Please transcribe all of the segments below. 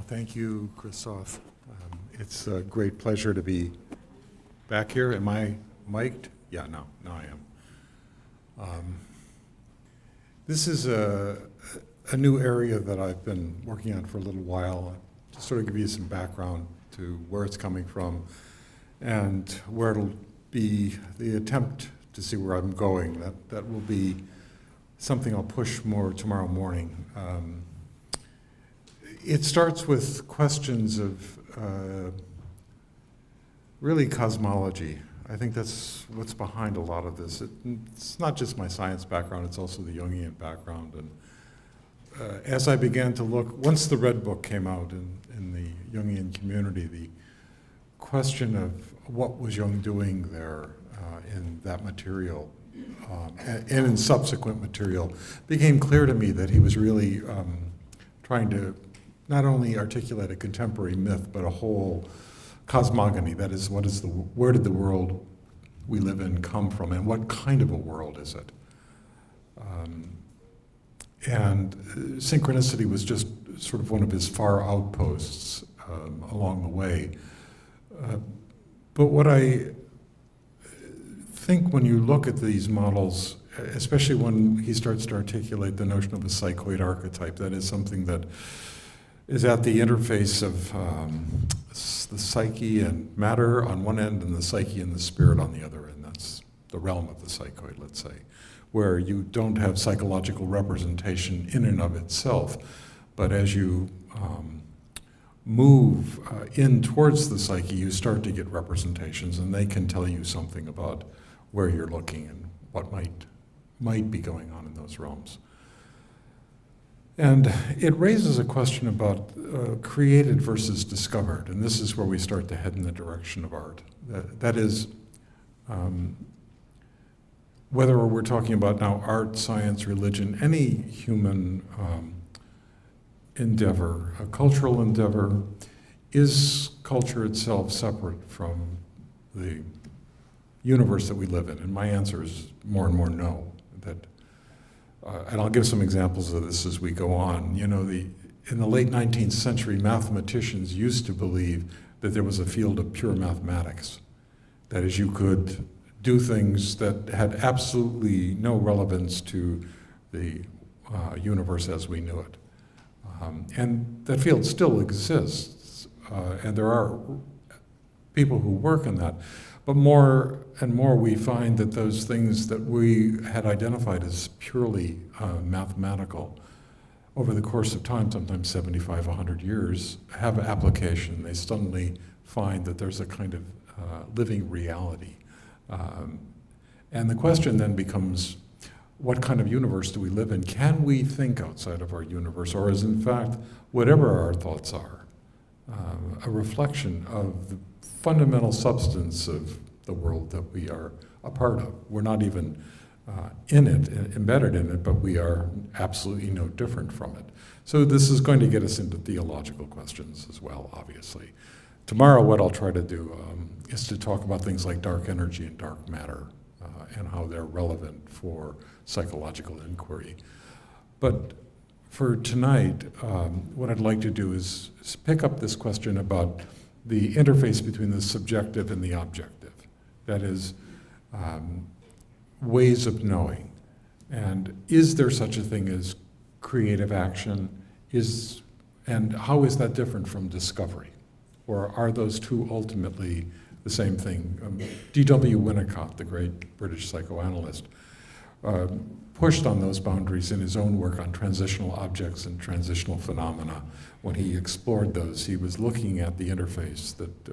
Thank you, Christoph. It's a great pleasure to be back here. Am I mic'd? Yeah, no, I am. This is a new area that I've been working on for a little while, to sort of give you some background to where it's coming from and where it'll be the attempt to see where I'm going. That will be something I'll push more tomorrow morning. It starts with questions of really cosmology. I think that's what's behind a lot of this. It's not just my science background, it's also the Jungian background. And as I began to look, once the Red Book came out in the Jungian community, the question of what was Jung doing there in that material and in subsequent material became clear to me that he was really trying to not only articulate a contemporary myth, but a whole cosmogony. That is, where did the world we live in come from, and what kind of a world is it? And synchronicity was just sort of one of his far outposts along the way. But what I think when you look at these models, especially when he starts to articulate the notion of a psychoid archetype, that is something that is at the interface of the psyche and matter on one end and the psyche and the spirit on the other end. That's the realm of the psychoid, let's say, where you don't have psychological representation in and of itself, but as you move in towards the psyche, you start to get representations, and they can tell you something about where you're looking and what might be going on in those realms. And it raises a question about created versus discovered, and this is where we start to head in the direction of art. That is, whether we're talking about now art, science, religion, any human endeavor, a cultural endeavor, is culture itself separate from the universe that we live in? And my answer is more and more no. And I'll give some examples of this as we go on. You know, in the late 19th century, mathematicians used to believe that there was a field of pure mathematics. That is, you could do things that had absolutely no relevance to the universe as we knew it. And that field still exists, and there are people who work in that. But more and more we find that those things that we had identified as purely mathematical, over the course of time, sometimes 75, 100 years, have application. They suddenly find that there's a kind of living reality. And the question then becomes, what kind of universe do we live in? Can we think outside of our universe, or is in fact, whatever our thoughts are, a reflection of the fundamental substance of the world that we are a part of? We're not even in it, embedded in it, but we are absolutely no different from it. So this is going to get us into theological questions as well, obviously. Tomorrow, what I'll try to do is to talk about things like dark energy and dark matter and how they're relevant for psychological inquiry. But for tonight, what I'd like to do is pick up this question about the interface between the subjective and the objective. That is, ways of knowing. And is there such a thing as creative action? And how is that different from discovery? Or are those two ultimately the same thing? D.W. Winnicott, the great British psychoanalyst, pushed on those boundaries in his own work on transitional objects and transitional phenomena. When he explored those, he was looking at the interface that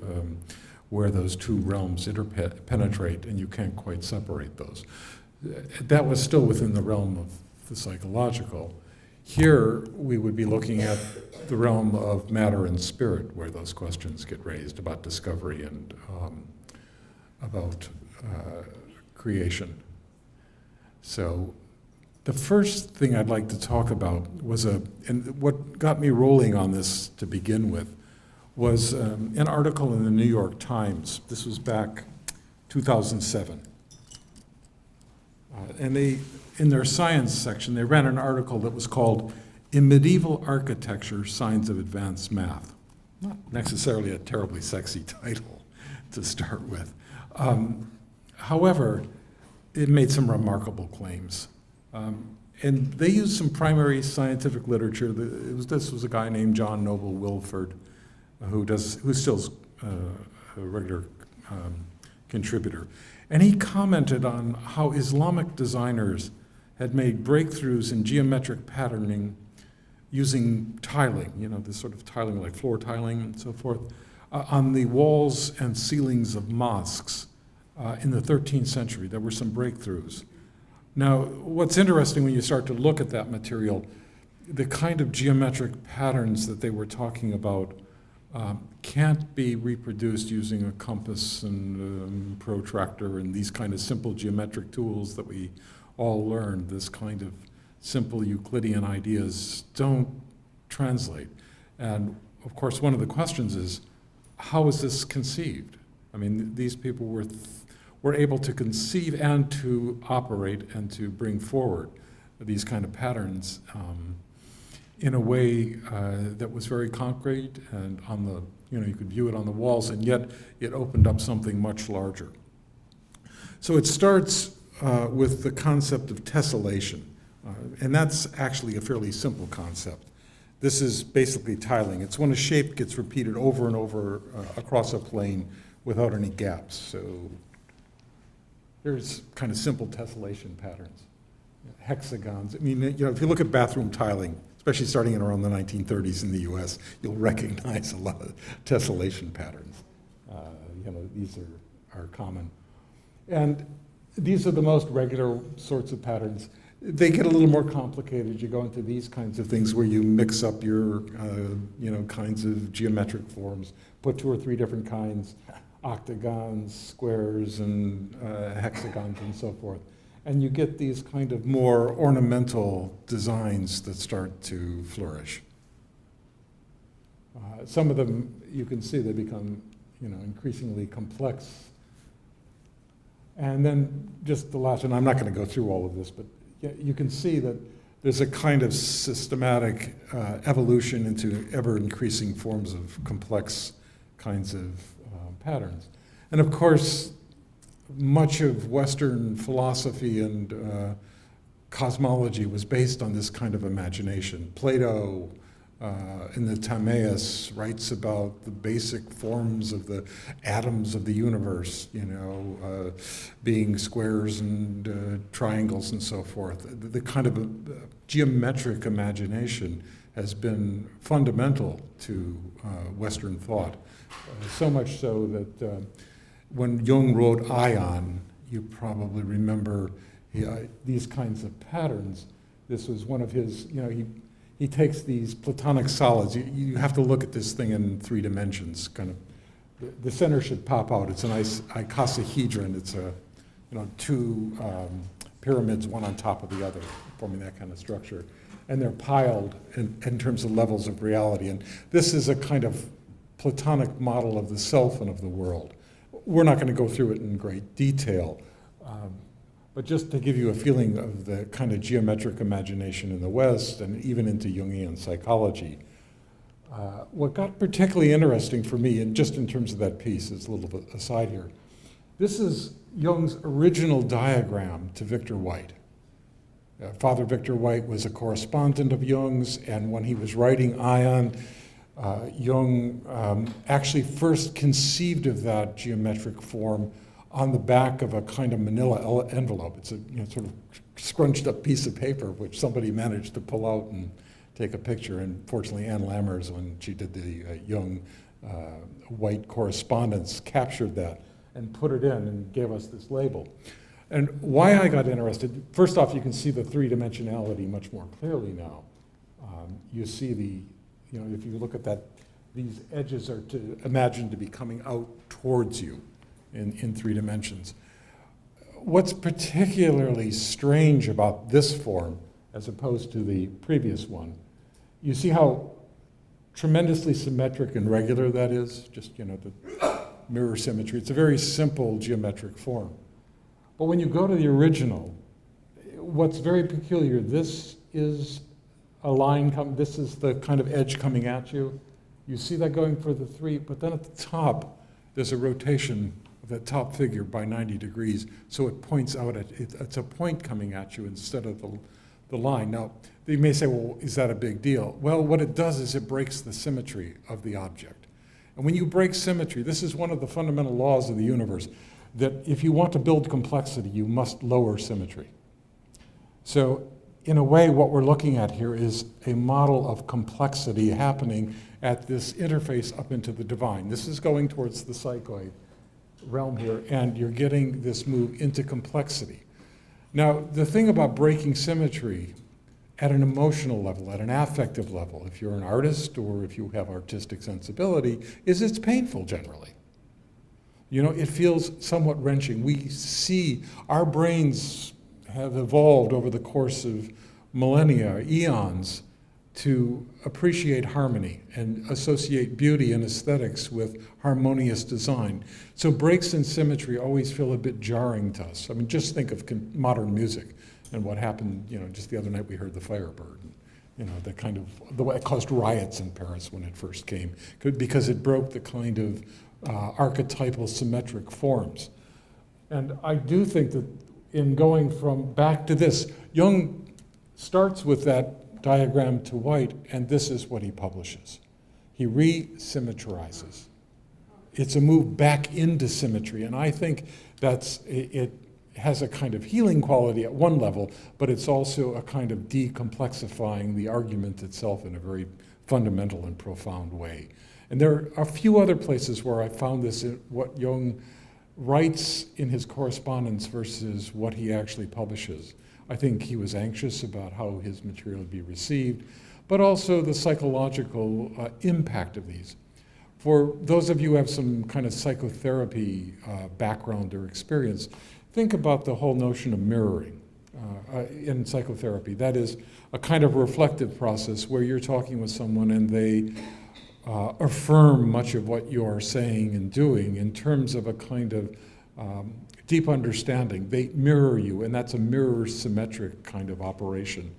where those two realms interpenetrate, and you can't quite separate those. That was still within the realm of the psychological. Here, we would be looking at the realm of matter and spirit, where those questions get raised about discovery and about creation. So the first thing I'd like to talk about was and what got me rolling on this to begin with was an article in the New York Times. This was back 2007. And in their science section, they ran an article that was called In medieval architecture, signs of advanced math. Not necessarily a terribly sexy title to start with. However, it made some remarkable claims. And they used some primary scientific literature. This was a guy named John Noble Wilford, who's still a regular contributor. And he commented on how Islamic designers had made breakthroughs in geometric patterning using tiling, this sort of tiling like floor tiling and so forth, on the walls and ceilings of mosques in the 13th century. There were some breakthroughs. Now, what's interesting when you start to look at that material, the kind of geometric patterns that they were talking about can't be reproduced using a compass and protractor and these kind of simple geometric tools that we all learned. This kind of simple Euclidean ideas don't translate. And of course, one of the questions is, how is this conceived? I mean, these people were able to conceive and to operate and to bring forward these kind of patterns in a way that was very concrete and on the, you could view it on the walls, and yet it opened up something much larger. So it starts with the concept of tessellation, and that's actually a fairly simple concept. This is basically tiling. It's when a shape gets repeated over and over across a plane without any gaps. So there's kind of simple tessellation patterns, hexagons. I mean, if you look at bathroom tiling, especially starting in around the 1930s in the US, you'll recognize a lot of tessellation patterns. These are common. And these are the most regular sorts of patterns. They get a little more complicated. You go into these kinds of things where you mix up your, kinds of geometric forms, put 2 or 3 different kinds, octagons, squares, and hexagons, and so forth. And you get these kind of more ornamental designs that start to flourish. Some of them, you can see they become, increasingly complex. And then just the last one, I'm not going to go through all of this, but you can see that there's a kind of systematic evolution into ever-increasing forms of complex kinds of patterns. And of course, much of Western philosophy and cosmology was based on this kind of imagination. Plato, in the Timaeus, writes about the basic forms of the atoms of the universe, being squares and triangles and so forth. The kind of geometric imagination has been fundamental to Western thought, so much so that when Jung wrote Ion, you probably remember these kinds of patterns. This was one of his, he takes these Platonic solids. You have to look at this thing in 3 dimensions. Kind of, the center should pop out. It's an icosahedron. It's 2 pyramids, one on top of the other, forming that kind of structure. And they're piled in terms of levels of reality. And this is a kind of Platonic model of the self and of the world. We're not going to go through it in great detail. But just to give you a feeling of the kind of geometric imagination in the West and even into Jungian psychology, what got particularly interesting for me, and just in terms of that piece, is a little bit aside here, this is Jung's original diagram to Victor White. Father Victor White was a correspondent of Jung's, and when he was writing Ion, Jung actually first conceived of that geometric form on the back of a kind of manila envelope. It's a sort of scrunched up piece of paper which somebody managed to pull out and take a picture. And fortunately, Anne Lammers, when she did the Jung White correspondence, captured that and put it in and gave us this label. And why I got interested, first off, you can see the 3-dimensionality much more clearly now. You see if you look at that, these edges are to imagine to be coming out towards you in 3 dimensions. What's particularly strange about this form, as opposed to the previous one, you see how tremendously symmetric and regular that is, just, the mirror symmetry. It's a very simple geometric form. But when you go to the original, what's very peculiar, this is a line this is the kind of edge coming at you. You see that going for the 3, but then at the top, there's a rotation of that top figure by 90 degrees, so it points out it's a point coming at you instead of the line. Now, you may say, well, is that a big deal? Well, what it does is it breaks the symmetry of the object. And when you break symmetry, this is one of the fundamental laws of the universe, that if you want to build complexity, you must lower symmetry. So in a way, what we're looking at here is a model of complexity happening at this interface up into the divine. This is going towards the psychoid realm here, and you're getting this move into complexity. Now, the thing about breaking symmetry at an emotional level, at an affective level, if you're an artist or if you have artistic sensibility, is it's painful generally. You know, it feels somewhat wrenching. We see our brains have evolved over the course of millennia, eons, to appreciate harmony and associate beauty and aesthetics with harmonious design. So breaks in symmetry always feel a bit jarring to us. I mean, just think of modern music and what happened, you know, just the other night we heard the Firebird. And, you know, the way it caused riots in Paris when it first came, because it broke the kind of archetypal symmetric forms. And I do think that in going from back to this, Jung starts with that diagram to white, and this is what he publishes. He re-symmetrizes. It's a move back into symmetry, and I think it has a kind of healing quality at one level, but it's also a kind of decomplexifying the argument itself in a very fundamental and profound way. And there are a few other places where I found this in what Jung writes in his correspondence versus what he actually publishes. I think he was anxious about how his material would be received, but also the psychological impact of these. For those of you who have some kind of psychotherapy background or experience, think about the whole notion of mirroring in psychotherapy. That is a kind of reflective process where you're talking with someone and they affirm much of what you're saying and doing in terms of a kind of deep understanding. They mirror you, and that's a mirror symmetric kind of operation.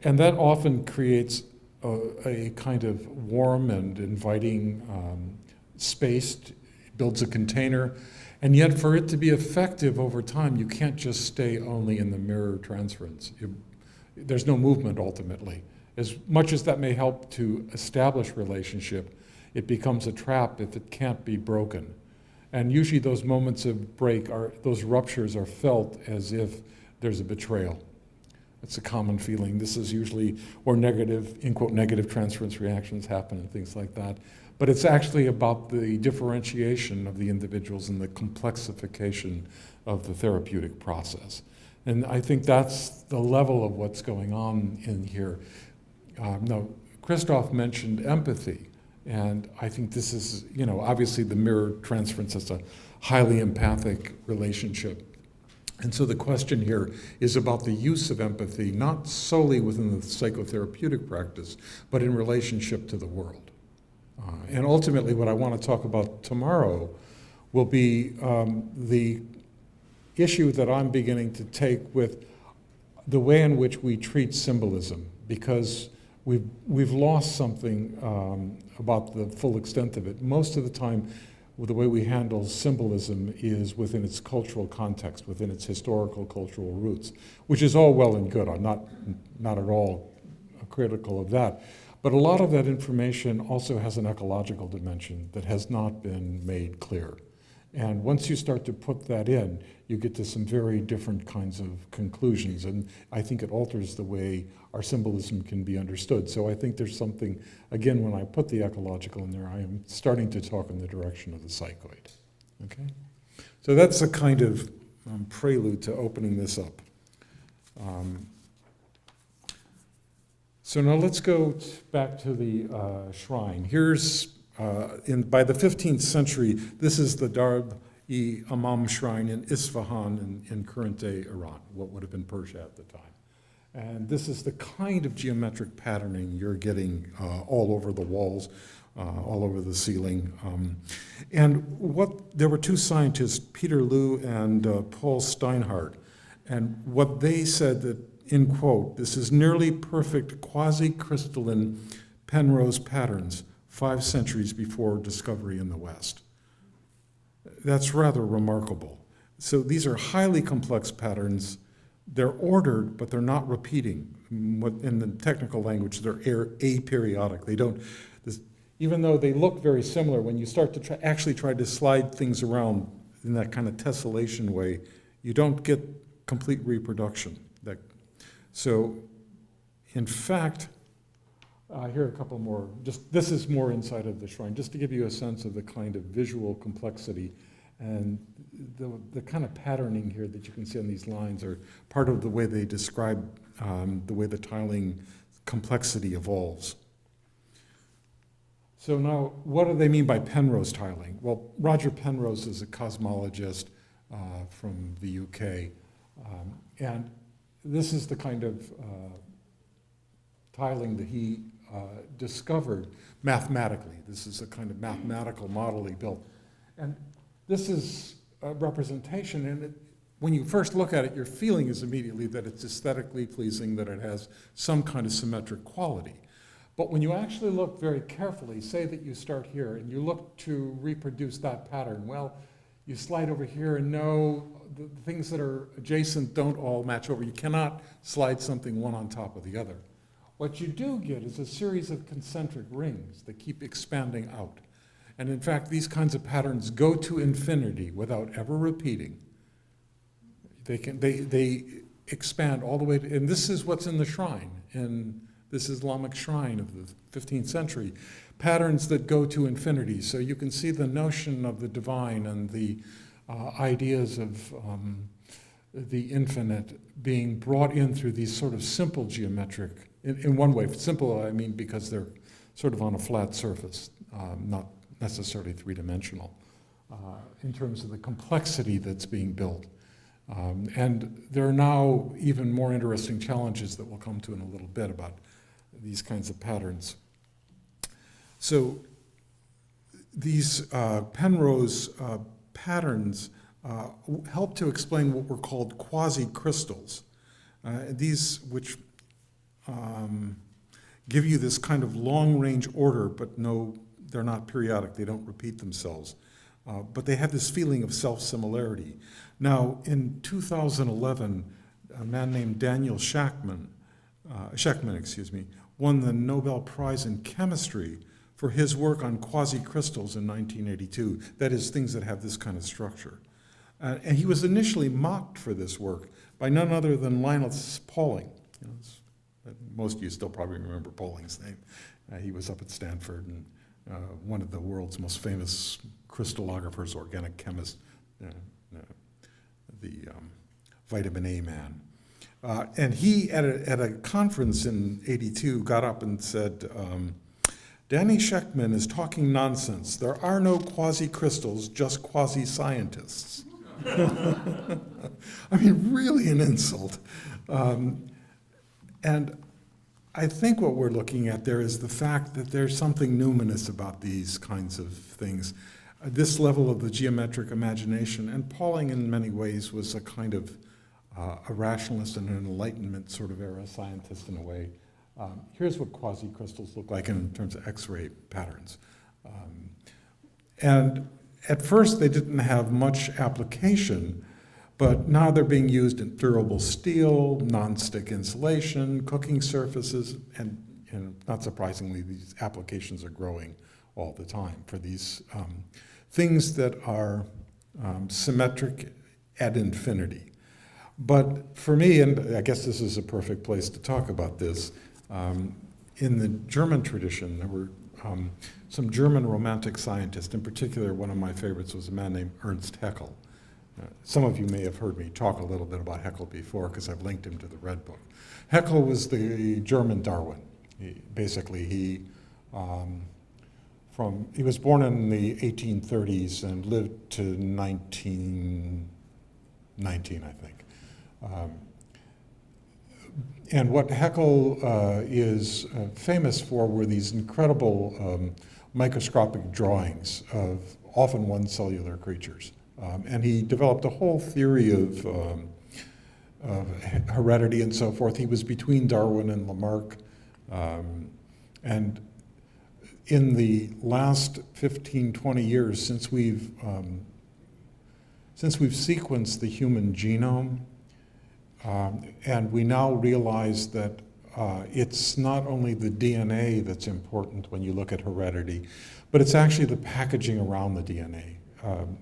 And that often creates a kind of warm and inviting space, builds a container. And yet for it to be effective over time, you can't just stay only in the mirror transference. There's no movement ultimately. As much as that may help to establish relationship, it becomes a trap if it can't be broken. And usually those moments of break, those ruptures are felt as if there's a betrayal. It's a common feeling. This is usually where negative, in quote, negative transference reactions happen and things like that. But it's actually about the differentiation of the individuals and the complexification of the therapeutic process. And I think that's the level of what's going on in here. Now, Christoph mentioned empathy. And I think this is, you know, obviously the mirror transference is a highly empathic relationship. And so the question here is about the use of empathy, not solely within the psychotherapeutic practice, but in relationship to the world. And ultimately what I want to talk about tomorrow will be the issue that I'm beginning to take with the way in which we treat symbolism, because we've lost something about the full extent of it. Most of the time, the way we handle symbolism is within its cultural context, within its historical cultural roots, which is all well and good. I'm not at all critical of that. But a lot of that information also has an ecological dimension that has not been made clear. And once you start to put that in, you get to some very different kinds of conclusions. And I think it alters the way our symbolism can be understood. So I think there's something, again, when I put the ecological in there, I am starting to talk in the direction of the psychoid. Okay? So that's a kind of prelude to opening this up. So now let's go back to the shrine. Here's, by the 15th century, this is the Darb-e-Imam shrine in Isfahan in current-day Iran, what would have been Persia at the time. And this is the kind of geometric patterning you're getting all over the walls, all over the ceiling. There were two scientists, Peter Liu and Paul Steinhardt, and what they said that in quote, "This is nearly perfect quasi-crystalline Penrose patterns 5 centuries before discovery in the West." That's rather remarkable. So these are highly complex patterns. They're ordered, but they're not repeating. In the technical language, they're aperiodic. They don't, even though they look very similar, when you start to actually try to slide things around in that kind of tessellation way, you don't get complete reproduction. So, in fact, here are a couple more. This is more inside of the shrine, just to give you a sense of the kind of visual complexity and the kind of patterning here that you can see on these lines are part of the way they describe the way the tiling complexity evolves. So now, what do they mean by Penrose tiling? Well, Roger Penrose is a cosmologist from the UK, and this is the kind of tiling that he discovered mathematically. This is a kind of mathematical model he built. And this is a representation, and when you first look at it, your feeling is immediately that it's aesthetically pleasing, that it has some kind of symmetric quality. But when you actually look very carefully, say that you start here and you look to reproduce that pattern, well, you slide over here and no, the things that are adjacent don't all match over. You cannot slide something one on top of the other. What you do get is a series of concentric rings that keep expanding out. And in fact, these kinds of patterns go to infinity without ever repeating. They expand all the way to, and this is what's in the shrine, in this Islamic shrine of the 15th century, patterns that go to infinity. So you can see the notion of the divine and the ideas of the infinite being brought in through these sort of simple geometric, in one way, simple I mean because they're sort of on a flat surface, not necessarily three-dimensional, in terms of the complexity that's being built. And there are now even more interesting challenges that we'll come to in a little bit about these kinds of patterns. So these Penrose patterns help to explain what were called quasi-crystals. These which give you this kind of long-range order, but no, they're not periodic, they don't repeat themselves. But they have this feeling of self-similarity. Now, in 2011, a man named Daniel Schachman, won the Nobel Prize in Chemistry for his work on quasi-crystals in 1982, that is, things that have this kind of structure. And he was initially mocked for this work by none other than Linus Pauling. You know, most of you still probably remember Pauling's name. He was up at Stanford and one of the world's most famous crystallographers, organic chemist, the vitamin A man. And he, at a conference in '82, got up and said, Danny Schachman is talking nonsense. There are no quasi-crystals, just quasi-scientists. I mean, really an insult. And I think what we're looking at there is the fact that there's something numinous about these kinds of things. This level of the geometric imagination, and Pauling in many ways was a kind of a rationalist and an Enlightenment sort of era scientist in a way. Here's what quasi-crystals look like in terms of X-ray patterns. And at first they didn't have much application, but now they're being used in durable steel, non-stick insulation, cooking surfaces, and not surprisingly, these applications are growing all the time for these things that are symmetric at infinity. But for me, and I guess this is a perfect place to talk about this, in the German tradition, there were some German romantic scientists. In particular, one of my favorites was a man named Ernst Haeckel. Some of you may have heard me talk a little bit about Haeckel before because I've linked him to the Red Book. Haeckel was the German Darwin. He was born in the 1830s and lived to 1919, I think. And what Haeckel is famous for were these incredible microscopic drawings of often one cellular creatures. And he developed a whole theory of heredity and so forth. He was between Darwin and Lamarck. And in the last 15, 20 years, since we've sequenced the human genome, and we now realize that it's not only the DNA that's important when you look at heredity, but it's actually the packaging around the DNA,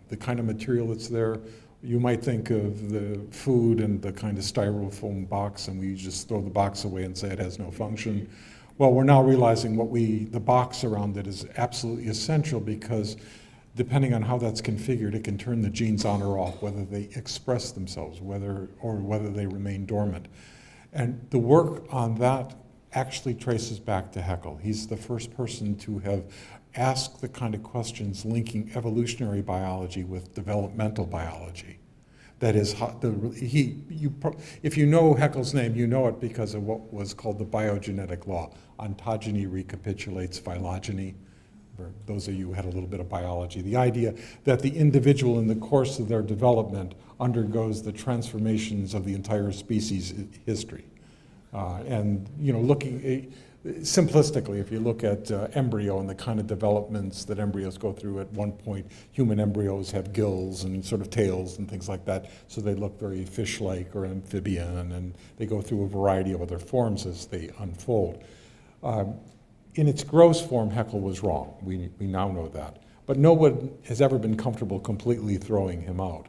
the kind of material that's there. You might think of the food and the kind of styrofoam box, and we just throw the box away and say it has no function. Well, we're now realizing the box around it is absolutely essential, because depending on how that's configured, it can turn the genes on or off, whether they express themselves, whether they remain dormant. And the work on that actually traces back to Haeckel. He's the first person to have asked the kind of questions linking evolutionary biology with developmental biology. That is, if you know Haeckel's name, you know it because of what was called the biogenetic law. Ontogeny recapitulates phylogeny. For those of you who had a little bit of biology, the idea that the individual in the course of their development undergoes the transformations of the entire species history. And looking simplistically, if you look at embryo and the kind of developments that embryos go through, at one point human embryos have gills and sort of tails and things like that, so they look very fish-like or amphibian, and they go through a variety of other forms as they unfold. In its gross form, Haeckel was wrong. We now know that. But no one has ever been comfortable completely throwing him out.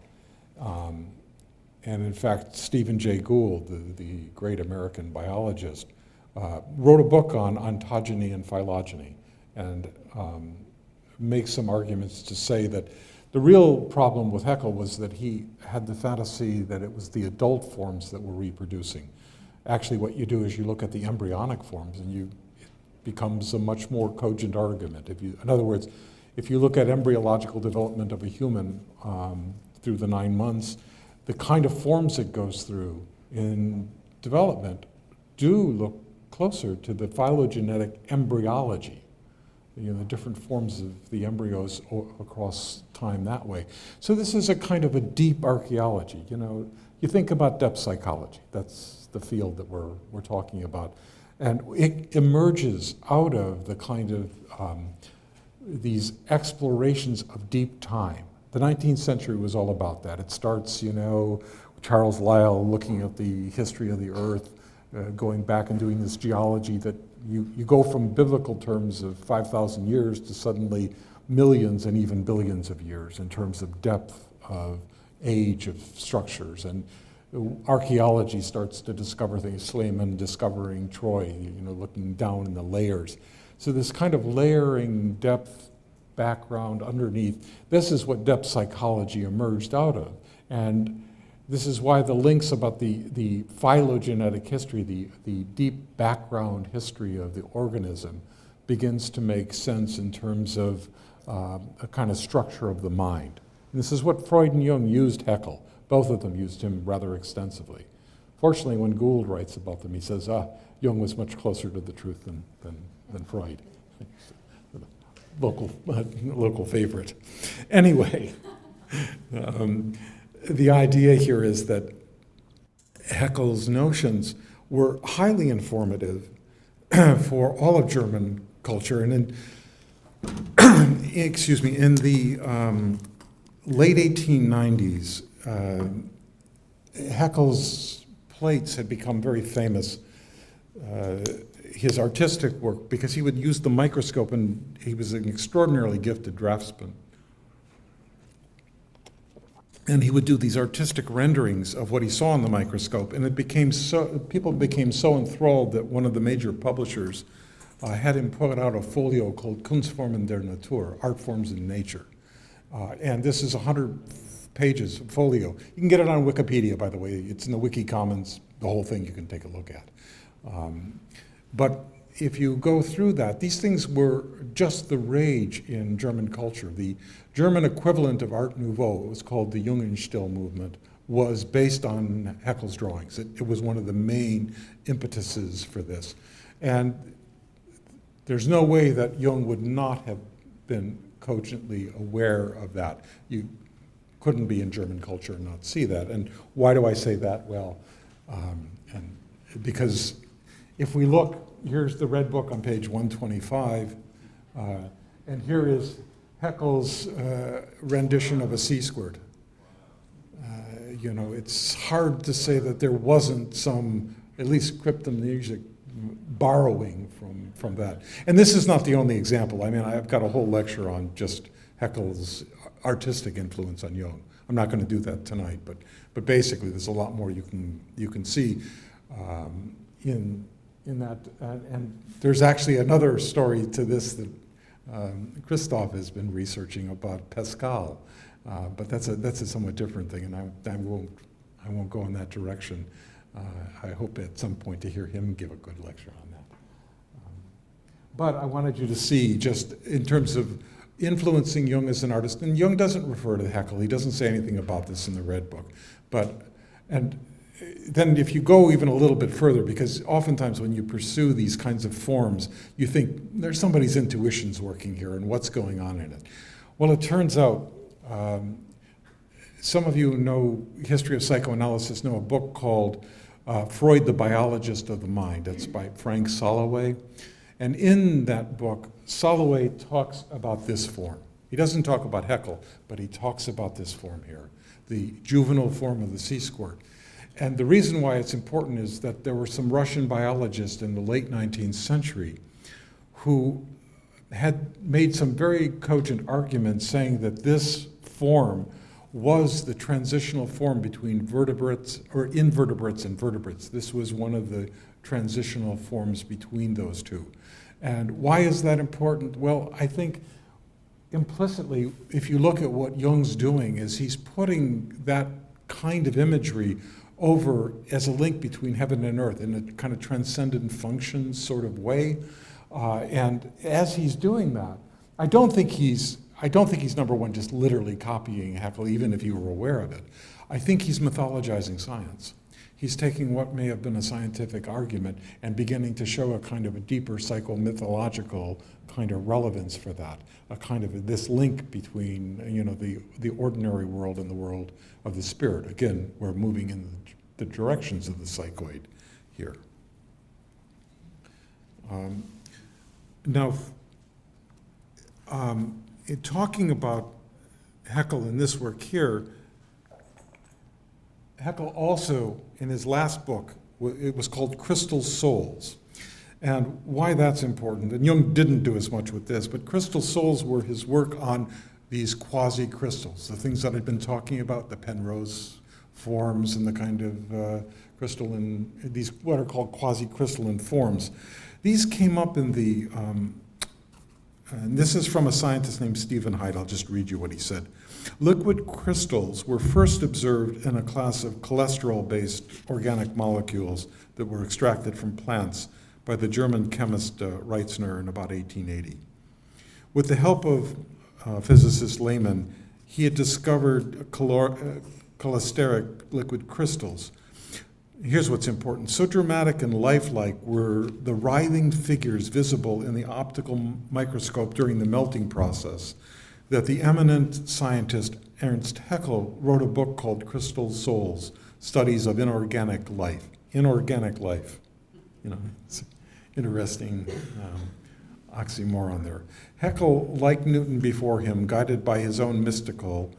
And in fact, Stephen Jay Gould, the great American biologist, wrote a book on ontogeny and phylogeny, and makes some arguments to say that the real problem with Haeckel was that he had the fantasy that it was the adult forms that were reproducing. Actually, what you do is you look at the embryonic forms, and it becomes a much more cogent argument. In other words, if you look at embryological development of a human through the 9 months, the kind of forms it goes through in development do look closer to the phylogenetic embryology, the different forms of the embryos across time that way. So this is a kind of a deep archaeology. You think about depth psychology. That's the field that we're talking about. And it emerges out of the kind of these explorations of deep time. The 19th century was all about that. It starts, Charles Lyell looking at the history of the Earth, going back and doing this geology that you go from biblical terms of 5,000 years to suddenly millions and even billions of years in terms of depth of age of structures. And archaeology starts to discover things, Sleeman discovering Troy, looking down in the layers. So this kind of layering depth background underneath, this is what depth psychology emerged out of. And this is why the links about the phylogenetic history, the deep background history of the organism, begins to make sense in terms of a kind of structure of the mind. And this is what Freud and Jung used Haeckel. Both of them used him rather extensively. Fortunately, when Gould writes about them, he says, Jung was much closer to the truth than Freud. Local favorite. Anyway, the idea here is that Haeckel's notions were highly informative for all of German culture. And in the late 1890s, Haeckel's plates had become very famous. His artistic work, because he would use the microscope, and he was an extraordinarily gifted draftsman. And he would do these artistic renderings of what he saw in the microscope, and people became so enthralled that one of the major publishers had him put out a folio called Kunstformen der Natur, Art Forms in Nature. And this is 100 pages of folio. You can get it on Wikipedia, by the way. It's in the Wiki Commons, the whole thing you can take a look at. But if you go through that, these things were just the rage in German culture. The German equivalent of Art Nouveau, it was called the Jungian movement, was based on Haeckel's drawings. It was one of the main impetuses for this. And there's no way that Jung would not have been cogently aware of that. You couldn't be in German culture and not see that. And why do I say that? Well, And because if we look, here's the red book on page 125, and here is Haeckel's rendition of a C-squirt. You know, it's hard to say that there wasn't some, at least cryptomnesic, borrowing from that. And this is not the only example. I mean, I've got a whole lecture on just Haeckel's artistic influence on Jung. I'm not going to do that tonight, but basically there's a lot more you can see in that. And there's actually another story to this that Christoph has been researching about Pascal, but that's a somewhat different thing, and I won't go in that direction. I hope at some point to hear him give a good lecture on that. But I wanted you to see, just in terms of influencing Jung as an artist, and Jung doesn't refer to Haeckel, he doesn't say anything about this in the Red Book, and then if you go even a little bit further, because oftentimes when you pursue these kinds of forms, you think there's somebody's intuitions working here and what's going on in it. Well, it turns out, some of you who know history of psychoanalysis know a book called Freud, the Biologist of the Mind. That's by Frank Soloway. And in that book, Soloway talks about this form. He doesn't talk about Haeckel, but he talks about this form here, the juvenile form of the C-squirt. And the reason why it's important is that there were some Russian biologists in the late 19th century who had made some very cogent arguments saying that this form was the transitional form between vertebrates, or invertebrates and vertebrates. This was one of the transitional forms between those two. And why is that important? Well, I think implicitly, if you look at what Jung's doing, is he's putting that kind of imagery over as a link between heaven and earth in a kind of transcendent function sort of way. And as he's doing that, I don't think he's number one just literally copying Haeckel, even if you were aware of it. I think he's mythologizing science. He's taking what may have been a scientific argument and beginning to show a kind of a deeper psychomythological kind of relevance for that, a kind of this link between, you know, the ordinary world and the world of the spirit. Again, we're moving in the directions of the psychoid here. Now, in talking about Haeckel in this work here, Haeckel also, in his last book, it was called Crystal Souls. And why that's important, and Jung didn't do as much with this, but Crystal Souls were his work on these quasi-crystals, the things that I've been talking about, the Penrose forms and the kind of crystalline, these what are called quasi-crystalline forms. These came up in the, and this is from a scientist named Stephen Hyde. I'll just read you what he said. Liquid crystals were first observed in a class of cholesterol-based organic molecules that were extracted from plants by the German chemist Reitzner in about 1880. With the help of physicist Lehmann, he had discovered cholesteric liquid crystals. Here's what's important. So dramatic and lifelike were the writhing figures visible in the optical microscope during the melting process that the eminent scientist Ernst Haeckel wrote a book called Crystal Souls, Studies of Inorganic Life. Inorganic life. You know, it's an interesting oxymoron there. Haeckel, like Newton before him, guided by his own mystical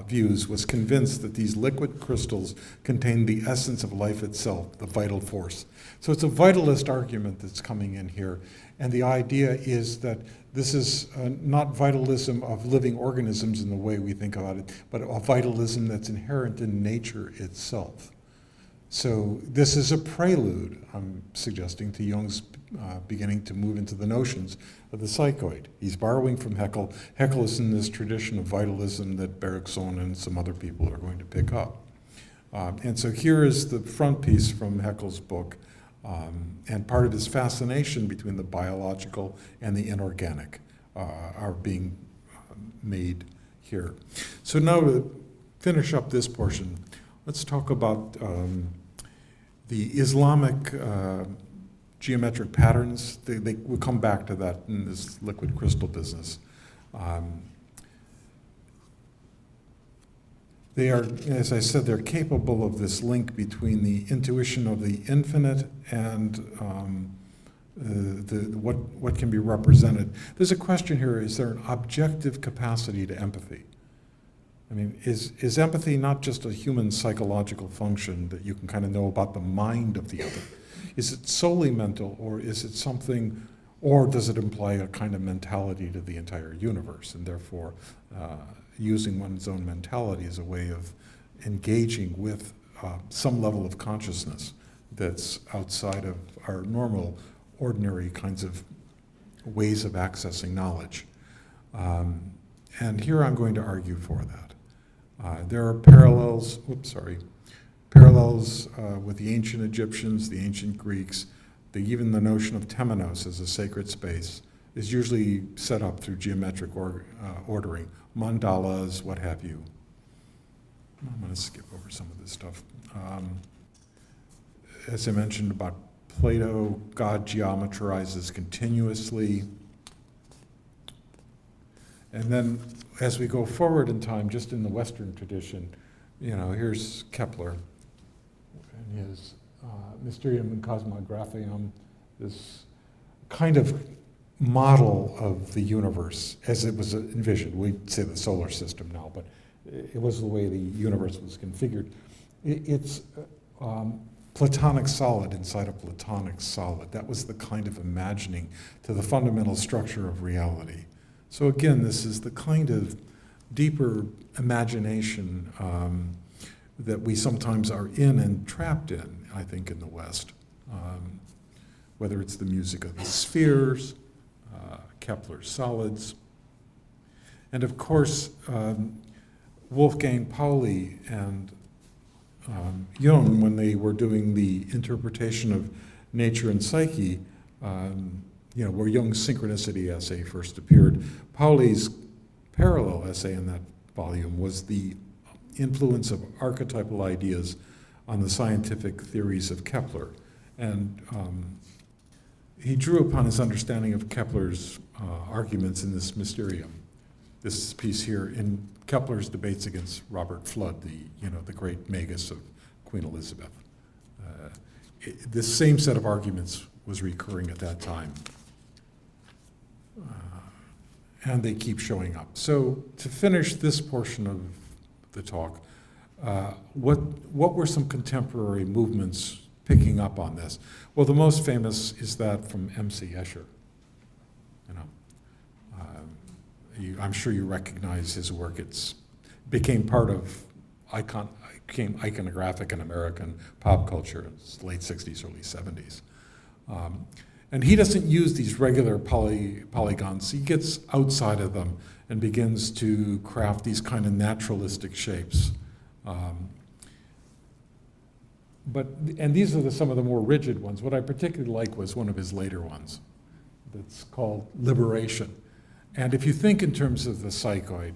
views, was convinced that these liquid crystals contained the essence of life itself, the vital force. So it's a vitalist argument that's coming in here, and the idea is that this is not vitalism of living organisms in the way we think about it, but a vitalism that's inherent in nature itself. So this is a prelude, I'm suggesting, to Jung's beginning to move into the notions of the psychoid. He's borrowing from Haeckel. Haeckel is in this tradition of vitalism that Bergson and some other people are going to pick up. And so here is the front piece from Haeckel's book, and part of his fascination between the biological and the inorganic are being made here. So now to finish up this portion, let's talk about the Islamic geometric patterns. We'll come back to that in this liquid crystal business. They are, as I said, they're capable of this link between the intuition of the infinite and what can be represented. There's a question here, is there an objective capacity to empathy? I mean, is empathy not just a human psychological function that you can kind of know about the mind of the other? Is it solely mental, or is it something, or does it imply a kind of mentality to the entire universe, and therefore using one's own mentality as a way of engaging with some level of consciousness that's outside of our normal, ordinary kinds of ways of accessing knowledge. And here I'm going to argue for that. There are parallels with the ancient Egyptians, the ancient Greeks. Even the notion of temenos as a sacred space is usually set up through geometric ordering, mandalas, what have you. I'm going to skip over some of this stuff. As I mentioned about Plato, God geometrizes continuously. And then as we go forward in time, just in the Western tradition, here's Kepler and his Mysterium and Cosmographium, this kind of model of the universe as it was envisioned. We'd say the solar system now, but it was the way the universe was configured. It's Platonic solid inside a Platonic solid. That was the kind of imagining to the fundamental structure of reality. So again, this is the kind of deeper imagination that we sometimes are in and trapped in, I think, in the West. Whether it's the music of the spheres, Kepler's solids, and of course, Wolfgang Pauli and Jung, when they were doing the interpretation of nature and psyche, where Jung's Synchronicity essay first appeared, Pauli's parallel essay in that volume was the influence of archetypal ideas on the scientific theories of Kepler. And he drew upon his understanding of Kepler's arguments in this Mysterium, this piece here, in Kepler's debates against Robert Flood, the great magus of Queen Elizabeth. This same set of arguments was recurring at that time. And they keep showing up. So to finish this portion of the talk, what were some contemporary movements picking up on this? Well, the most famous is that from M.C. Escher. I'm sure you recognize his work. Became part of became iconographic in American pop culture in the late 60s, early 70s. And he doesn't use these regular polygons. He gets outside of them and begins to craft these kind of naturalistic shapes. And these are some of the more rigid ones. What I particularly like was one of his later ones that's called Liberation. And if you think in terms of the psychoid,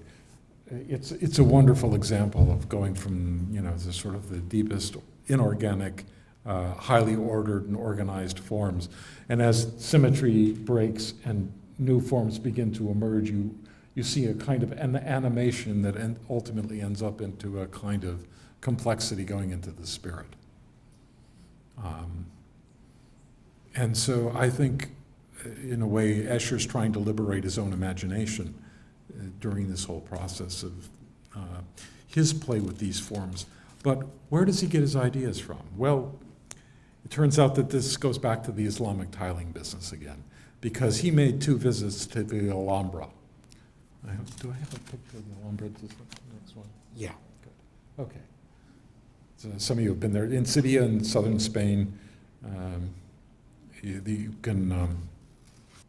it's a wonderful example of going from the sort of the deepest inorganic, highly ordered and organized forms. And as symmetry breaks and new forms begin to emerge, you see a kind of an animation that ultimately ends up into a kind of complexity going into the spirit. And so I think, in a way, Escher's trying to liberate his own imagination during this whole process of his play with these forms. But where does he get his ideas from? Well, it turns out that this goes back to the Islamic tiling business again, because he made 2 visits to the Alhambra. Do I have a picture of the Alhambra? Is this the next one? Yeah. Good. Okay. So some of you have been there. In Sevilla in southern Spain, you can,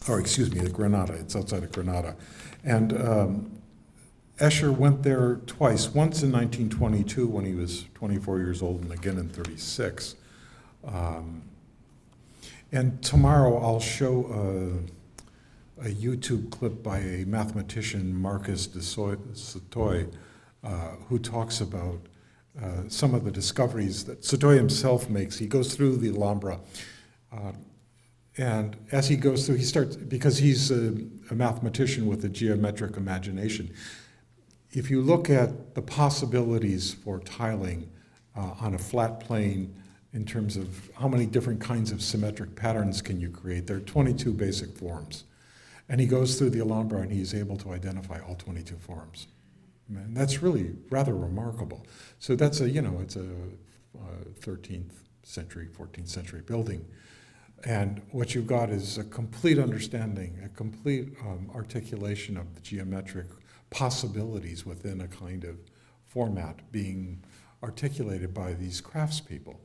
the Granada. It's outside of Granada. And Escher went there twice, once in 1922 when he was 24 years old, and again in 36. And tomorrow I'll show a YouTube clip by a mathematician, Marcus de Sautoy, who talks about some of the discoveries that Sautoy himself makes. He goes through the Alhambra, and as he goes through, he starts, because he's a mathematician with a geometric imagination, if you look at the possibilities for tiling on a flat plane in terms of how many different kinds of symmetric patterns can you create, there are 22 basic forms. And he goes through the Alhambra and he's able to identify all 22 forms. And that's really rather remarkable. So that's it's a 13th century, 14th century building. And what you've got is a complete understanding, a complete articulation of the geometric possibilities within a kind of format being articulated by these craftspeople.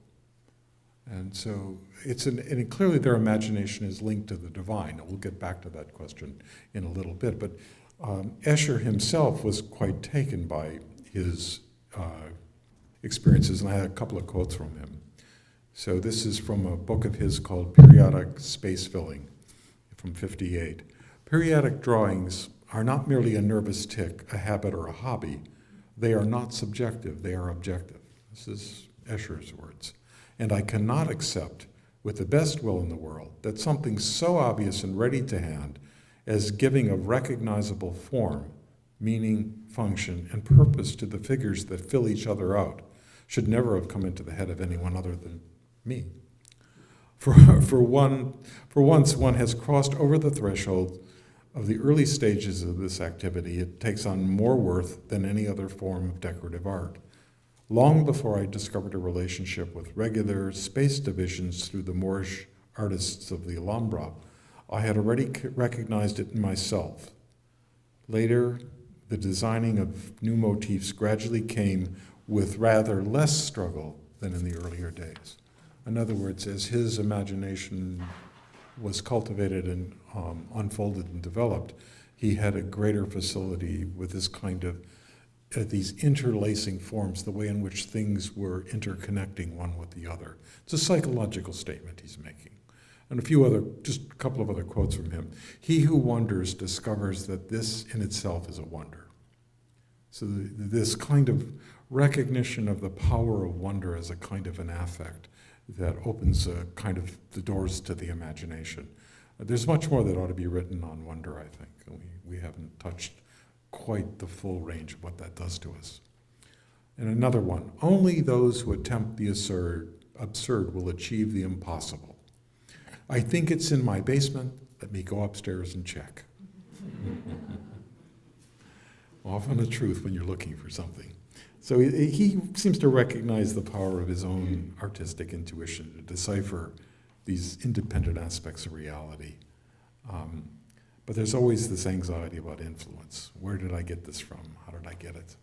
And so and clearly their imagination is linked to the divine. We'll get back to that question in a little bit. But Escher himself was quite taken by his experiences, and I had a couple of quotes from him. So this is from a book of his called Periodic Space Filling from '58. Periodic drawings are not merely a nervous tic, a habit, or a hobby. They are not subjective, they are objective. This is Escher's words. And I cannot accept, with the best will in the world, that something so obvious and ready to hand as giving a recognizable form, meaning, function, and purpose to the figures that fill each other out should never have come into the head of anyone other than me. For once one has crossed over the threshold of the early stages of this activity, it takes on more worth than any other form of decorative art. Long before I discovered a relationship with regular space divisions through the Moorish artists of the Alhambra, I had already recognized it in myself. Later, the designing of new motifs gradually came with rather less struggle than in the earlier days. In other words, as his imagination was cultivated and unfolded and developed, he had a greater facility with this kind of these interlacing forms, the way in which things were interconnecting one with the other. It's a psychological statement he's making. And just a couple of other quotes from him. He who wonders discovers that this in itself is a wonder. So this kind of recognition of the power of wonder as a kind of an affect that opens kind of the doors to the imagination. There's much more that ought to be written on wonder, I think. We haven't touched quite the full range of what that does to us. And another one, only those who attempt the absurd will achieve the impossible. I think it's in my basement. Let me go upstairs and check. Often a truth when you're looking for something. So he seems to recognize the power of his own artistic intuition to decipher these independent aspects of reality. But there's always this anxiety about influence. Where did I get this from? How did I get it?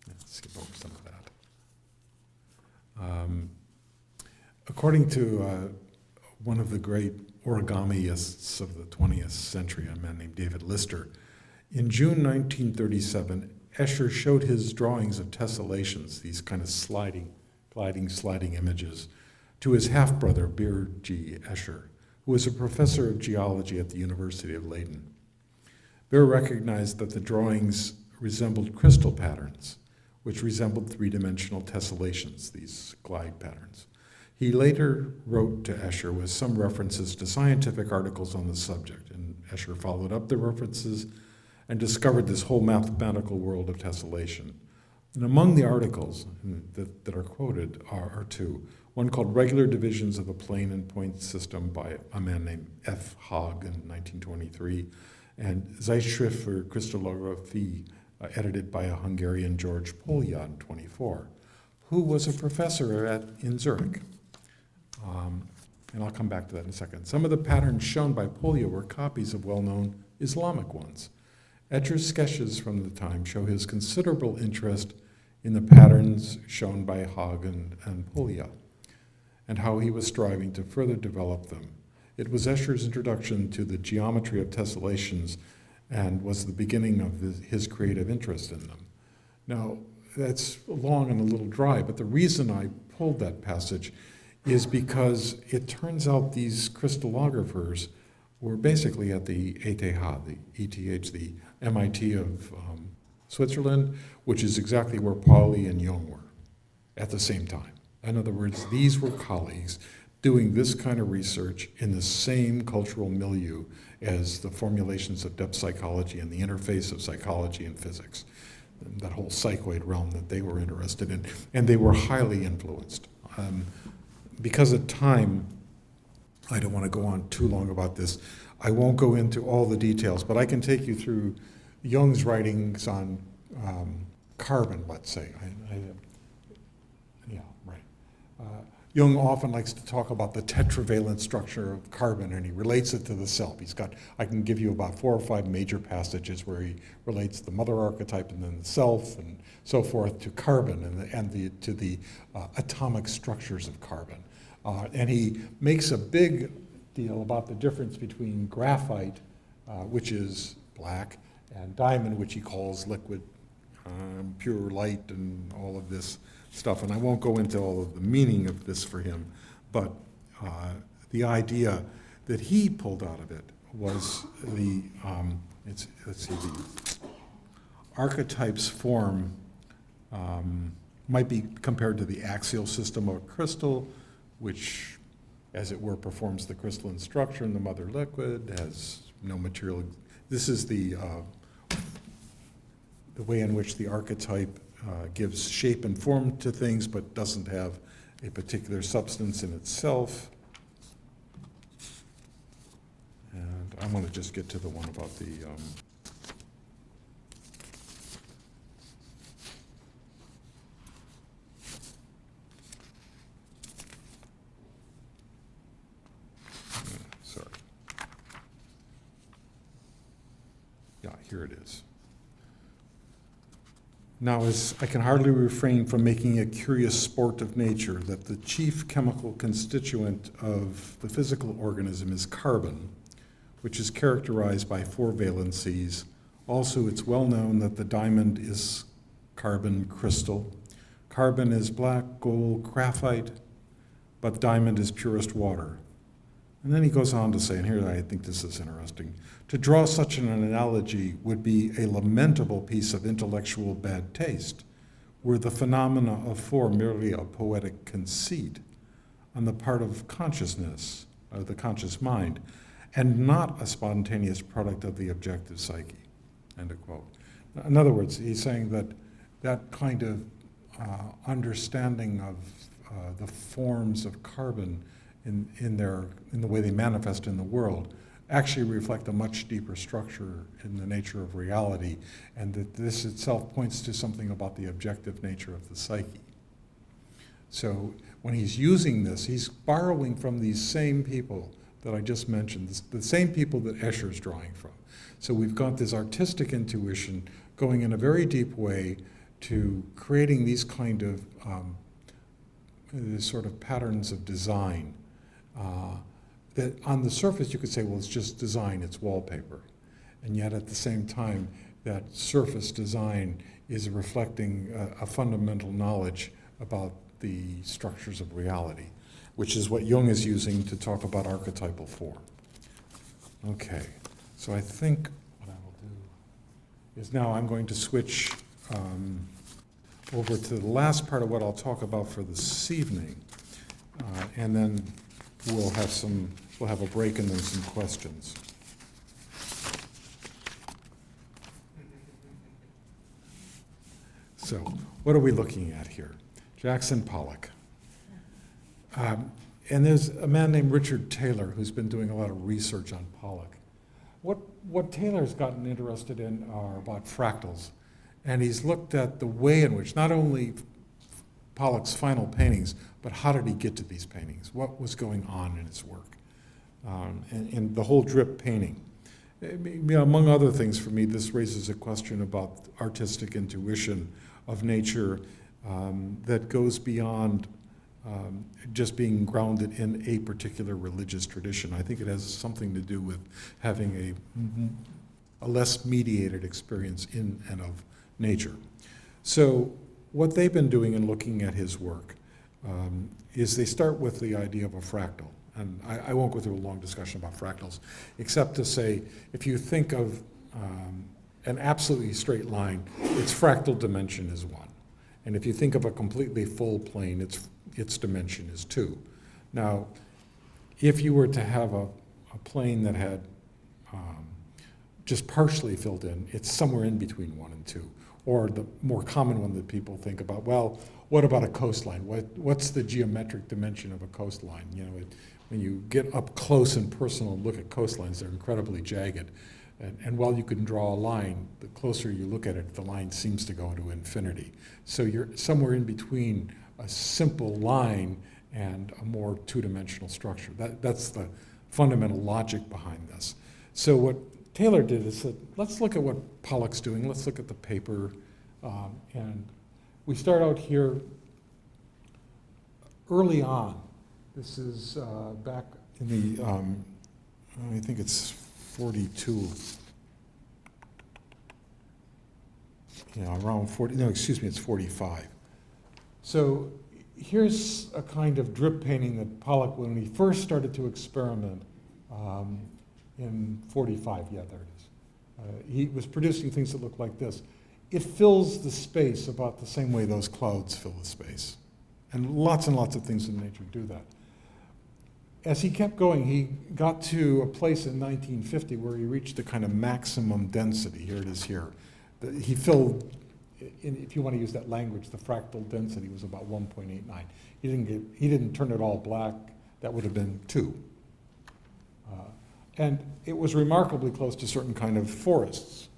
Let's skip over some of that. According to one of the great origamyists of the 20th century, a man named David Lister, in June 1937, Escher showed his drawings of tessellations, these kind of sliding images, to his half-brother, Birger Escher, who was a professor of geology at the University of Leiden. Beer recognized that the drawings resembled crystal patterns, which resembled three-dimensional tessellations, these glide patterns. He later wrote to Escher with some references to scientific articles on the subject, and Escher followed up the references and discovered this whole mathematical world of tessellation. And among the articles that are quoted are two. One called Regular Divisions of the Plane and Point System by a man named F. Haag in 1923, and Zeitschrift für Kristallographie, edited by a Hungarian George Polya in 1924, who was a professor in Zurich. And I'll come back to that in a second. Some of the patterns shown by Polya were copies of well-known Islamic ones. Escher's sketches from the time show his considerable interest in the patterns shown by Haag and Polya, and how he was striving to further develop them. It was Escher's introduction to the geometry of tessellations and was the beginning of his creative interest in them. Now, that's long and a little dry, but the reason I pulled that passage is because it turns out these crystallographers were basically at the ETH, the MIT of Switzerland, which is exactly where Pauli and Jung were at the same time. In other words, these were colleagues doing this kind of research in the same cultural milieu as the formulations of depth psychology and the interface of psychology and physics. that whole psychoid realm that they were interested in, and they were highly influenced. Because of time, I don't want to go on too long about this. I won't go into all the details, but I can take you through Jung's writings on carbon, let's say. Yeah, right. Jung often likes to talk about the tetravalent structure of carbon, and he relates it to the self. I can give you about 4 or 5 major passages where he relates the mother archetype and then the self and so forth to carbon to the atomic structures of carbon. And he makes a big deal about the difference between graphite, which is black, and diamond, which he calls liquid, pure light, and all of this stuff. And I won't go into all of the meaning of this for him, but the idea that he pulled out of it was the, the archetype's form might be compared to the axial system of a crystal, which, as it were, performs the crystalline structure in the mother liquid, has no material. This is the way in which the archetype gives shape and form to things, but doesn't have a particular substance in itself. And I want to just get to the one about the sorry. Yeah, here it is. Now, as I can hardly refrain from making a curious sport of nature that the chief chemical constituent of the physical organism is carbon, which is characterized by 4 valencies. Also, it's well known that the diamond is carbon crystal. Carbon is black, gold, graphite, but diamond is purest water. And then he goes on to say, and here I think this is interesting, to draw such an analogy would be a lamentable piece of intellectual bad taste, were the phenomena of form merely a poetic conceit on the part of consciousness, or the conscious mind, and not a spontaneous product of the objective psyche, end of quote. In other words, he's saying that that kind of understanding of the forms of carbon in the way they manifest in the world actually reflect a much deeper structure in the nature of reality, and that this itself points to something about the objective nature of the psyche. So when he's using this, he's borrowing from these same people that I just mentioned, the same people that Escher's drawing from. So we've got this artistic intuition going in a very deep way to creating these kind of these sort of patterns of design that on the surface you could say, well, it's just design, it's wallpaper. And yet at the same time, that surface design is reflecting a fundamental knowledge about the structures of reality, which is what Jung is using to talk about archetypal form. Okay, so I think what I will do is now I'm going to switch over to the last part of what I'll talk about for this evening, and then we'll have a break and then some questions. So, what are we looking at here? Jackson Pollock. And there's a man named Richard Taylor who's been doing a lot of research on Pollock. What Taylor's gotten interested in are about fractals. And he's looked at the way in which not only Pollock's final paintings, but how did he get to these paintings? What was going on in his work? And the whole drip painting. Among other things, for me, this raises a question about artistic intuition of nature that goes beyond just being grounded in a particular religious tradition. I think it has something to do with having a less mediated experience in and of nature. So what they've been doing in looking at his work is they start with the idea of a fractal. And I won't go through a long discussion about fractals, except to say, if you think of an absolutely straight line, its fractal dimension is 1. And if you think of a completely full plane, its dimension is 2. Now, if you were to have a plane that had just partially filled in, it's somewhere in between 1 and 2. Or the more common one that people think about, well, what about a coastline? What's the geometric dimension of a coastline? You know, when you get up close and personal and look at coastlines, they're incredibly jagged. And while you can draw a line, the closer you look at it, the line seems to go to infinity. So you're somewhere in between a simple line and a more two-dimensional structure. That's the fundamental logic behind this. So what Taylor did is said, let's look at what Pollock's doing. Let's look at the paper. And we start out here early on. This is back in the, I think it's 42. Yeah, around 40, no, excuse me, it's 45. So here's a kind of drip painting that Pollock, when he first started to experiment in 45, yeah, there it is. He was producing things that look like this. It fills the space about the same way those clouds fill the space. And lots of things in nature do that. As he kept going, he got to a place in 1950 where he reached a kind of maximum density. Here it is here. He filled, if you want to use that language, the fractal density was about 1.89. He didn't turn it all black. That would have been 2. And it was remarkably close to certain kind of forests,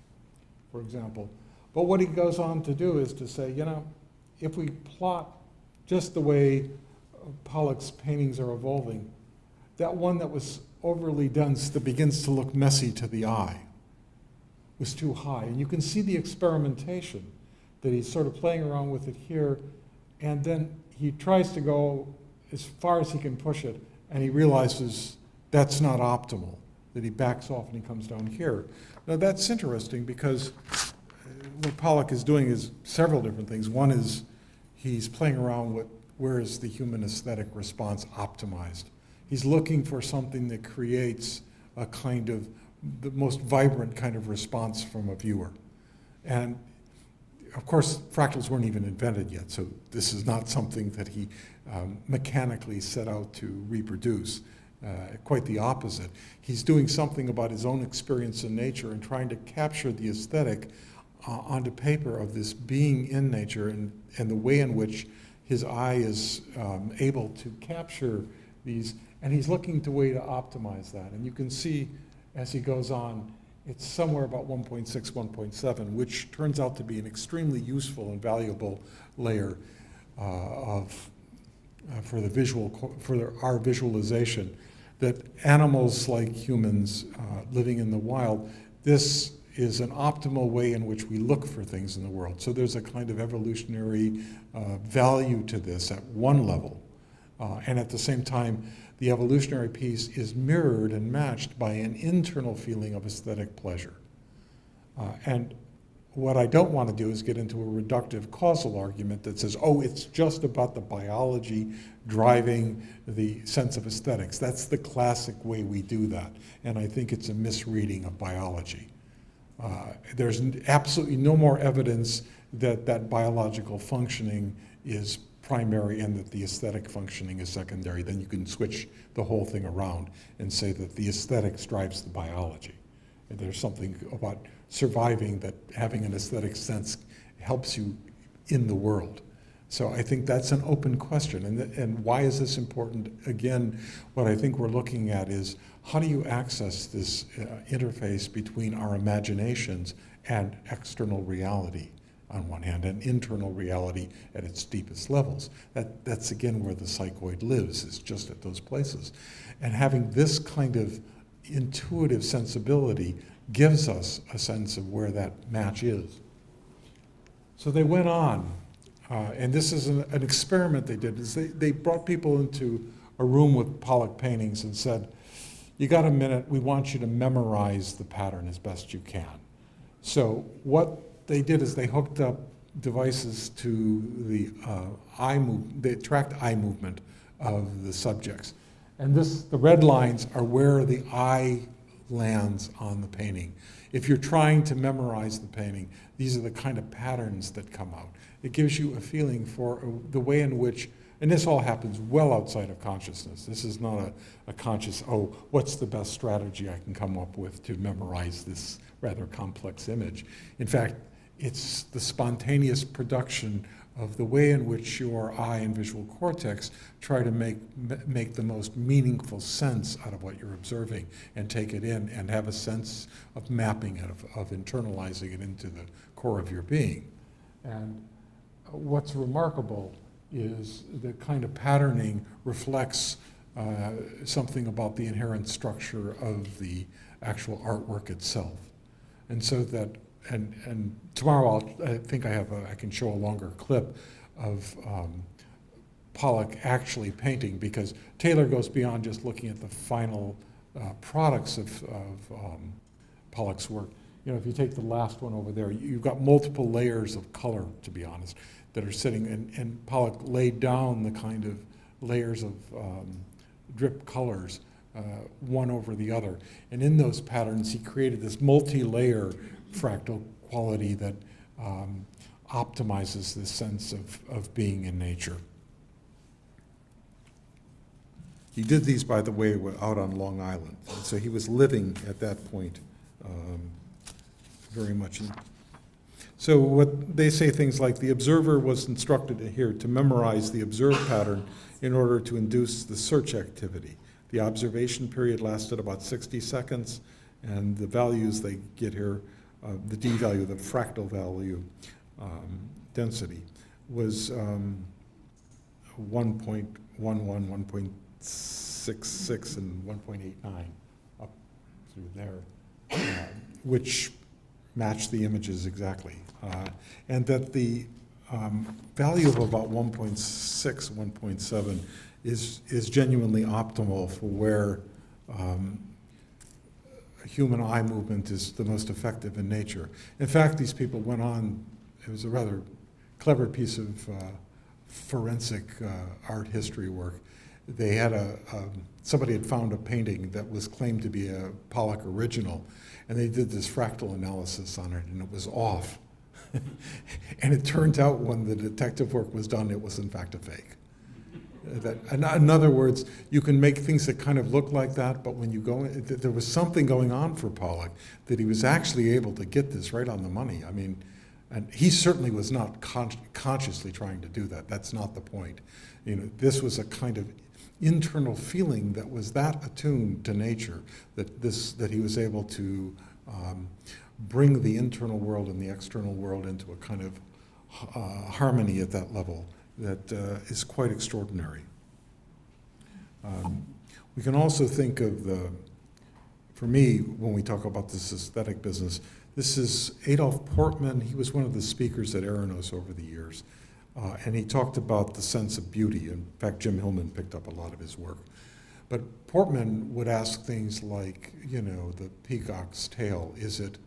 for example. But what he goes on to do is to say, you know, if we plot just the way Pollock's paintings are evolving, that one that was overly dense that begins to look messy to the eye was too high. And you can see the experimentation that he's sort of playing around with it here, and then he tries to go as far as he can push it, and he realizes that's not optimal, that he backs off and he comes down here. Now that's interesting because what Pollock is doing is several different things. One is he's playing around with where is the human aesthetic response optimized. He's looking for something that creates a kind of the most vibrant kind of response from a viewer. And of course, fractals weren't even invented yet, so this is not something that he mechanically set out to reproduce. Quite the opposite. He's doing something about his own experience in nature and trying to capture the aesthetic onto paper of this being in nature and the way in which his eye is able to capture these, and he's looking to a way to optimize that. And you can see as he goes on, it's somewhere about 1.6, 1.7, which turns out to be an extremely useful and valuable layer for the visual, for our visualization, that animals like humans living in the wild, this is an optimal way in which we look for things in the world. So there's a kind of evolutionary value to this at one level. And at the same time, the evolutionary piece is mirrored and matched by an internal feeling of aesthetic pleasure. And what I don't want to do is get into a reductive causal argument that says, oh, it's just about the biology driving the sense of aesthetics. That's the classic way we do that. And I think it's a misreading of biology. There's absolutely no more evidence that that biological functioning is primary and that the aesthetic functioning is secondary. Then you can switch the whole thing around and say that the aesthetics drives the biology. And there's something about surviving that having an aesthetic sense helps you in the world. So I think that's an open question. And why is this important? Again, what I think we're looking at is how do you access this interface between our imaginations and external reality on one hand, and internal reality at its deepest levels. That's again where the psychoid lives, is just at those places. And having this kind of intuitive sensibility gives us a sense of where that match is. So they went on, and this is an experiment they did, is they brought people into a room with Pollock paintings and said, you got a minute, we want you to memorize the pattern as best you can. So what they did is they hooked up devices to the they tracked eye movement of the subjects. And the red lines are where the eye lands on the painting. If you're trying to memorize the painting, these are the kind of patterns that come out. It gives you a feeling for the way in which, and this all happens well outside of consciousness. This is not a conscious, oh, what's the best strategy I can come up with to memorize this rather complex image. In fact, it's the spontaneous production of the way in which your eye and visual cortex try to make the most meaningful sense out of what you're observing and take it in and have a sense of mapping it, of internalizing it into the core of your being. And what's remarkable is the kind of patterning reflects something about the inherent structure of the actual artwork itself. And so that, and tomorrow I can show a longer clip of Pollock actually painting, because Taylor goes beyond just looking at the final products of Pollock's work. You know, if you take the last one over there, you've got multiple layers of color, to be honest, that are sitting, and Pollock laid down the kind of layers of drip colors, one over the other. And in those patterns, he created this multi-layer fractal quality that optimizes the sense of being in nature. He did these, by the way, out on Long Island. And so he was living at that point very much. So what they say, things like, the observer was instructed here to memorize the observed pattern in order to induce the search activity. The observation period lasted about 60 seconds, and the values they get here, the D value, the fractal value density, was 1.11, 1.66, and 1.89 up through there, which match the images exactly. And that the value of about 1.6, 1.7 is genuinely optimal for where human eye movement is the most effective in nature. In fact, these people went on, it was a rather clever piece of forensic art history work. They had somebody had found a painting that was claimed to be a Pollock original, and they did this fractal analysis on it, and it was off. And it turns out when the detective work was done, it was in fact a fake. In other words, you can make things that kind of look like that, but when you go in, there was something going on for Pollock that he was actually able to get this right on the money. I mean, and he certainly was not consciously trying to do that. That's not the point. You know, this was a kind of internal feeling that was that attuned to nature that he was able to bring the internal world and the external world into a kind of harmony at that level that is quite extraordinary. We can also think of for me, when we talk about this aesthetic business, this is Adolf Portman. He was one of the speakers at Eranos over the years, and he talked about the sense of beauty. In fact, Jim Hillman picked up a lot of his work. But Portman would ask things like, you know, the peacock's tail, is it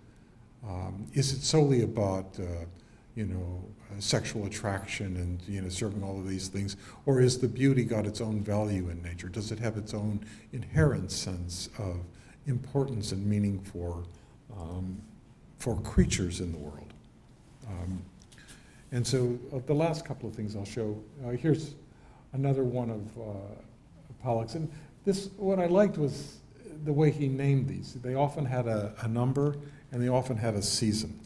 solely about sexual attraction and, you know, serving all of these things, or is the beauty got its own value in nature? Does it have its own inherent sense of importance and meaning for creatures in the world? And so the last couple of things I'll show, here's another one of Pollock's. And this, what I liked was the way he named these. They often had a number, and they often had a season.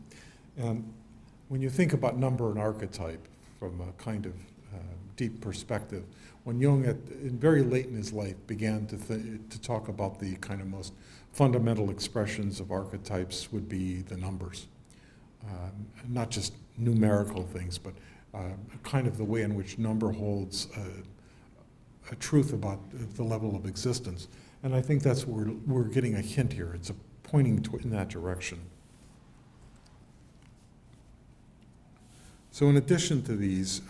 And when you think about number and archetype from a kind of deep perspective, when Jung, very late in his life, began to talk about the kind of most fundamental expressions of archetypes would be the numbers. Not just numerical things, but kind of the way in which number holds a truth about the level of existence. And I think that's where we're getting a hint here. It's pointing in that direction. So in addition to these,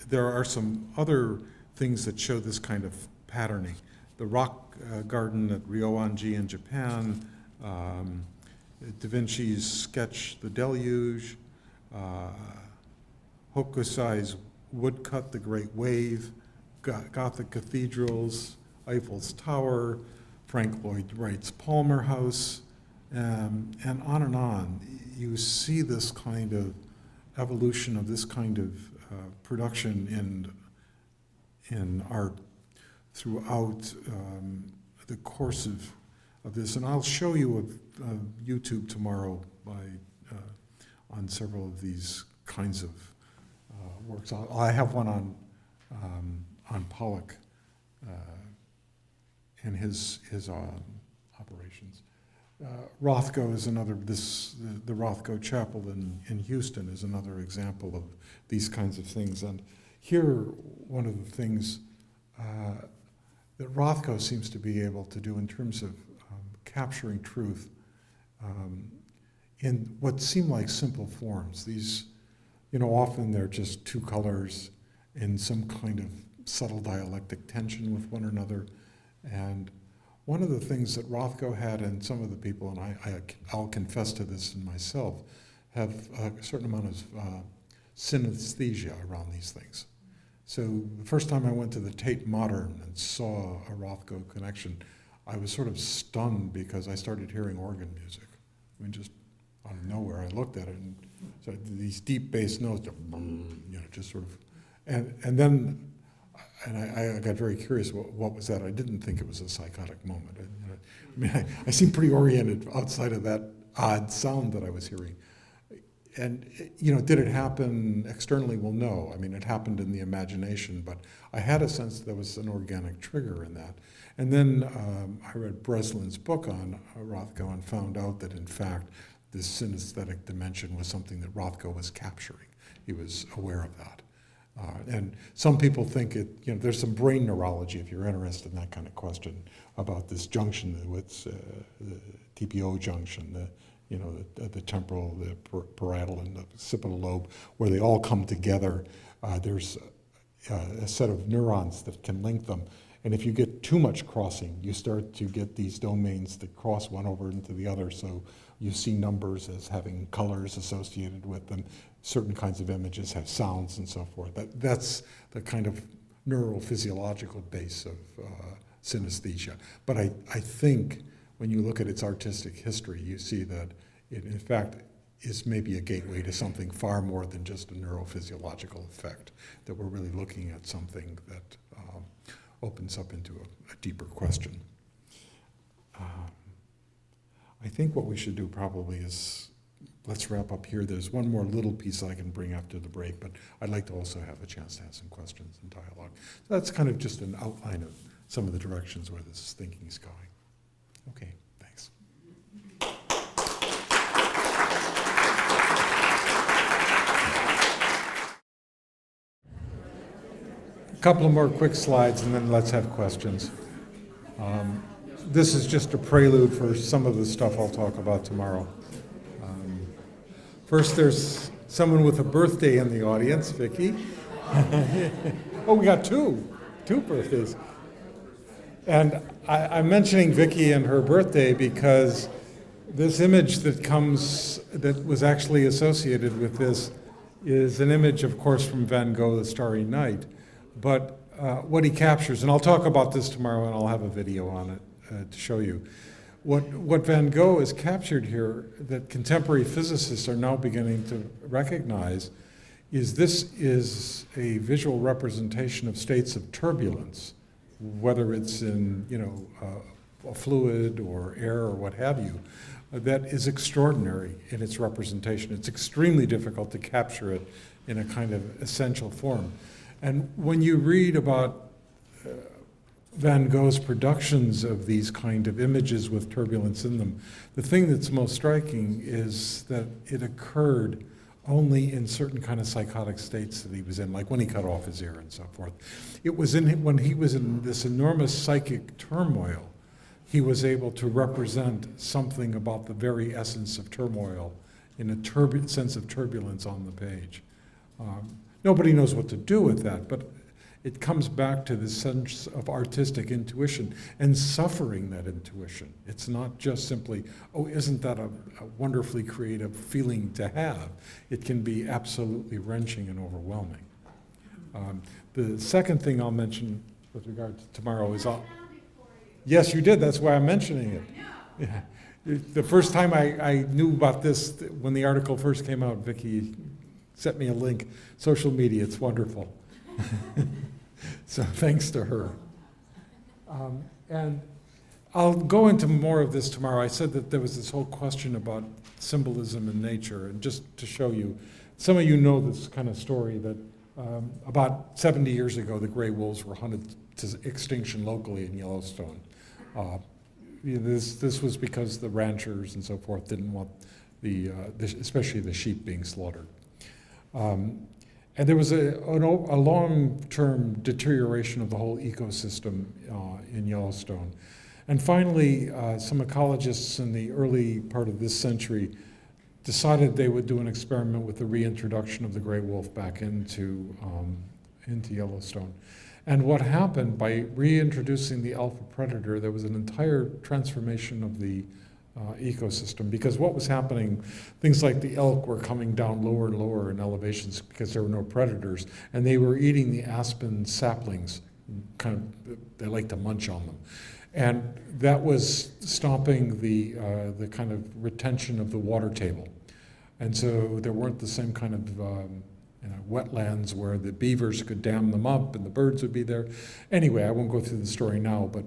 there are some other things that show this kind of patterning. The rock garden at Ryoanji in Japan, Da Vinci's sketch, The Deluge, Hokusai's woodcut, The Great Wave, Gothic cathedrals, Eiffel's Tower, Frank Lloyd Wright's Palmer House, and on and on. You see this kind of evolution of this kind of production in art throughout the course of this. And I'll show you a YouTube tomorrow by on several of these kinds of works. I have one on Pollock and his operations. Rothko is another. The Rothko Chapel in Houston is another example of these kinds of things. And here, one of the things that Rothko seems to be able to do in terms of capturing truth in what seem like simple forms. These, often they're just two colors in some kind of subtle dialectic tension with one another. And one of the things that Rothko had, and some of the people, and I'll confess to this in myself, have a certain amount of synesthesia around these things. So the first time I went to the Tate Modern and saw a Rothko connection, I was sort of stunned because I started hearing organ music. I mean, just out of nowhere, I looked at it and so these deep bass notes, just sort of, and then, and I got very curious, what was that? I didn't think it was a psychotic moment. I seemed pretty oriented outside of that odd sound that I was hearing. And, did it happen externally? Well, no. I mean, it happened in the imagination, but I had a sense there was an organic trigger in that. And then I read Breslin's book on Rothko and found out that, in fact, this synesthetic dimension was something that Rothko was capturing. He was aware of that. And some people think there's some brain neurology, if you're interested in that kind of question, about this junction with the TPO junction, the temporal, the parietal, and the occipital lobe, where they all come together. There's a set of neurons that can link them. And if you get too much crossing, you start to get these domains that cross one over into the other. So you see numbers as having colors associated with them. Certain kinds of images have sounds and so forth. That's the kind of neurophysiological base of synesthesia. But I think when you look at its artistic history, you see that it, in fact, is maybe a gateway to something far more than just a neurophysiological effect, that we're really looking at something that opens up into a deeper question. I think what we should do probably is, let's wrap up here. There's one more little piece I can bring after the break, but I'd like to also have a chance to have some questions and dialogue. So that's kind of just an outline of some of the directions where this thinking is going. Okay, thanks. A couple of more quick slides and then let's have questions. This is just a prelude for some of the stuff I'll talk about tomorrow. First, there's someone with a birthday in the audience, Vicky. Oh, we got two birthdays. And I'm mentioning Vicky and her birthday because this image that was actually associated with this is an image, of course, from Van Gogh, The Starry Night. But what he captures, and I'll talk about this tomorrow and I'll have a video on it to show you. What Van Gogh has captured here that contemporary physicists are now beginning to recognize is this is a visual representation of states of turbulence, whether it's in a fluid or air or what have you, that is extraordinary in its representation. It's extremely difficult to capture it in a kind of essential form. And when you read about Van Gogh's productions of these kind of images with turbulence in them, the thing that's most striking is that it occurred only in certain kind of psychotic states that he was in, like when he cut off his ear and so forth. It was when he was in this enormous psychic turmoil, he was able to represent something about the very essence of turmoil in a sense of turbulence on the page. Nobody knows what to do with that, but it comes back to the sense of artistic intuition and suffering that intuition. It's not just simply, oh, isn't that a wonderfully creative feeling to have? It can be absolutely wrenching and overwhelming. The second thing I'll mention with regard to tomorrow is yes, you did. That's why I'm mentioning it. Yeah. The first time I knew about this, when the article first came out, Vicky sent me a link. Social media, it's wonderful. So thanks to her. And I'll go into more of this tomorrow. I said that there was this whole question about symbolism in nature, and just to show you, some of you know this kind of story that about 70 years ago, the gray wolves were hunted to extinction locally in Yellowstone. This was because the ranchers and so forth didn't want especially the sheep being slaughtered. And there was a long-term deterioration of the whole ecosystem in Yellowstone. And finally, some ecologists in the early part of this century decided they would do an experiment with the reintroduction of the gray wolf back into Yellowstone. And what happened, by reintroducing the alpha predator, there was an entire transformation of the ecosystem, because what was happening, things like the elk were coming down lower and lower in elevations because there were no predators, and they were eating the aspen saplings. They like to munch on them. And that was stopping the kind of retention of the water table. And so there weren't the same kind of wetlands where the beavers could dam them up and the birds would be there. Anyway, I won't go through the story now, but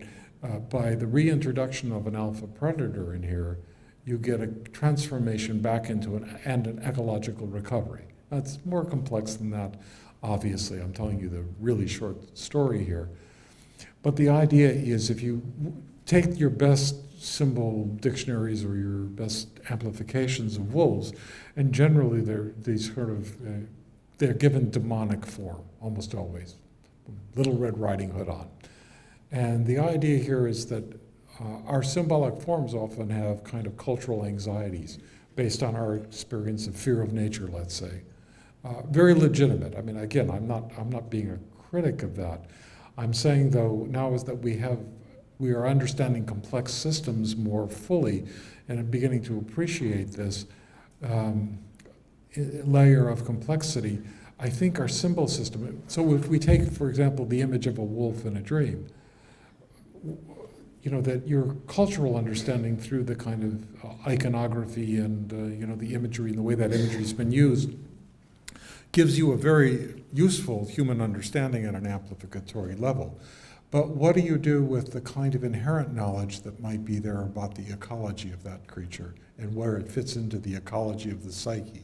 by the reintroduction of an alpha predator in here, you get a transformation back into an ecological recovery. That's more complex than that, obviously. I'm telling you the really short story here. But the idea is, if you take your best symbol dictionaries or your best amplifications of wolves, and generally they're these sort of, they're given demonic form, almost always. Little Red Riding Hood on. And the idea here is that our symbolic forms often have kind of cultural anxieties based on our experience of fear of nature, let's say. Very legitimate. I mean, again, I'm not being a critic of that. I'm saying, though, now is that we are understanding complex systems more fully and are beginning to appreciate this layer of complexity. I think our symbol system, so if we take, for example, the image of a wolf in a dream, that your cultural understanding through the kind of iconography and, the imagery and the way that imagery has been used gives you a very useful human understanding at an amplificatory level. But what do you do with the kind of inherent knowledge that might be there about the ecology of that creature and where it fits into the ecology of the psyche?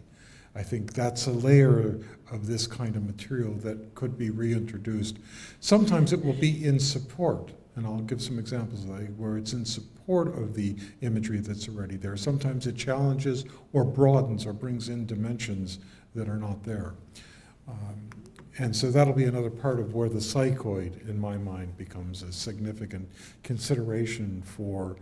I think that's a layer of this kind of material that could be reintroduced. Sometimes it will be in support, and I'll give some examples where it's in support of the imagery that's already there. Sometimes it challenges or broadens or brings in dimensions that are not there. And so that'll be another part of where the psychoid, in my mind, becomes a significant consideration for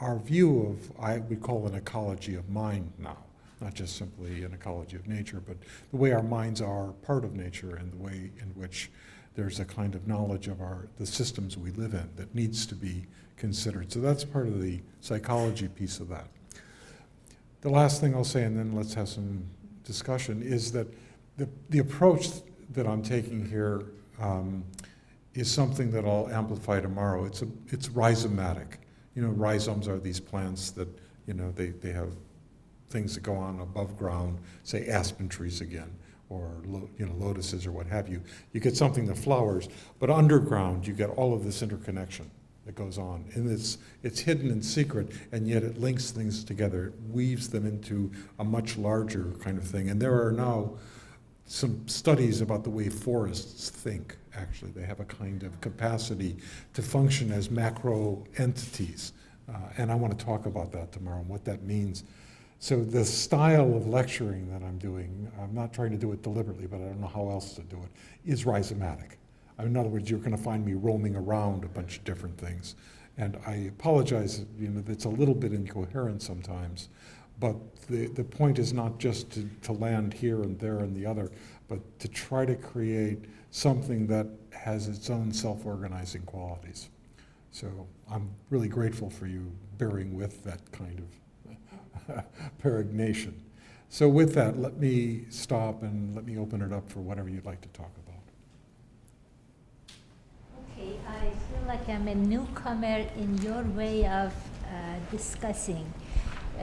our view of, we call an ecology of mind now, not just simply an ecology of nature, but the way our minds are part of nature and the way in which there's a kind of knowledge of the systems we live in that needs to be considered. So that's part of the psychology piece of that. The last thing I'll say, and then let's have some discussion, is that the approach that I'm taking here is something that I'll amplify tomorrow. It's rhizomatic. Rhizomes are these plants that, they have things that go on above ground, say aspen trees again, or lotuses or what have you. You get something that flowers, but underground you get all of this interconnection that goes on. And it's hidden in secret, and yet it links things together. It weaves them into a much larger kind of thing. And there are now some studies about the way forests think, actually. They have a kind of capacity to function as macro entities. And I want to talk about that tomorrow and what that means. So the style of lecturing that I'm doing, I'm not trying to do it deliberately, but I don't know how else to do it, is rhizomatic. In other words, you're going to find me roaming around a bunch of different things. And I apologize, it's a little bit incoherent sometimes, but the point is not just to land here and there and the other, but to try to create something that has its own self-organizing qualities. So I'm really grateful for you bearing with that kind of peregrination. So with that, let me stop and let me open it up for whatever you'd like to talk about. Okay, I feel like I'm a newcomer in your way of discussing.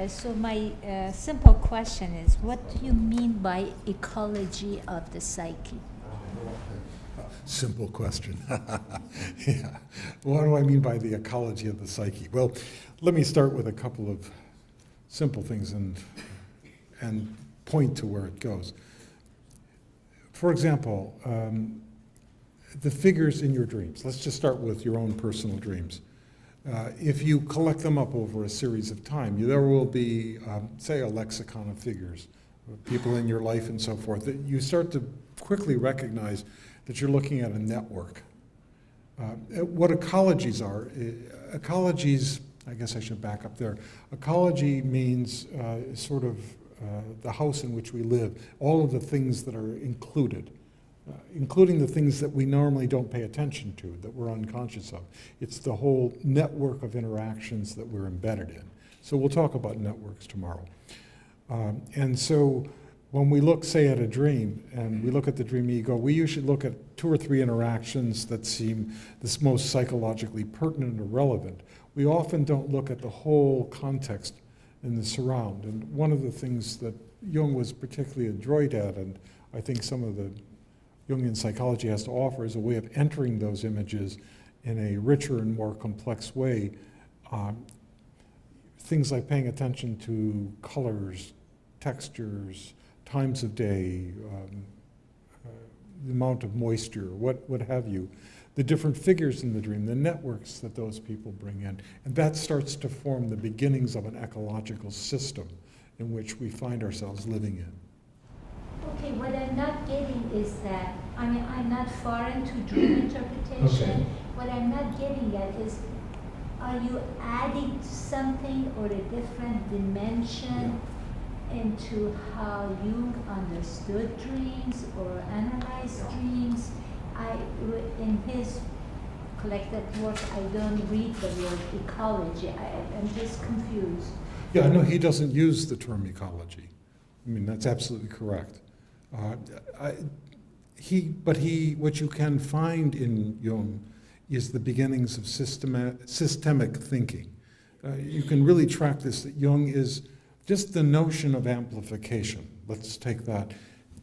So my simple question is, what do you mean by ecology of the psyche? Simple question. Yeah. What do I mean by the ecology of the psyche? Well, let me start with a couple of simple things and point to where it goes. For example, the figures in your dreams. Let's just start with your own personal dreams. If you collect them up over a series of time, there will be, say, a lexicon of figures, people in your life and so forth, that you start to quickly recognize that you're looking at a network. What ecologies are, ecologies, I guess I should back up there. Ecology means sort of the house in which we live, all of the things that are included, including the things that we normally don't pay attention to, that we're unconscious of. It's the whole network of interactions that we're embedded in. So we'll talk about networks tomorrow. And so when we look, say, at a dream, and we look at the dream ego, we usually look at 2 or 3 interactions that seem the most psychologically pertinent or relevant. We often don't look at the whole context in the surround. And one of the things that Jung was particularly adroit at, and I think some of the Jungian psychology has to offer, is a way of entering those images in a richer and more complex way. Things like paying attention to colors, textures, times of day, the amount of moisture, what have you, the different figures in the dream, the networks that those people bring in. And that starts to form the beginnings of an ecological system in which we find ourselves living in. Okay, what I'm not getting is that, I mean, I'm not foreign to dream interpretation. Okay. What I'm not getting at is, are you adding something or a different dimension into how Jung understood dreams or analyzed dreams? In his collected work, I don't read the word ecology. I'm just confused. Yeah, no, he doesn't use the term ecology. I mean, that's absolutely correct. What you can find in Jung is the beginnings of systemic thinking. You can really track this, that Jung is just the notion of amplification. Let's take that.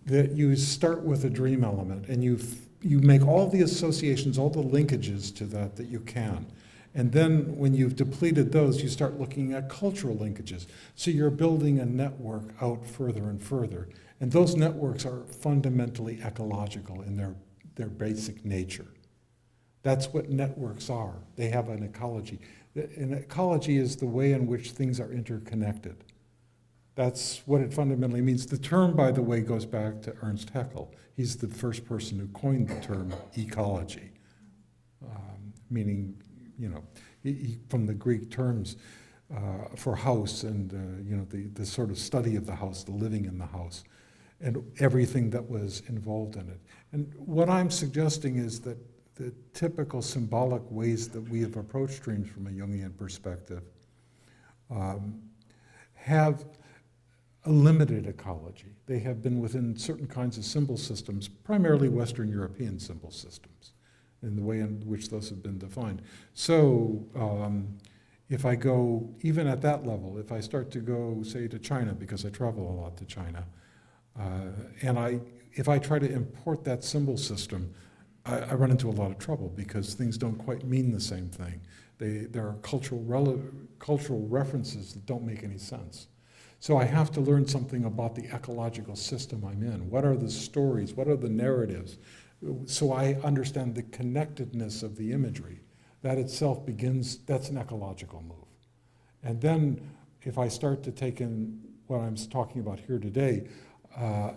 That you start with a dream element and you make all the associations, all the linkages to that you can. And then when you've depleted those, you start looking at cultural linkages. So you're building a network out further and further. And those networks are fundamentally ecological in their basic nature. That's what networks are. They have an ecology. An ecology is the way in which things are interconnected. That's what it fundamentally means. The term, by the way, goes back to Ernst Haeckel. He's the first person who coined the term ecology, meaning, from the Greek terms for house and, the sort of study of the house, the living in the house, and everything that was involved in it. And what I'm suggesting is that the typical symbolic ways that we have approached dreams from a Jungian perspective have a limited ecology. They have been within certain kinds of symbol systems, primarily Western European symbol systems, in the way in which those have been defined. So if I go, even at that level, if I start to go, say, to China, because I travel a lot to China, if I try to import that symbol system, I run into a lot of trouble because things don't quite mean the same thing. There are cultural references that don't make any sense. So I have to learn something about the ecological system I'm in. What are the stories? What are the narratives? So I understand the connectedness of the imagery. That itself that's an ecological move. And then if I start to take in what I'm talking about here today,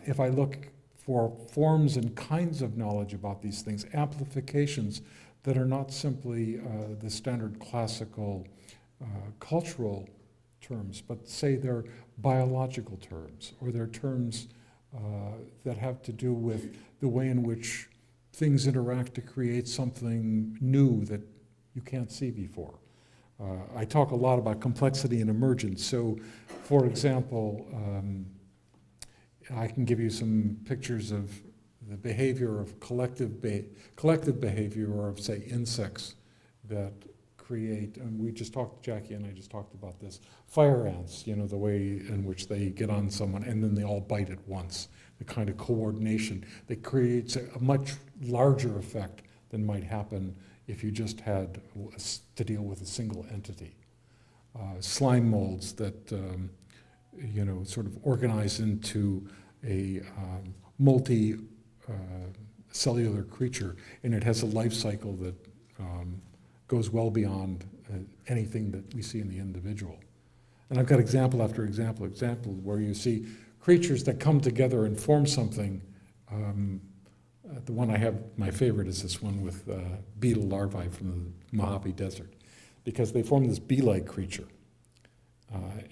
if I look for forms and kinds of knowledge about these things, amplifications that are not simply the standard classical cultural terms, but say they're biological terms, or they're terms that have to do with the way in which things interact to create something new that you can't see before. I talk a lot about complexity and emergence. So, for example, I can give you some pictures of the behavior of collective behavior of, say, insects that create, and we just talked, Jackie and I just talked about this, fire ants, you know, the way in which they get on someone and then they all bite at once, the kind of coordination that creates a much larger effect than might happen if you just had to deal with a single entity. Slime molds that, you know, sort of organize into a multi-cellular creature, and it has a life cycle that goes well beyond anything that we see in the individual. And I've got example after example where you see creatures that come together and form something. The one I have, my favorite is this one with beetle larvae from the Mojave Desert, because they form this bee-like creature.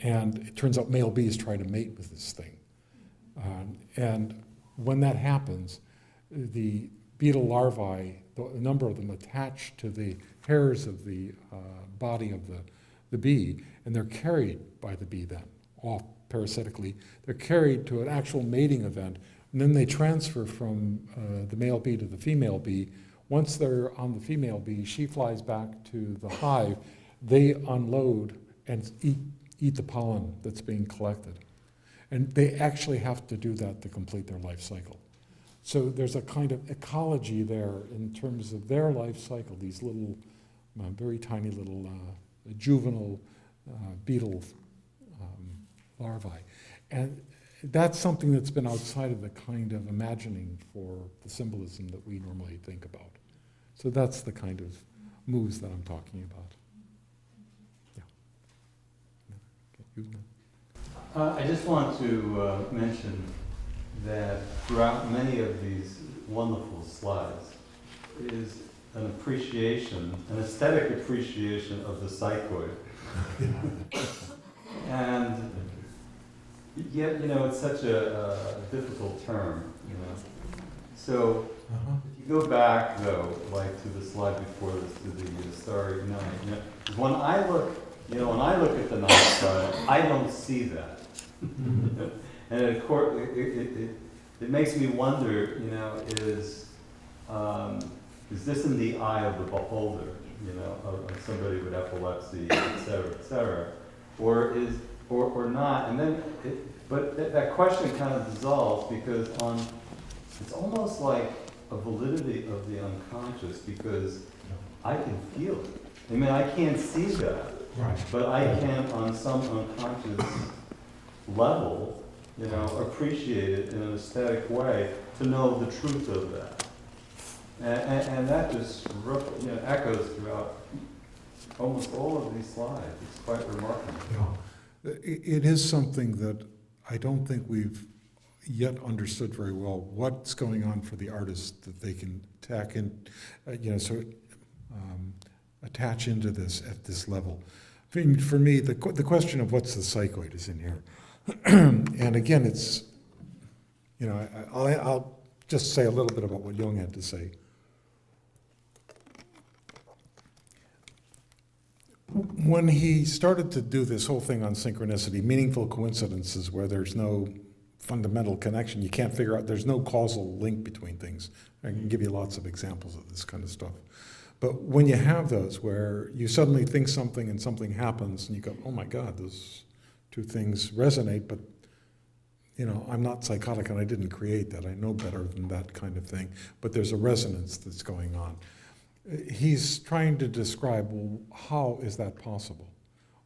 And it turns out male bees try to mate with this thing. And when that happens, the beetle larvae, a number of them attach to the hairs of the body of the bee, and they're carried by the bee then, off parasitically. They're carried to an actual mating event, and then they transfer from the male bee to the female bee. Once they're on the female bee, she flies back to the hive. They unload and eat the pollen that's being collected. And they actually have to do that to complete their life cycle. So there's a kind of ecology there in terms of their life cycle, these little, very tiny little juvenile beetle larvae. And that's something that's been outside of the kind of imagining for the symbolism that we normally think about. So that's the kind of moves that I'm talking about. Yeah. I just want to mention that throughout many of these wonderful slides is an appreciation, an aesthetic appreciation of the psychoid. And yet, you know, it's such a difficult term, you know. So if you go back, though, like to the slide before this, to the Starry Night, you know, 'cause when I look at the night side, I don't see that. And it makes me wonder, you know, is this in the eye of the beholder, you know, of somebody with epilepsy, et cetera, or not? And then, but that question kind of dissolves because it's almost like a validity of the unconscious because I can feel it. I mean, I can't see that, Right. but I can, on some unconscious level, you know, appreciate it in an aesthetic way to know the truth of that. And that just, you know, echoes throughout almost all of these slides. It's quite remarkable. Yeah. It is something that I don't think we've yet understood very well what's going on for the artist that they can tack in, you know, attach into this at this level. For me, the question of what's the psychoid is in here. And again, it's, you know, I'll just say a little bit about what Jung had to say. When he started to do this whole thing on synchronicity, meaningful coincidences where there's no fundamental connection, you can't figure out, there's no causal link between things. I can give you lots of examples of this kind of stuff. But when you have those where you suddenly think something and something happens and you go, oh my God, those two things resonate, but you know, I'm not psychotic and I didn't create that. I know better than that kind of thing. But there's a resonance that's going on. He's trying to describe, well, how is that possible?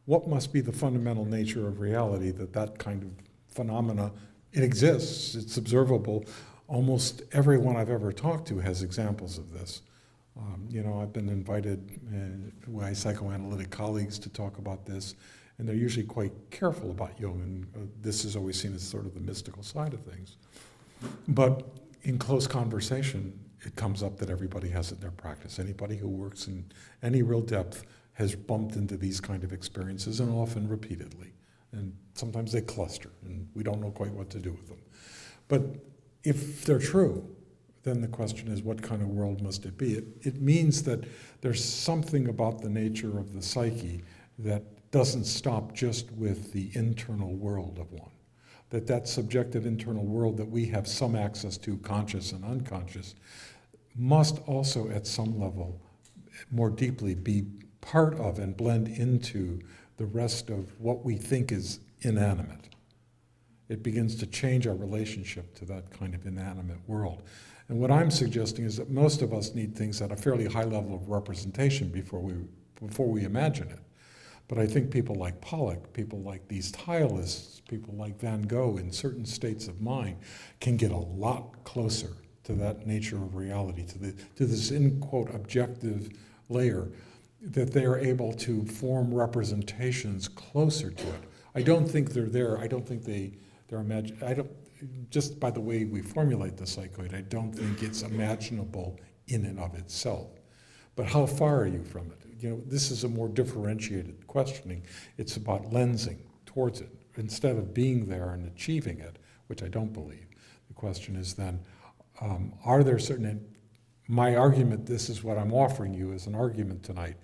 What must be the fundamental nature of reality that kind of phenomena, it exists, it's observable. Almost everyone I've ever talked to has examples of this. You know, I've been invited by psychoanalytic colleagues to talk about this, and they're usually quite careful about Jung, and this is always seen as sort of the mystical side of things. But in close conversation, it comes up that everybody has it in their practice. Anybody who works in any real depth has bumped into these kind of experiences, and often repeatedly. And sometimes they cluster, and we don't know quite what to do with them. But if they're true, then the question is, what kind of world must it be? It means that there's something about the nature of the psyche that doesn't stop just with the internal world of one. That subjective internal world that we have some access to, conscious and unconscious, must also at some level more deeply be part of and blend into the rest of what we think is inanimate. It begins to change our relationship to that kind of inanimate world. And what I'm suggesting is that most of us need things at a fairly high level of representation before we imagine it. But I think people like Pollock, people like these stylists, people like Van Gogh in certain states of mind can get a lot closer to that nature of reality, to this, in quote, objective layer, that they're able to form representations closer to it. I don't think they're there. I don't think just by the way we formulate the psychoid, I don't think it's imaginable in and of itself. But how far are you from it? You know, this is a more differentiated questioning. It's about lensing towards it. Instead of being there and achieving it, which I don't believe, the question is then, are there certain, my argument, this is what I'm offering you as an argument tonight,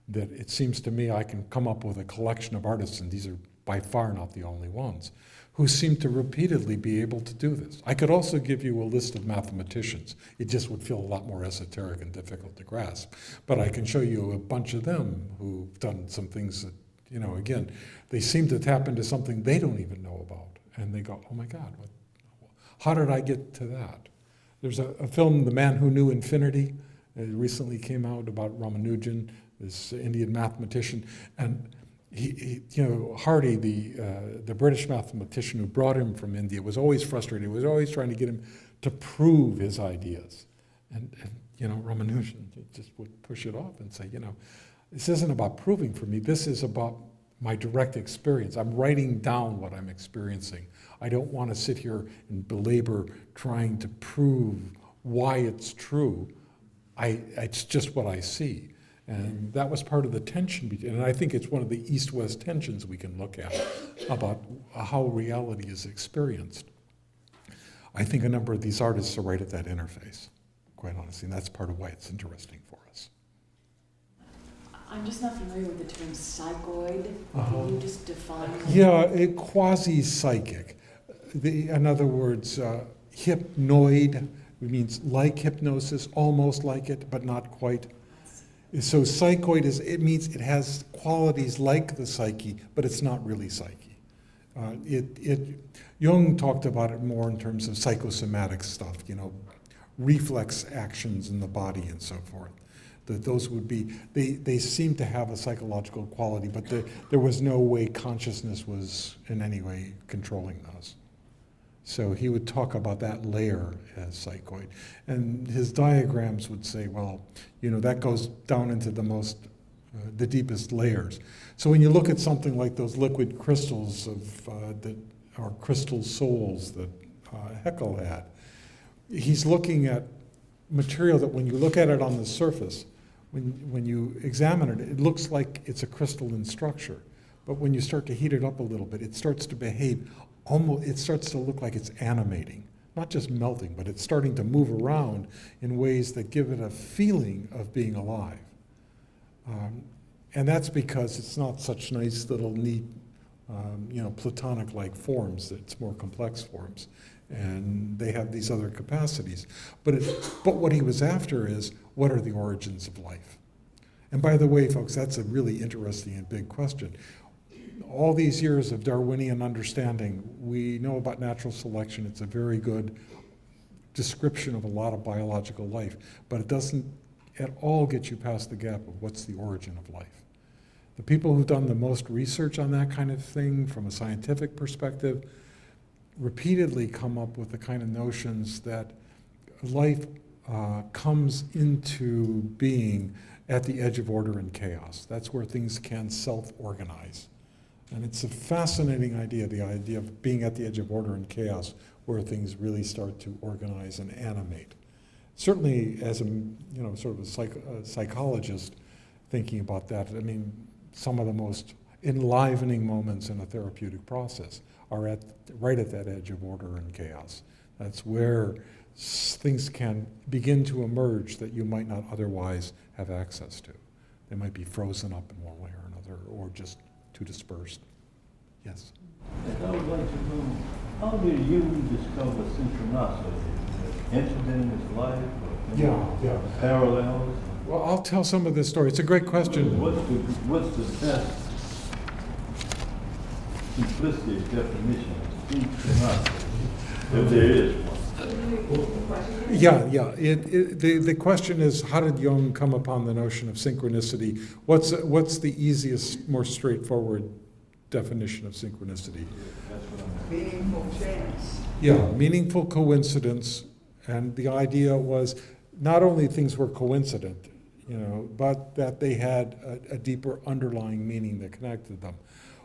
that it seems to me I can come up with a collection of artists, and these are by far not the only ones, who seem to repeatedly be able to do this. I could also give you a list of mathematicians. It just would feel a lot more esoteric and difficult to grasp. But I can show you a bunch of them who've done some things that, you know, again, they seem to tap into something they don't even know about. And they go, oh my God, how did I get to that? There's a film, The Man Who Knew Infinity. It recently came out about Ramanujan, this Indian mathematician. And he, you know, Hardy, the British mathematician who brought him from India, was always frustrated. He was always trying to get him to prove his ideas. And you know, Ramanujan just would push it off and say, you know, this isn't about proving for me. This is about my direct experience. I'm writing down what I'm experiencing. I don't want to sit here and belabor trying to prove why it's true. It's just what I see. And that was part of the tension, and I think it's one of the east-west tensions we can look at about how reality is experienced. I think a number of these artists are right at that interface, quite honestly, and that's part of why it's interesting for us. I'm just not familiar with the term psychoid. Can you just define it? Yeah, quasi-psychic. In other words, hypnoid means like hypnosis, almost like it, but not quite. So psychoid it means it has qualities like the psyche, but it's not really psyche. Jung talked about it more in terms of psychosomatic stuff, you know, reflex actions in the body and so forth. That those would be, they seem to have a psychological quality, but there was no way consciousness was in any way controlling those. So he would talk about that layer as psychoid. And his diagrams would say, well, you know, that goes down into the deepest layers. So when you look at something like those liquid crystals that are crystal souls that Haeckel had, he's looking at material that when you look at it on the surface, when you examine it, it looks like it's a crystalline structure. But when you start to heat it up a little bit, it starts to behave it starts to look like it's animating, not just melting, but it's starting to move around in ways that give it a feeling of being alive. And that's because it's not such nice little neat, you know, Platonic-like forms. It's more complex forms, and they have these other capacities. But what he was after is, what are the origins of life? And by the way, folks, that's a really interesting and big question. All these years of Darwinian understanding, we know about natural selection. It's a very good description of a lot of biological life, but it doesn't at all get you past the gap of what's the origin of life. The people who've done the most research on that kind of thing from a scientific perspective repeatedly come up with the kind of notions that life comes into being at the edge of order and chaos. That's where things can self-organize. And it's a fascinating idea, the idea of being at the edge of order and chaos, where things really start to organize and animate. Certainly, as a sort of a psychologist thinking about that, I mean, some of the most enlivening moments in a therapeutic process are right at that edge of order and chaos. That's where things can begin to emerge that you might not otherwise have access to. They might be frozen up in one way or another, or just too dispersed. Yes? I would like to know, how did you discover synchronicity? Incident in his life? Or parallels? Well, I'll tell some of this story. It's a great question. What's the best simplistic definition of synchronicity, if there is one? Yeah. The question is, how did Jung come upon the notion of synchronicity? What's the easiest, more straightforward definition of synchronicity? Meaningful chance. Yeah, meaningful coincidence, and the idea was not only things were coincident, but that they had a deeper underlying meaning that connected them.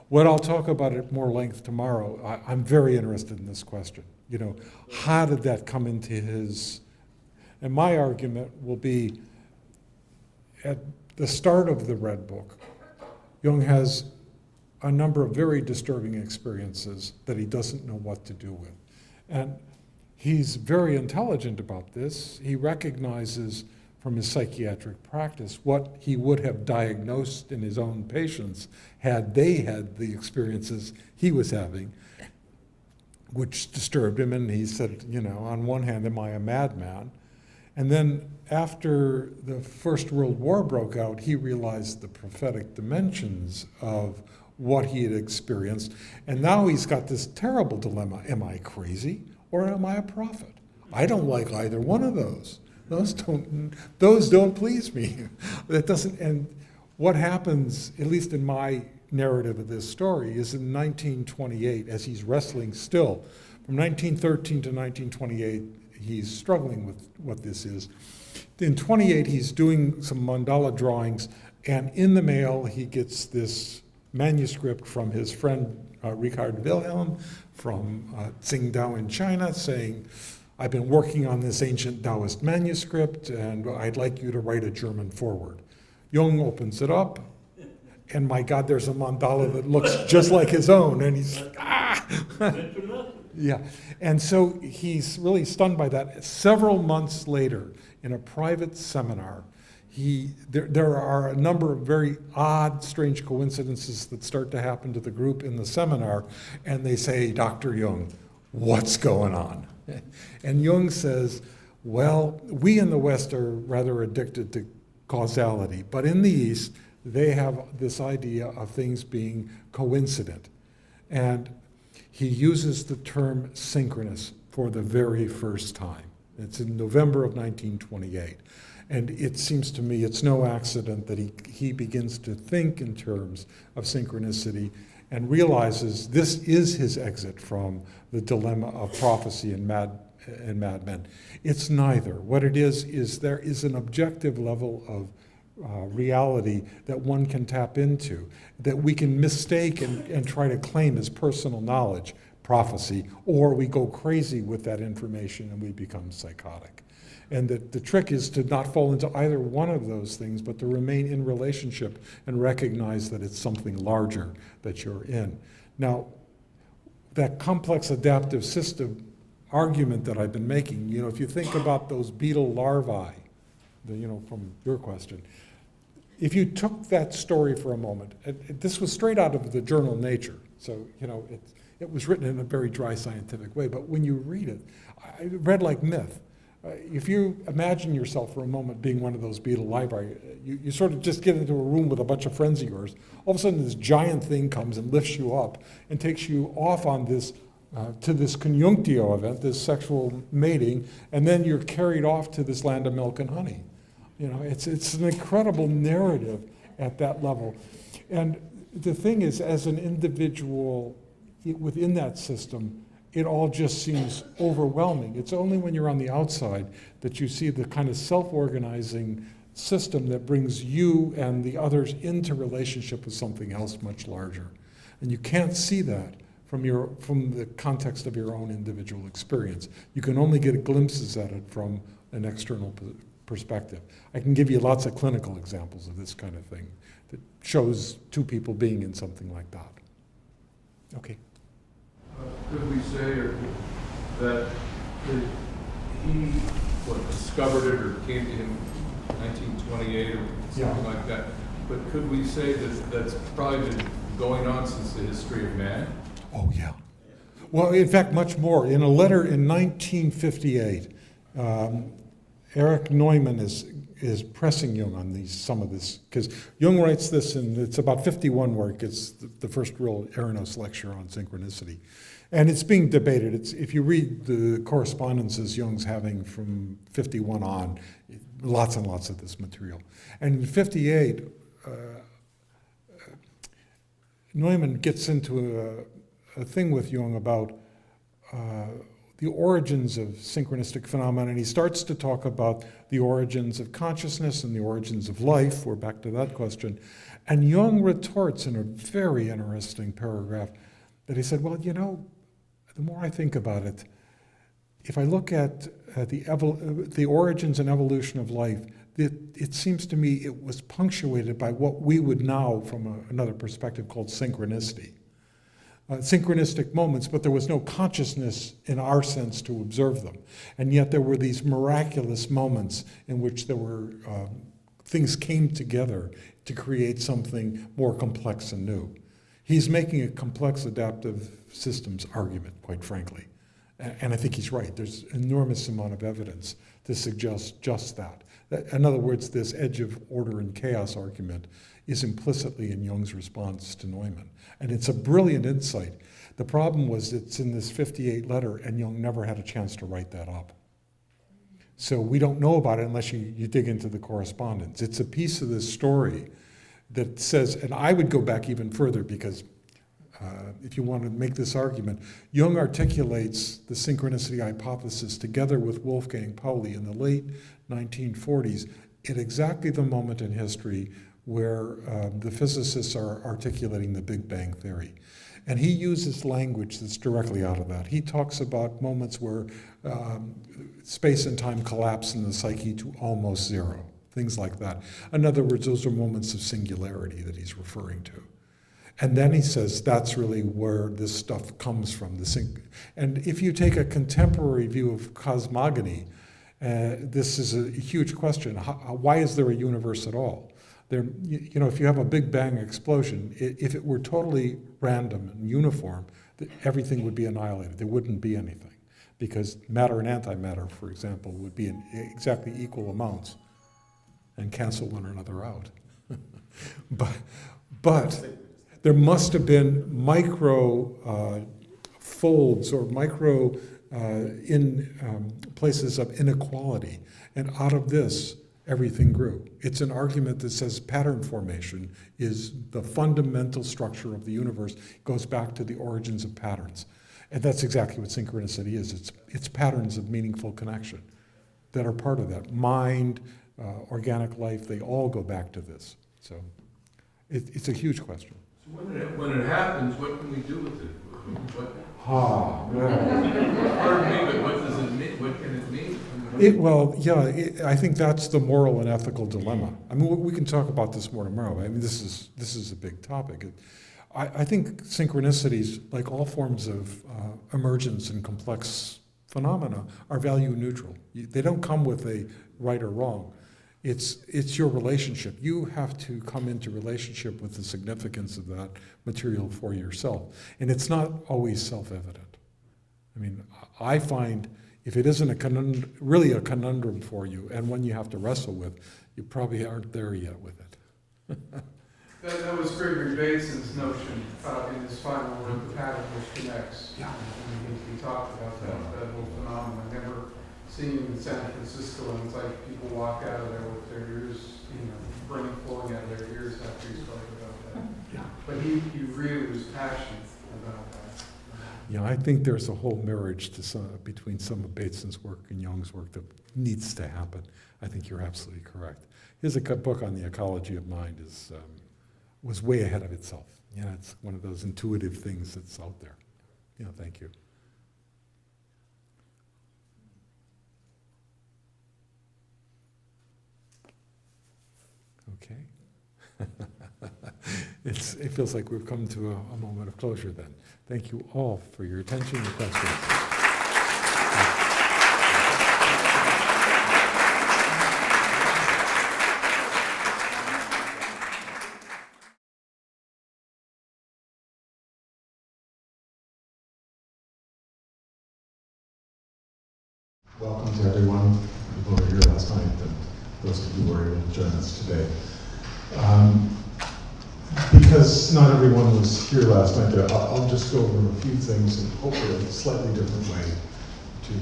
What I'll talk about at more length tomorrow, I'm very interested in this question. How did that come into his, and my argument will be, at the start of the Red Book, Jung has a number of very disturbing experiences that he doesn't know what to do with. And he's very intelligent about this. He recognizes from his psychiatric practice what he would have diagnosed in his own patients had they had the experiences he was having, which disturbed him. And he said, on one hand, am I a madman? And then after the First World War broke out, he realized the prophetic dimensions of what he had experienced. And now he's got this terrible dilemma. Am I crazy or am I a prophet? I don't like either one of those. Those don't please me. That doesn't, and what happens, at least in my narrative of this story, is in 1928, as he's wrestling still, from 1913 to 1928, he's struggling with what this is. In 28, he's doing some mandala drawings, and in the mail, he gets this manuscript from his friend Richard Wilhelm from Tsingtao in China saying, I've been working on this ancient Taoist manuscript, and I'd like you to write a German foreword. Jung opens it up, and my God, there's a mandala that looks just like his own, and he's like, Yeah, and so he's really stunned by that. Several months later, in a private seminar, there are a number of very odd, strange coincidences that start to happen to the group in the seminar, and they say, Dr. Jung, what's going on? And Jung says, well, we in the West are rather addicted to causality, but in the East, they have this idea of things being coincident. And he uses the term synchronous for the very first time. It's in November of 1928. And it seems to me it's no accident that he begins to think in terms of synchronicity and realizes this is his exit from the dilemma of prophecy and madmen. It's neither. What it is there is an objective level of reality that one can tap into, that we can mistake and try to claim as personal knowledge, prophecy, or we go crazy with that information and we become psychotic. And the trick is to not fall into either one of those things, but to remain in relationship and recognize that it's something larger that you're in. Now, that complex adaptive system argument that I've been making, if you think about those beetle larvae, from your question, if you took that story for a moment, this was straight out of the journal Nature, so it was written in a very dry scientific way, but when you read it, I read like myth. If you imagine yourself for a moment being one of those beetle larvae, you sort of just get into a room with a bunch of friends of yours. All of a sudden, this giant thing comes and lifts you up and takes you off on this to this conjunctio event, this sexual mating, and then you're carried off to this land of milk and honey. It's an incredible narrative at that level. And the thing is, as an individual within that system, it all just seems overwhelming. It's only when you're on the outside that you see the kind of self-organizing system that brings you and the others into relationship with something else much larger. And you can't see that from the context of your own individual experience. You can only get glimpses at it from an external perspective. I can give you lots of clinical examples of this kind of thing that shows two people being in something like that. Okay. Could we say that he discovered it or came to him in 1928 or something like that? But could we say that that's probably been going on since the history of man? Oh, yeah. Well, in fact, much more. In a letter in 1958, Erich Neumann is pressing Jung on some of this, because Jung writes this, and it's about 51 where it gets the first real Eranos lecture on synchronicity. And it's being debated. If you read the correspondences Jung's having from 51 on, lots and lots of this material. And in 58, Neumann gets into a thing with Jung about the origins of synchronistic phenomena, and he starts to talk about the origins of consciousness and the origins of life. We're back to that question. And Jung retorts in a very interesting paragraph that he said, well, you know, the more I think about it, if I look at the origins and evolution of life, it seems to me it was punctuated by what we would now, from another perspective, called synchronicity. Synchronistic moments, but there was no consciousness in our sense to observe them. And yet there were these miraculous moments in which there were things came together to create something more complex and new. He's making a complex adaptive systems argument, quite frankly. And I think he's right. There's an enormous amount of evidence to suggest just that. In other words, this edge of order and chaos argument is implicitly in Jung's response to Neumann. And it's a brilliant insight. The problem was it's in this 58 letter, and Jung never had a chance to write that up. So we don't know about it unless you dig into the correspondence. It's a piece of this story that says, and I would go back even further, because if you want to make this argument, Jung articulates the synchronicity hypothesis together with Wolfgang Pauli in the late 1940s at exactly the moment in history where the physicists are articulating the Big Bang theory. And he uses language that's directly out of that. He talks about moments where space and time collapse in the psyche to almost zero, things like that. In other words, those are moments of singularity that he's referring to. And then he says that's really where this stuff comes from. And if you take a contemporary view of cosmogony, this is a huge question. Why is there a universe at all? If you have a Big Bang explosion, if it were totally random and uniform, everything would be annihilated. There wouldn't be anything, because matter and antimatter, for example, would be in exactly equal amounts and cancel one another out. But there must have been micro folds or micro places of inequality, and out of this, everything grew. It's an argument that says pattern formation is the fundamental structure of the universe. It goes back to the origins of patterns. And that's exactly what synchronicity is. It's patterns of meaningful connection that are part of that. Mind, organic life, they all go back to this. So it's a huge question. So when it happens, what can we do with it? Pardon me, but what does it mean? What can it mean? I think that's the moral and ethical dilemma. I mean, we can talk about this more tomorrow. I mean, this is a big topic. I think synchronicities, like all forms of emergence and complex phenomena, are value neutral. They don't come with a right or wrong. It's your relationship. You have to come into relationship with the significance of that material for yourself. And it's not always self-evident. I mean, I find if it isn't really a conundrum for you and one you have to wrestle with, you probably aren't there yet with it. That was Gregory Bateson's notion in his final work, The Pattern Which Connects. Yeah. He talked about that whole phenomenon. Never seeing him in San Francisco, and it's like people walk out of there with their ears, brain flowing out of their ears after he spoke about that. Yeah. But he really was passionate about that. Yeah, I think there's a whole marriage between some of Bateson's work and Jung's work that needs to happen. I think you're absolutely correct. His book on the ecology of mind was way ahead of itself. It's one of those intuitive things that's out there. Thank you. Okay. It feels like we've come to a moment of closure then. Thank you all for your attention and questions. Welcome to everyone people who were here last night than those of you who were able to join us today. Because not everyone was here last night, I'll just go over a few things in hopefully a slightly different way to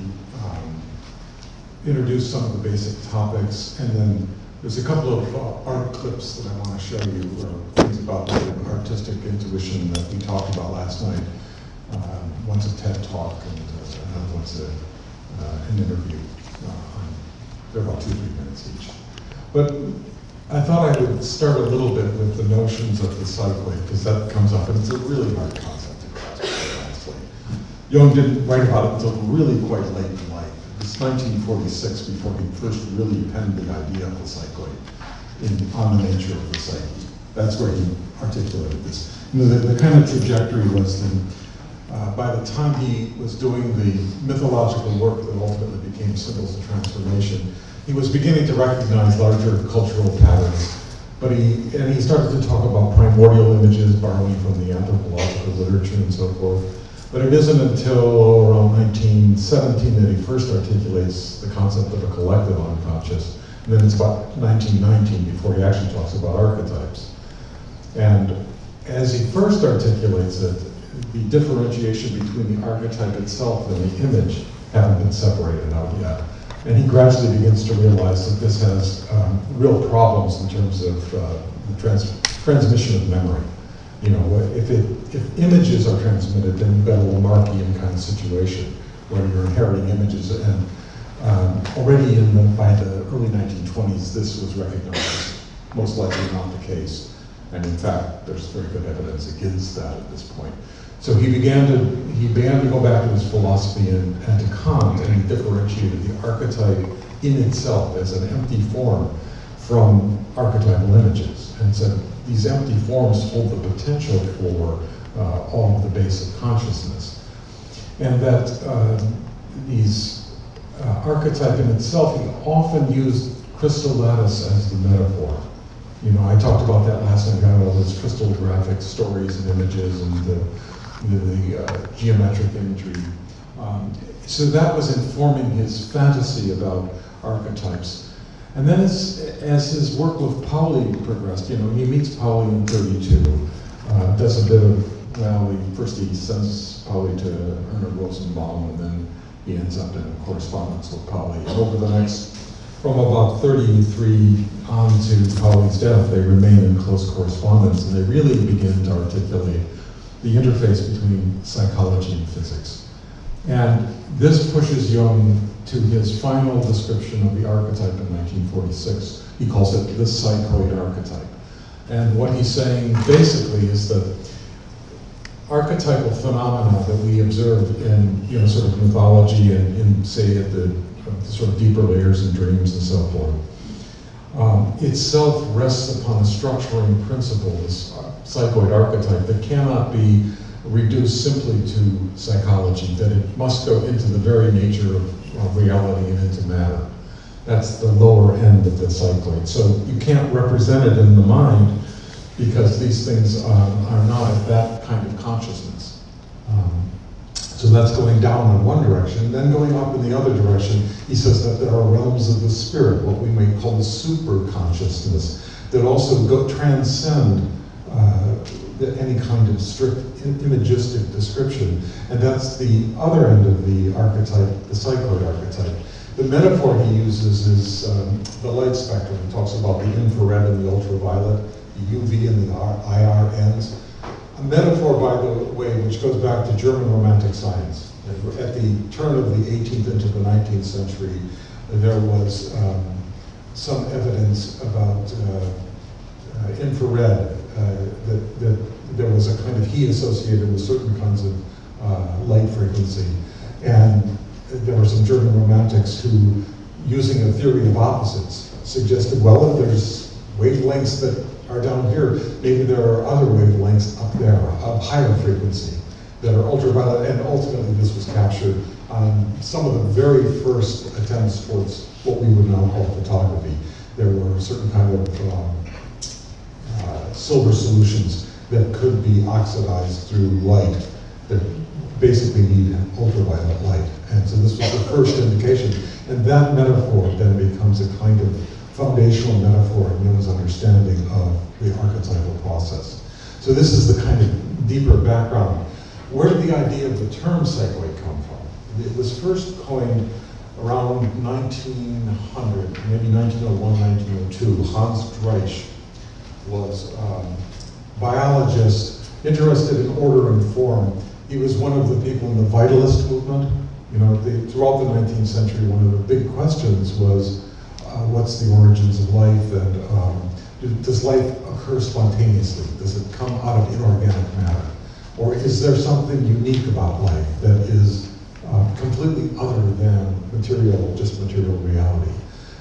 introduce some of the basic topics, and then there's a couple of art clips that I want to show you, or things about the artistic intuition that we talked about last night. One's a TED talk, and another one's an interview. They're about 2 or 3 minutes each. But I thought I would start a little bit with the notions of the psychoid, because that comes up, and it's a really hard concept to grasp, honestly. Jung didn't write about it until really quite late in life. It was 1946 before he first really penned the idea of the psychoid on the nature of the psyche. That's where he articulated this. You know, the kind of trajectory was that by the time he was doing the mythological work that ultimately became Symbols of Transformation, he was beginning to recognize larger cultural patterns, but he started to talk about primordial images, borrowing from the anthropological literature and so forth. But it isn't until around 1917 that he first articulates the concept of a collective unconscious, and then it's about 1919 before he actually talks about archetypes. And as he first articulates it, the differentiation between the archetype itself and the image haven't been separated out yet. And he gradually begins to realize that this has real problems in terms of the transmission of memory. You know, if images are transmitted, then you've got a Lamarckian kind of situation where you're inheriting images. And already by the early 1920s, this was recognized as most likely not the case. And in fact, there's very good evidence against that at this point. So he began to go back to his philosophy and to Kant, and he differentiated the archetype in itself as an empty form from archetypal images, and said these empty forms hold the potential for all of the basic consciousness, and that these archetype in itself, he often used crystal lattice as the metaphor. You know, I talked about that last night, about all those crystallographic stories and images and the geometric imagery. So that was informing his fantasy about archetypes. And then as his work with Pauli progressed, you know, he meets Pauli in 32, does a bit of, well, first he sends Pauli to Ernest Rosenbaum, and then he ends up in correspondence with Pauli. And over the next, from about 33 on to Pauli's death, they remain in close correspondence, and they really begin to articulate the interface between psychology and physics. And this pushes Jung to his final description of the archetype in 1946. He calls it the psychoid archetype. And what he's saying basically is that archetypal phenomena that we observe in, you know, sort of mythology and in, say, at the sort of deeper layers in dreams and so forth, itself rests upon a structuring principle, this psychoid archetype, that cannot be reduced simply to psychology, that it must go into the very nature of reality and into matter. That's the lower end of the psychoid. So you can't represent it in the mind because these things are not at that kind of consciousness. So that's going down in one direction. Then going up in the other direction, he says that there are realms of the spirit, what we may call the super consciousness, that also transcend any kind of strict imagistic description. And that's the other end of the archetype, the psychoid archetype. The metaphor he uses is the light spectrum. He talks about the infrared and the ultraviolet, the UV and the IR ends. A metaphor, by the way, which goes back to German Romantic science. At the turn of the 18th into the 19th century, there was some evidence about infrared, that there was a kind of heat associated with certain kinds of light frequency. And there were some German romantics who, using a theory of opposites, suggested, well, if there's wavelengths that are down here, maybe there are other wavelengths up there of higher frequency that are ultraviolet, and ultimately this was captured on some of the very first attempts towards what we would now call photography. There were certain kind of silver solutions that could be oxidized through light that basically need ultraviolet light. And so this was the first indication. And that metaphor then becomes a kind of foundational metaphor in Jung's understanding of the archetypal process. So this is the kind of deeper background. Where did the idea of the term psychoid come from? It was first coined around 1900, maybe 1901, 1902. Hans Dreich was a biologist interested in order and form. He was one of the people in the vitalist movement. You know, throughout the 19th century, one of the big questions was, what's the origins of life, and does life occur spontaneously? Does it come out of inorganic matter? Or is there something unique about life that is completely other than just material reality?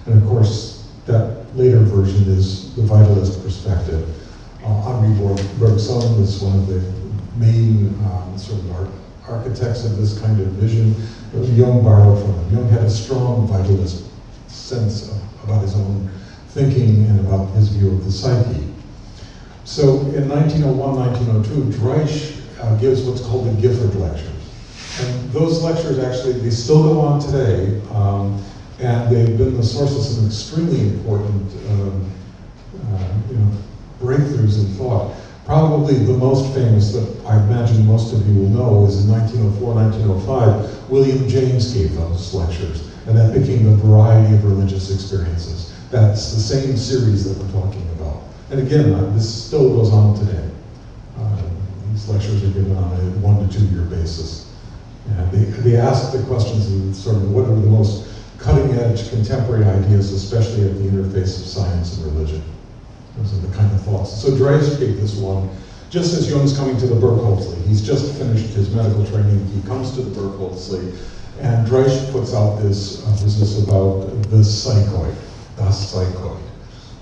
And of course, that later version is the vitalist perspective. Henri Bergson was one of the main sort of architects of this kind of vision. Jung borrowed from him. Jung had a strong vitalist sense about his own thinking and about his view of the psyche. So in 1901, 1902, Dreich gives what's called the Gifford Lectures. And those lectures actually, they still go on today, and they've been the source of some extremely important breakthroughs in thought. Probably the most famous that I imagine most of you will know is in 1904, 1905, William James gave those lectures, and that became a variety of religious experiences. That's the same series that we're talking about. And again, this still goes on today. These lectures are given on a 1 to 2 year basis. And they ask the questions of sort of what are the most cutting edge contemporary ideas, especially at the interface of science and religion. Those are the kind of thoughts. So Dreich gave this one, just as Jung's coming to the Berkholzli. He's just finished his medical training. He comes to the Berkholzli, and Dreich puts out this business about the psychoid, das Psychoid,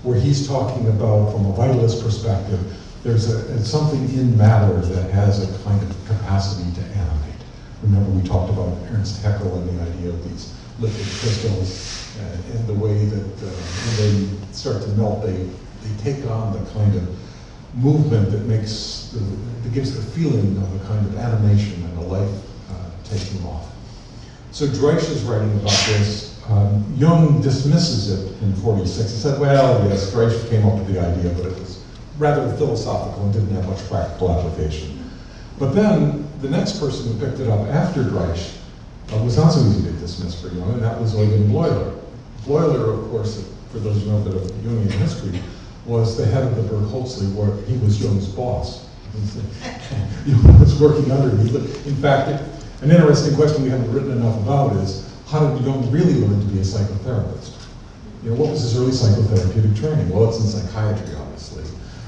where he's talking about, from a vitalist perspective, there's something in matter that has a kind of capacity to animate. Remember we talked about Ernst Haeckel and the idea of these liquid crystals and the way that when they start to melt, they take on the kind of movement that gives the feeling of a kind of animation and a life taking off. So Dreich is writing about this. Jung dismisses it in 1946. He said, well, yes, Dreich came up with the idea, but it was rather philosophical and didn't have much practical application. But then the next person who picked it up after Dreich was not so easy to dismiss for Jung, and that was Eugen Bleuler. Bleuler, of course, for those who know a bit of Jungian history, was the head of the Berkholzli, where he was Jung's boss. Jung was working under him. In fact, an interesting question we haven't written enough about is, how did Jung really learn to be a psychotherapist? You know, what was his early psychotherapeutic training? Well, it's in psychiatry, obviously.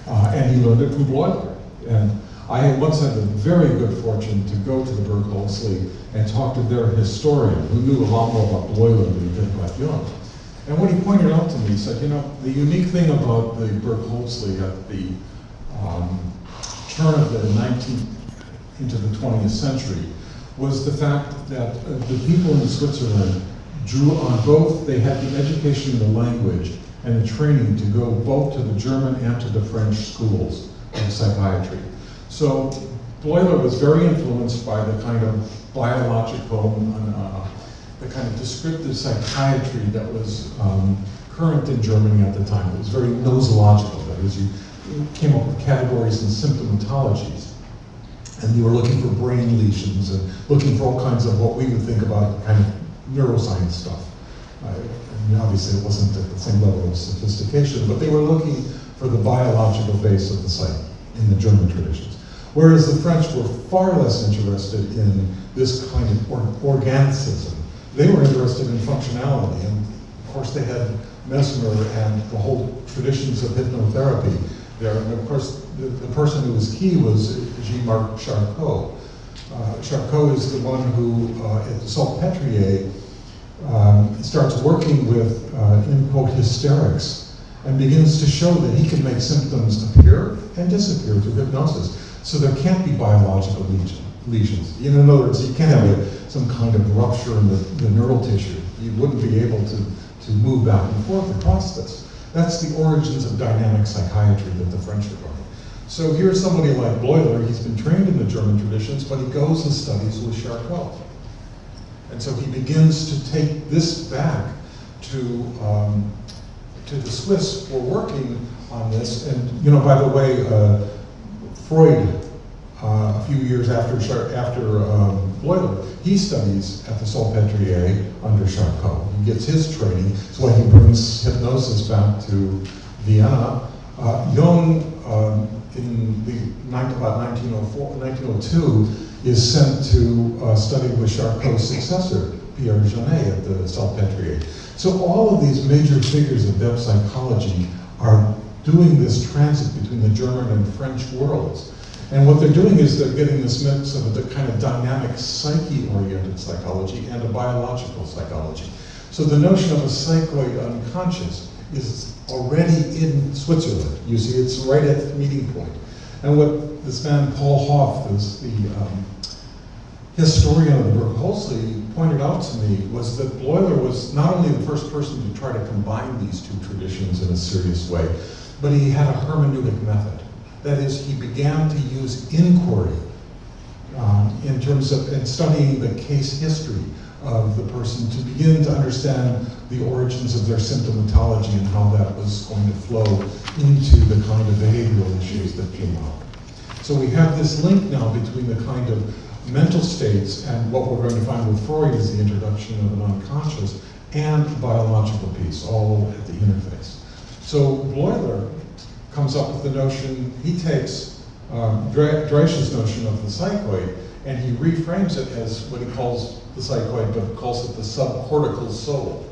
And he learned it from Bleuler. And I once had the very good fortune to go to the Berkholzli and talk to their historian, who knew a lot more about Bleuler than he did about Jung. And what he pointed out to me, he said, you know, the unique thing about the Berkholzli at the turn of the 19th into the 20th century was the fact that the people in Switzerland drew on both, they had the education in the language and the training to go both to the German and to the French schools of psychiatry. So Bleuler was very influenced by the kind of biological, the kind of descriptive psychiatry that was current in Germany at the time. It was very nosological. That is, you came up with categories and symptomatologies. And you were looking for brain lesions and looking for all kinds of what we would think about kind of neuroscience stuff. I mean, obviously it wasn't at the same level of sophistication, but they were looking for the biological base of the psyche in the German traditions. Whereas the French were far less interested in this kind of organicism. They were interested in functionality, and of course they had Mesmer and the whole traditions of hypnotherapy there. And of course, the person who was key was Jean-Marc Charcot. Charcot is the one who, at Salpêtrier, starts working with, in quote, hysterics, and begins to show that he can make symptoms appear and disappear through hypnosis. So there can't be biological lesions. In other words, you can't have some kind of rupture in the neural tissue. You wouldn't be able to move back and forth across this. That's the origins of dynamic psychiatry that the French are going. So here's somebody like Bleuler. He's been trained in the German traditions, but he goes and studies with Charcot. And so he begins to take this back to the Swiss for working on this. And, you know, by the way, Freud, a few years after Bleuler, he studies at the Salpêtrière under Charcot. He gets his training. That's why he brings hypnosis back to Vienna. Jung, in about 1902, is sent to study with Charcot's successor, Pierre Janet, at the Salpêtrière. So all of these major figures of depth psychology are doing this transit between the German and French worlds. And what they're doing is they're getting this mix of the kind of dynamic psyche-oriented psychology and a biological psychology. So the notion of a psychoid unconscious is already in Switzerland. You see, it's right at the meeting point. And what this man, Paul Hoff, the historian of the Berkeley, pointed out to me was that Bleuler was not only the first person to try to combine these two traditions in a serious way, but he had a hermeneutic method. That is, he began to use inquiry in terms of studying the case history of the person to begin to understand the origins of their symptomatology and how that was going to flow into the kind of behavioral issues that came up. So we have this link now between the kind of mental states and what we're going to find with Freud is the introduction of an unconscious and biological piece, all at the interface. So Bleuler comes up with the notion, he takes Dresch's notion of the psychoid and he reframes it as what he calls the psychoid, but calls it the subcortical soul.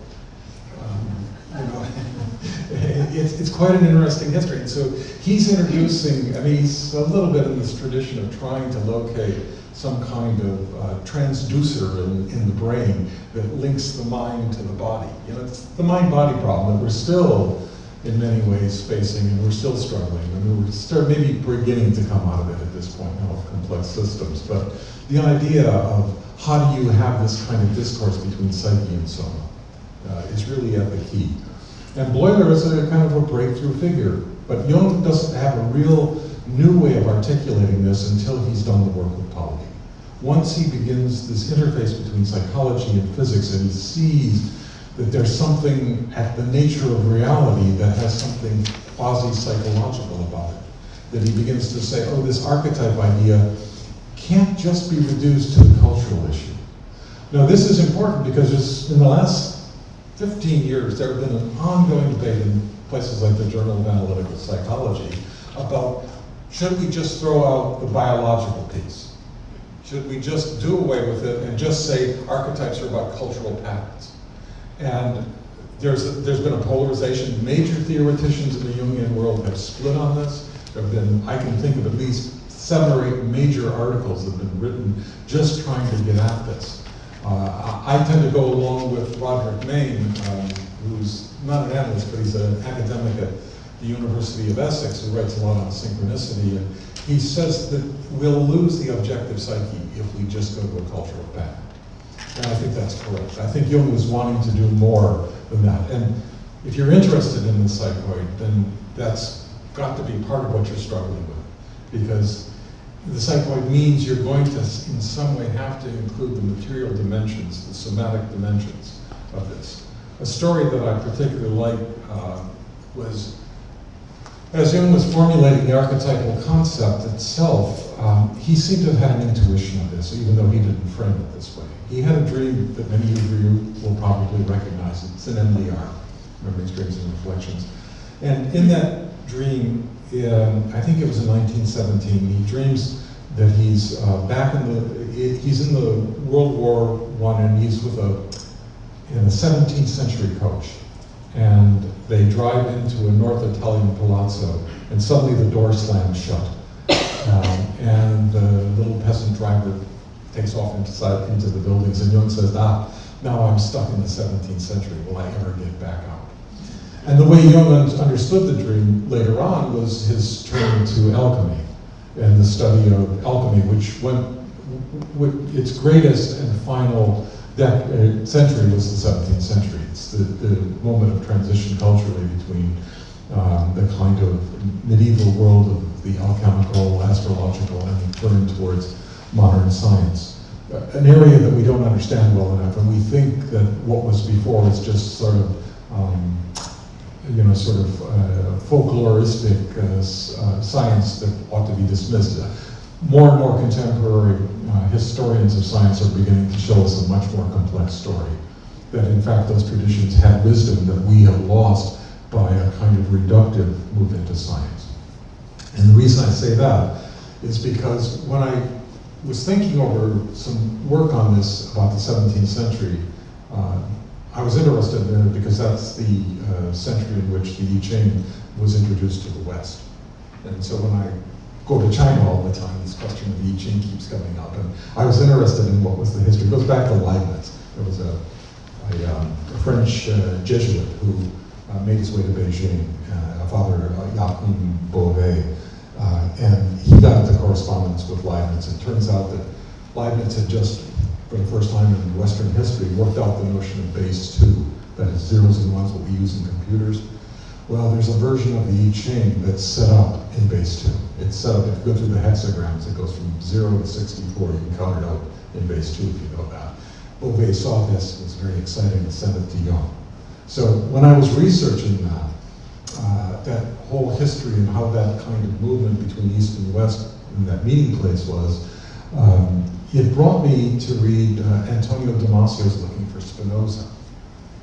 It's quite an interesting history. And so he's introducing, I mean, he's a little bit in this tradition of trying to locate some kind of transducer in the brain that links the mind to the body. You know, it's the mind-body problem that we're still, in many ways, facing, and we're still struggling. I mean, we're maybe beginning to come out of it at this point now with complex systems. But the idea of how do you have this kind of discourse between psyche and soma is really at the key. And Bleuler is a kind of a breakthrough figure, but Jung doesn't have a real new way of articulating this until he's done the work with Pauli. Once he begins this interface between psychology and physics and he sees that there's something at the nature of reality that has something quasi-psychological about it, that he begins to say, oh, this archetype idea can't just be reduced to the cultural issue. Now this is important because in the last 15 years, there have been an ongoing debate in places like the Journal of Analytical Psychology about should we just throw out the biological piece? Should we just do away with it and just say archetypes are about cultural patterns? And there's been a polarization. Major theoreticians in the Jungian world have split on this. There have been, I can think of at least 7 or 8 major articles that have been written just trying to get at this. I tend to go along with Roderick Mayne, who's not an analyst, but he's an academic at the University of Essex who writes a lot on synchronicity. And he says that we'll lose the objective psyche if we just go to a cultural pattern. And I think that's correct. I think Jung was wanting to do more than that. And if you're interested in the psychoid, then that's got to be part of what you're struggling with. Because the psychoid means you're going to, in some way, have to include the material dimensions, the somatic dimensions of this. A story that I particularly like was, as Jung was formulating the archetypal concept itself, he seemed to have had an intuition of this, even though he didn't frame it this way. He had a dream that many of you will probably recognize. It's an MDR, Memories, Dreams, and Reflections. And in that dream, I think it was in 1917, he dreams that he's he's in the World War I and he's in a 17th century coach. And they drive into a North Italian palazzo and suddenly the door slams shut. And the little peasant driver takes off into the buildings and Jung says, now I'm stuck in the 17th century, will I ever get back out? And the way Jung understood the dream later on was his turn to alchemy and the study of alchemy, which its greatest and final century was the 17th century. It's the moment of transition culturally between the kind of medieval world of the alchemical, astrological, and turn towards modern science. An area that we don't understand well enough, and we think that what was before is just sort of, folkloristic science that ought to be dismissed. More and more contemporary historians of science are beginning to show us a much more complex story. That in fact those traditions had wisdom that we have lost by a kind of reductive move into science. And the reason I say that is because when I was thinking over some work on this about the 17th century, I was interested in it because that's the century in which the I Ching was introduced to the West. And so when I go to China all the time, this question of the I Ching keeps coming up. And I was interested in what was the history. It goes back to Leibniz. There was a French Jesuit who made his way to Beijing, Father Joachim Beauvais, and he got into correspondence with Leibniz. It turns out that Leibniz had just, for the first time in Western history, worked out the notion of base 2, that is zeros and ones, what we use in computers. Well, there's a version of the I Ching that's set up in base 2. It's set up, if you go through the hexagrams, it goes from 0 to 64. You can count it out in base 2 if you know that. Beauvais saw this, was very excited, and sent it to Jung. So when I was researching that, that whole history and how that kind of movement between East and West in that meeting place was, it brought me to read Antonio Damasio's Looking for Spinoza.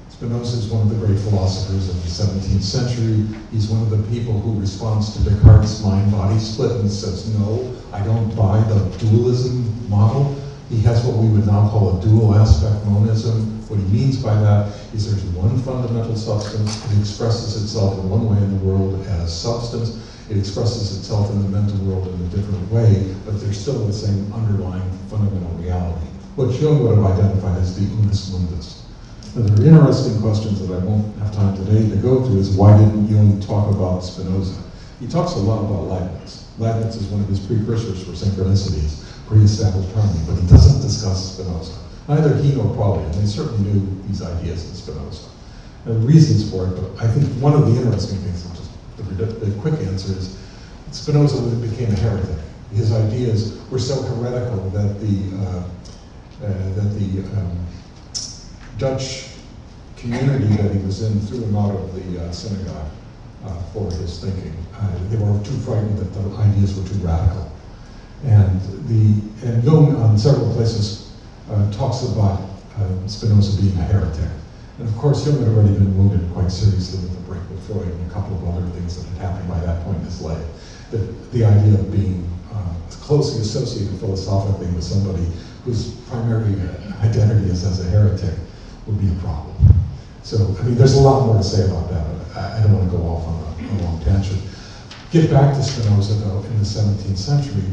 Spinoza is one of the great philosophers of the 17th century. He's one of the people who responds to Descartes' mind-body split and says, no, I don't buy the dualism model. He has what we would now call a dual aspect monism. What he means by that is there's one fundamental substance. It expresses itself in one way in the world as substance. It expresses itself in the mental world in a different way, but they're still the same underlying fundamental reality. What Jung would have identified as the unus mundus. Now, there are interesting questions that I won't have time today to go through, is why didn't Jung talk about Spinoza? He talks a lot about Leibniz. Leibniz is one of his precursors for synchronicities, pre-established harmony, but he doesn't discuss Spinoza. Neither he nor Pauli, and they certainly knew these ideas in Spinoza. There are reasons for it, but I think one of the interesting things, just the quick answer is, Spinoza became a heretic. His ideas were so heretical that the Dutch community that he was in threw him out of the synagogue for his thinking. They were too frightened that the ideas were too radical. And Jung, on several places, talks about Spinoza being a heretic. And of course, Jung had already been wounded quite seriously with the break with Freud and a couple of other things that had happened by that point in his life. The idea of being closely associated philosophically with somebody whose primary identity is as a heretic would be a problem. So, I mean, there's a lot more to say about that, but I don't want to go off on a long tangent. Get back to Spinoza, though, in the 17th century.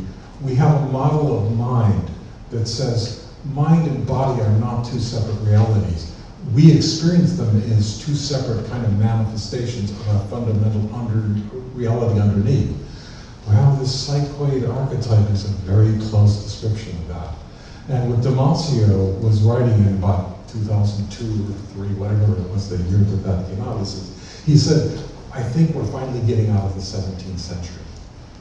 We have a model of mind that says mind and body are not two separate realities. We experience them as two separate kind of manifestations of a fundamental reality underneath. Well, this psychoid archetype is a very close description of that. And what Damasio was writing in about 2002 or 3, whatever it was, the year that came out, he said, I think we're finally getting out of the 17th century.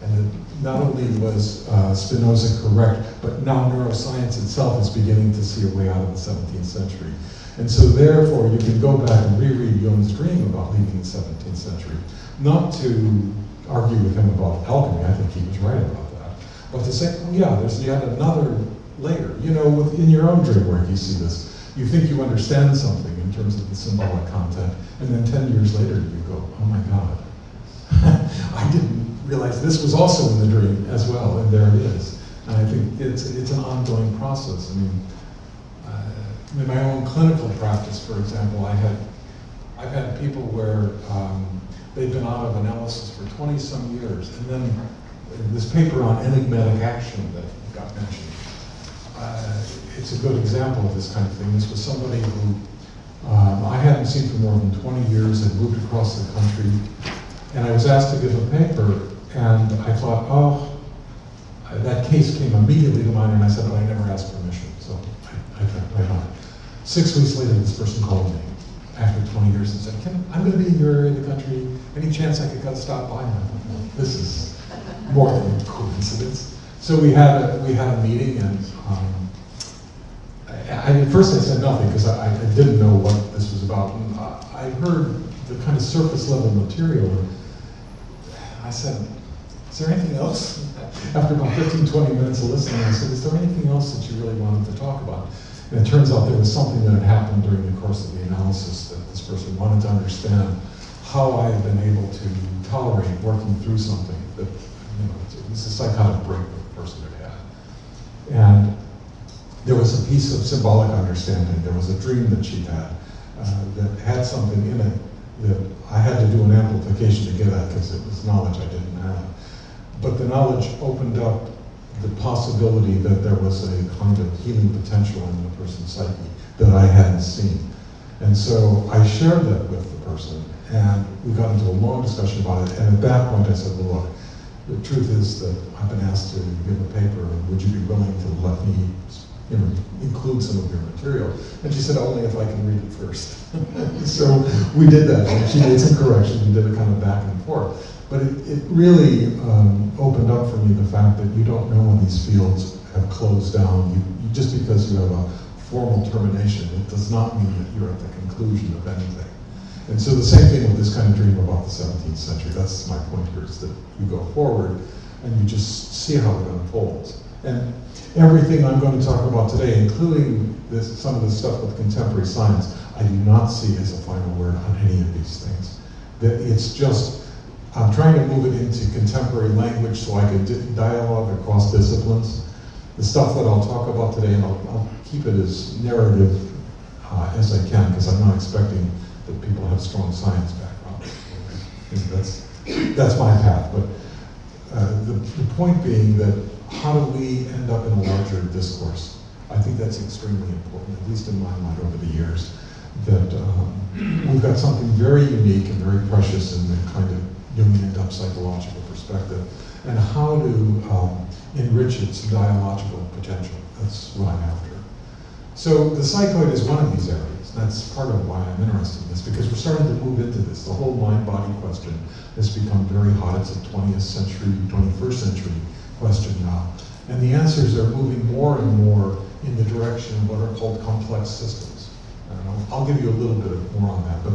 And that not only was Spinoza correct, but now neuroscience itself is beginning to see a way out of the 17th century. And so therefore, you can go back and reread Jung's dream about leaving the 17th century. Not to argue with him about alchemy, I think he was right about that. But to say, oh yeah, there's yet another layer. You know, in your own dream work, you see this. You think you understand something in terms of the symbolic content, and then 10 years later you go, oh my God, I didn't realize this was also in the dream as well, and there it is. And I think it's an ongoing process. I mean, in my own clinical practice, for example, I've had people where they've been out of analysis for 20-some years, and then this paper on enigmatic action that got mentioned, it's a good example of this kind of thing. This was somebody who I hadn't seen for more than 20 years, had moved across the country, and I was asked to give a paper, and I thought, oh, that case came immediately to mind, and I said, oh, I never asked permission, so I went on. 6 weeks later, this person called me after 20 years and said, I'm going to be in your area of the country. Any chance I could stop by? And I thought, well, this is more than coincidence. So we had a meeting, and at first I said nothing because I didn't know what this was about. And I heard the kind of surface level material, and I said, is there anything else? After about 15, 20 minutes of listening, I said, is there anything else that you really wanted to talk about? And it turns out there was something that had happened during the course of the analysis that this person wanted to understand how I had been able to tolerate working through something that, it was a psychotic break that the person had had. And there was a piece of symbolic understanding. There was a dream that she'd had that had something in it that I had to do an amplification to get at because it was knowledge I didn't have. But the knowledge opened up the possibility that there was a kind of healing potential in the person's psyche that I hadn't seen. And so I shared that with the person, and we got into a long discussion about it. And at that point I said, well, look, the truth is that I've been asked to give a paper, and would you be willing to let me include some of your material? And she said, only if I can read it first. So we did that, and she made some corrections and did a kind of back and forth. But it really opened up for me the fact that you don't know when these fields have closed down. You just because you have a formal termination, it does not mean that you're at the conclusion of anything. And so the same thing with this kind of dream about the 17th century. That's my point here, is that you go forward and you just see how it unfolds. And everything I'm going to talk about today, including some of the stuff with contemporary science, I do not see as a final word on any of these things. That it's just, I'm trying to move it into contemporary language so I can dialogue across disciplines. The stuff that I'll talk about today, and I'll keep it as narrative as I can, because I'm not expecting that people have strong science background. That's my path. But the point being that how do we end up in a larger discourse? I think that's extremely important, at least in my mind over the years, that we've got something very unique and very precious in the kind of Jungian psychological perspective, and how to enrich its dialogical potential. That's what I'm after. So the psychoid is one of these areas. That's part of why I'm interested in this, because we're starting to move into this. The whole mind-body question has become very hot. It's a 20th century, 21st century question now. And the answers are moving more and more in the direction of what are called complex systems. I'll give you a little bit more on that, but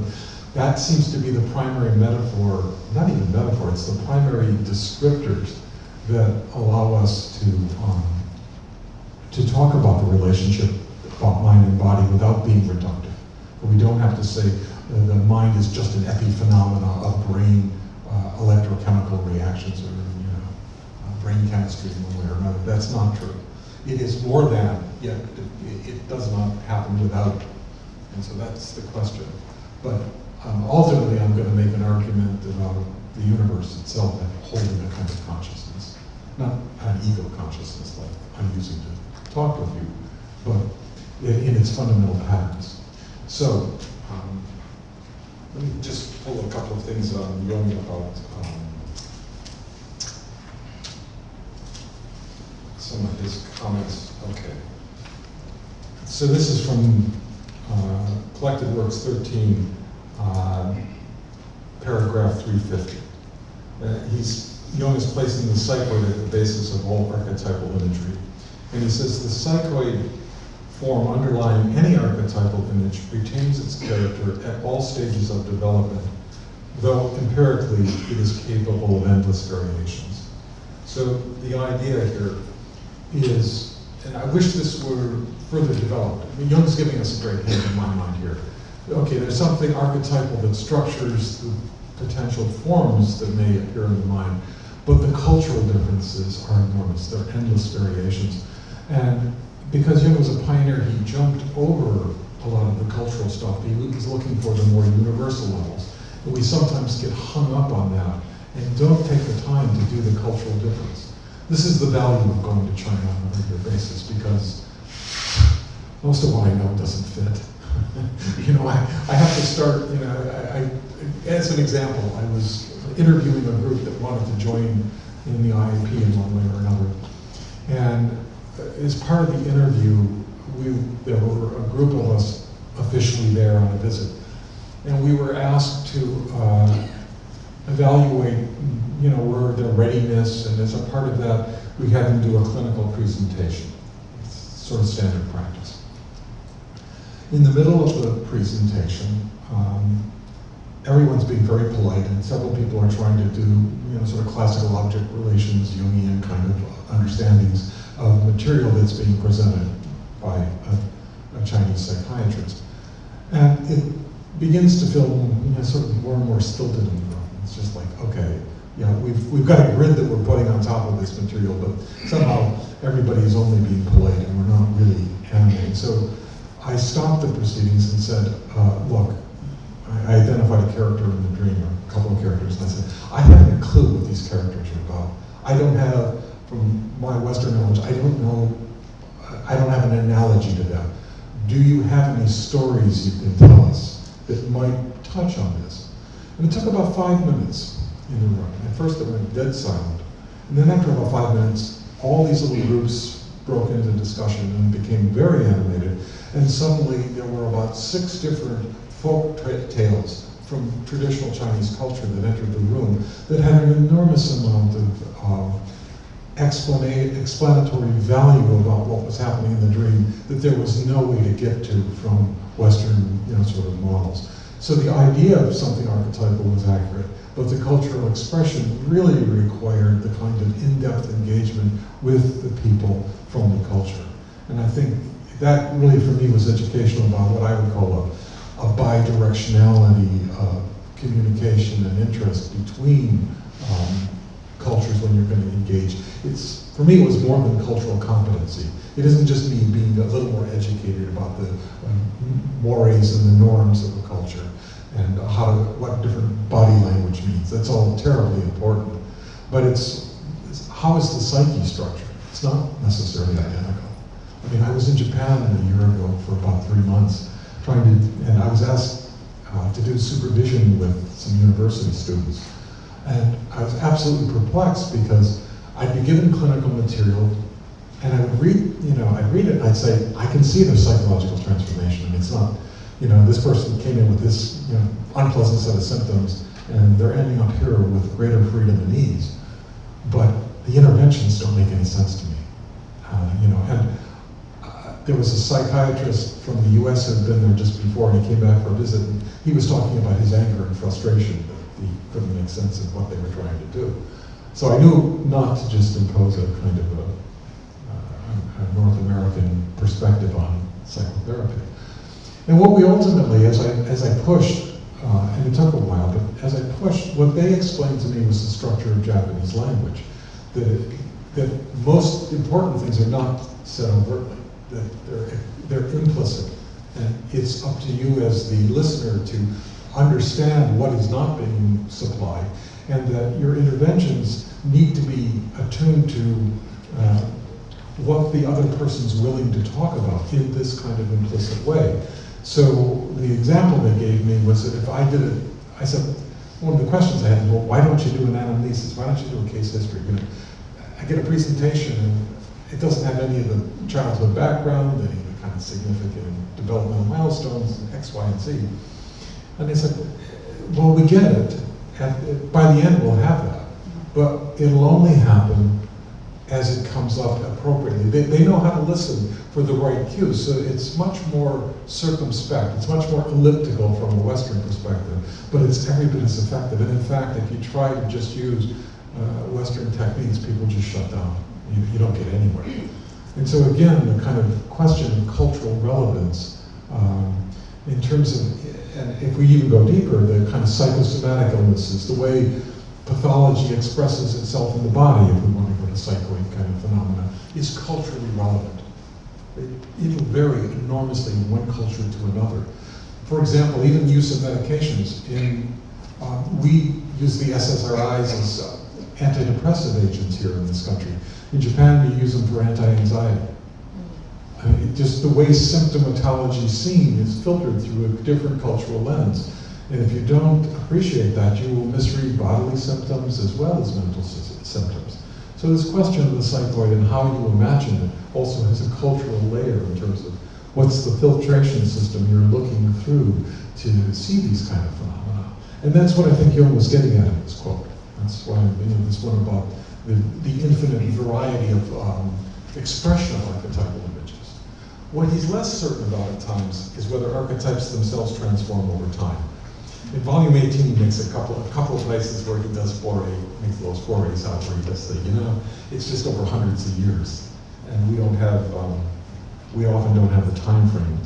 that seems to be the primary metaphor, not even metaphor, it's the primary descriptors that allow us to talk about the relationship about mind and body without being reductive. We don't have to say the mind is just an epiphenomena of brain electrochemical reactions or brain chemistry in one way or another. That's not true. It is more than, yet it does not happen without. And so that's the question. But ultimately, I'm going to make an argument about the universe itself and holding a kind of consciousness. Not an ego consciousness like I'm using to talk with you, but in its fundamental patterns. So, let me just pull a couple of things on Jung about some of his comments. Okay. So this is from Collected Works 13, paragraph 350. Jung is placing the psychoid at the basis of all archetypal imagery. And he says the psychoid form underlying any archetypal image retains its character at all stages of development, though empirically it is capable of endless variations. So the idea here is, and I wish this were further developed. I mean, Jung's giving us a great hint in my mind here. Okay, there's something archetypal that structures the potential forms that may appear in the mind, but the cultural differences are enormous. There are endless variations. And because Jung was a pioneer, he jumped over a lot of the cultural stuff. He was looking for the more universal levels. And we sometimes get hung up on that and don't take the time to do the cultural difference. This is the value of going to China on a regular basis, because most of what I know doesn't fit. I have to start, as an example, I was interviewing a group that wanted to join in the IAP in one way or another. And as part of the interview, there were a group of us officially there on a visit. And we were asked to evaluate, where their readiness, and as a part of that, we have them do a clinical presentation. It's sort of standard practice. In the middle of the presentation, everyone's being very polite, and several people are trying to do, sort of classical object relations, Jungian kind of understandings of material that's being presented by a Chinese psychiatrist. And it begins to feel sort of more and more stilted in the room. It's just like, okay, we've got a grid that we're putting on top of this material, but somehow everybody is only being polite and we're not really animating. So I stopped the proceedings and said, look, I identified a character in the dream, or a couple of characters, and I said, I haven't a clue what these characters are about. I don't have, from my Western knowledge, I don't know, I don't have an analogy to them. Do you have any stories you can tell us that might touch on this? And it took about 5 minutes in the room. At first it went dead silent. And then after about 5 minutes, all these little groups broke into discussion and became very animated. And suddenly there were about 6 different folk tales from traditional Chinese culture that entered the room that had an enormous amount of explanatory value about what was happening in the dream that there was no way to get to from Western, sort of models. So the idea of something archetypal was accurate, but the cultural expression really required the kind of in-depth engagement with the people from the culture. And I think that really, for me, was educational about what I would call a bidirectionality of communication and interest between cultures when you're going to engage. For me, it was more than cultural competency. It isn't just me being a little more educated about the mores and the norms of a culture and what different body language means. That's all terribly important. But it's how is the psyche structured? It's not necessarily identical. I mean, I was in Japan a year ago for about 3 months and I was asked to do supervision with some university students. And I was absolutely perplexed because I'd be given clinical material and I would I'd read it and I'd say, I can see their psychological transformation. And it's not, this person came in with this, unpleasant set of symptoms and they're ending up here with greater freedom and ease. But the interventions don't make any sense to me. There was a psychiatrist from the US who had been there just before and he came back for a visit and he was talking about his anger and frustration that he couldn't make sense of what they were trying to do. So I knew not to just impose a kind of a North American perspective on psychotherapy. And what we ultimately, as I pushed, and it took a while, but as I pushed, what they explained to me was the structure of Japanese language. That most important things are not said overtly, that they're implicit. And it's up to you as the listener to understand what is not being supplied, and that your interventions need to be attuned to what the other person's willing to talk about in this kind of implicit way. So the example they gave me was that if I did it, I said, one of the questions I had was, well, why don't you do an anamnesis? Why don't you do a case history? I get a presentation and it doesn't have any of the childhood background, any of the kind of significant developmental milestones, X, Y, and Z. And they said, well, we get it. And by the end, we'll have that. But it'll only happen as it comes up appropriately. They know how to listen for the right cues. So it's much more circumspect. It's much more elliptical from a Western perspective. But it's every bit as effective. And in fact, if you try to just use Western techniques, people just shut down. You don't get anywhere. And so again, the kind of question of cultural relevance in terms of, and if we even go deeper, the kind of psychosomatic illnesses, the way pathology expresses itself in the body, if we want to go to psychoid kind of phenomena, is culturally relevant. It'll vary enormously from one culture to another. For example, even use of medications. We use the SSRIs as antidepressive agents here in this country. In Japan, we use them for anti-anxiety. I mean, just the way symptomatology is seen is filtered through a different cultural lens. And if you don't appreciate that, you will misread bodily symptoms as well as mental symptoms. So this question of the psychoid and how you imagine it also has a cultural layer in terms of what's the filtration system you're looking through to see these kind of phenomena. And that's what I think Jung was getting at in this quote. That's why, this one about the infinite variety of expression of archetypal images. What he's less certain about at times is whether archetypes themselves transform over time. In volume 18, he makes a couple of places where he does makes those forays out where he does say, it's just over hundreds of years. And we often don't have the time frame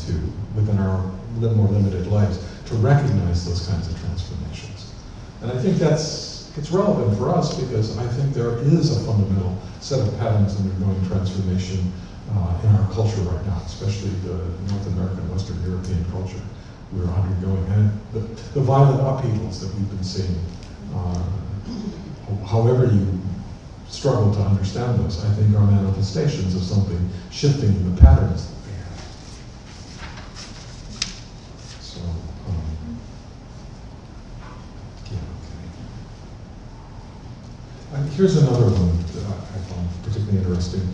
within our more limited lives, to recognize those kinds of transformations. And I think it's relevant for us because I think there is a fundamental set of patterns undergoing transformation in our culture right now, especially the North American, Western European culture we're undergoing. And the violent upheavals that we've been seeing, however you struggle to understand those, I think are manifestations of something shifting in the patterns that we have. So, And here's another one that I found particularly interesting,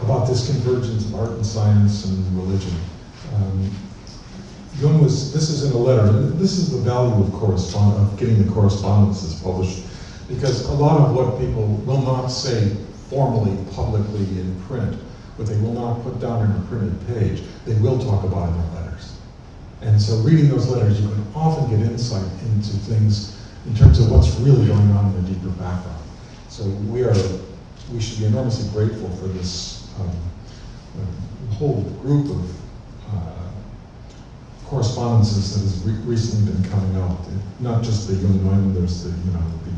about this convergence of art and science and religion. Jung this is in a letter, and this is the value of getting the correspondences published, because a lot of what people will not say formally, publicly in print, what they will not put down on a printed page, they will talk about in their letters. And so reading those letters, you can often get insight into things in terms of what's really going on in the deeper background. So we should be enormously grateful for this whole group of correspondences that has recently been coming out. Not just the Jung Neumann, there's the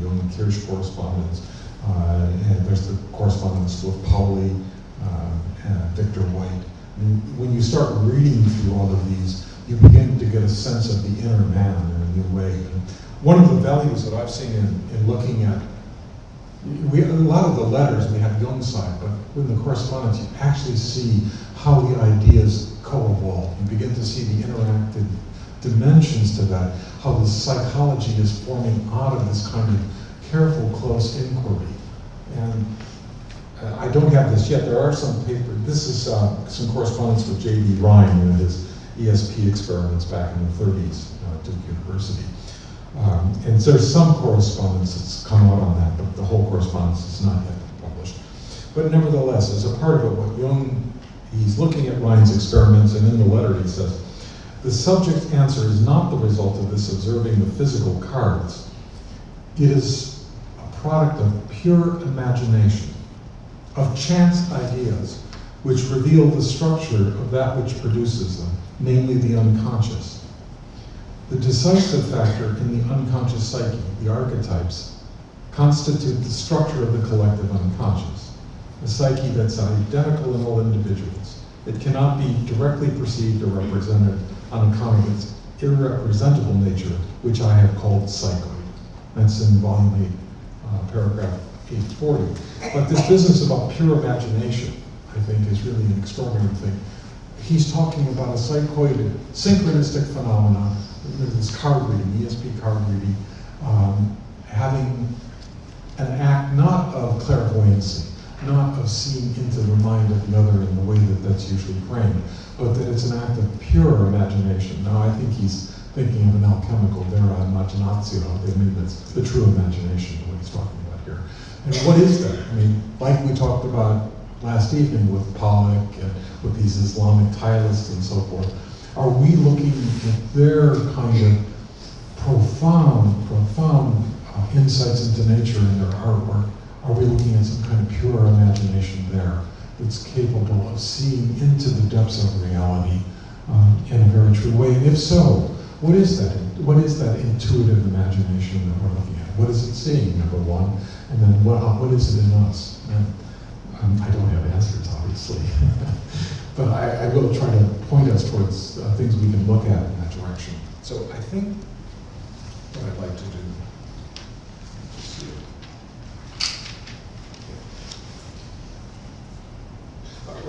Jung Kirsch correspondence, and there's the correspondence with Pauli and Victor White. And when you start reading through all of these, you begin to get a sense of the inner man in a new way. And one of the values that I've seen in looking at, a lot of the letters we have Jung's side, but in the correspondence you actually see how the ideas co-evolve. You begin to see the interactive dimensions to that, how the psychology is forming out of this kind of careful, close inquiry. And I don't have this yet. There are some papers. This is some correspondence with J.D. Ryan in his ESP experiments back in the 30s at Duke University. And there's some correspondence that's come out on that, but the whole correspondence is not yet published. But nevertheless, as a part of it, what Jung, he's looking at Ryan's experiments, and in the letter he says, the subject's answer is not the result of this observing the physical cards. It is a product of pure imagination, of chance ideas, which reveal the structure of that which produces them, namely the unconscious. The decisive factor in the unconscious psyche, the archetypes, constitute the structure of the collective unconscious, a psyche that's identical in all individuals. It cannot be directly perceived or represented on account of its irrepresentable nature, which I have called psychoid. That's in volume 8, paragraph 840. But this business about pure imagination, I think, is really an extraordinary thing. He's talking about a psychoid, synchronistic phenomena, this card reading, ESP card reading, having an act not of clairvoyancy, not of seeing into the mind of the other in the way that that's usually framed, but that it's an act of pure imagination. Now, I think he's thinking of an alchemical vera imaginatio. I mean, that's the true imagination, what he's talking about here. And what is that? I mean, like we talked about last evening with Pollock and with these Islamic tilists and so forth, are we looking at their kind of profound insights into nature in their artwork? Are we looking at some kind of pure imagination there that's capable of seeing into the depths of reality in a very true way? And if so, what is that? What is that intuitive imagination that we're looking at? What is it seeing, number one? And then what is it in us? And I don't have answers, obviously. But I will try to point us towards things we can look at in that direction. So I think what I'd like to do, just see it.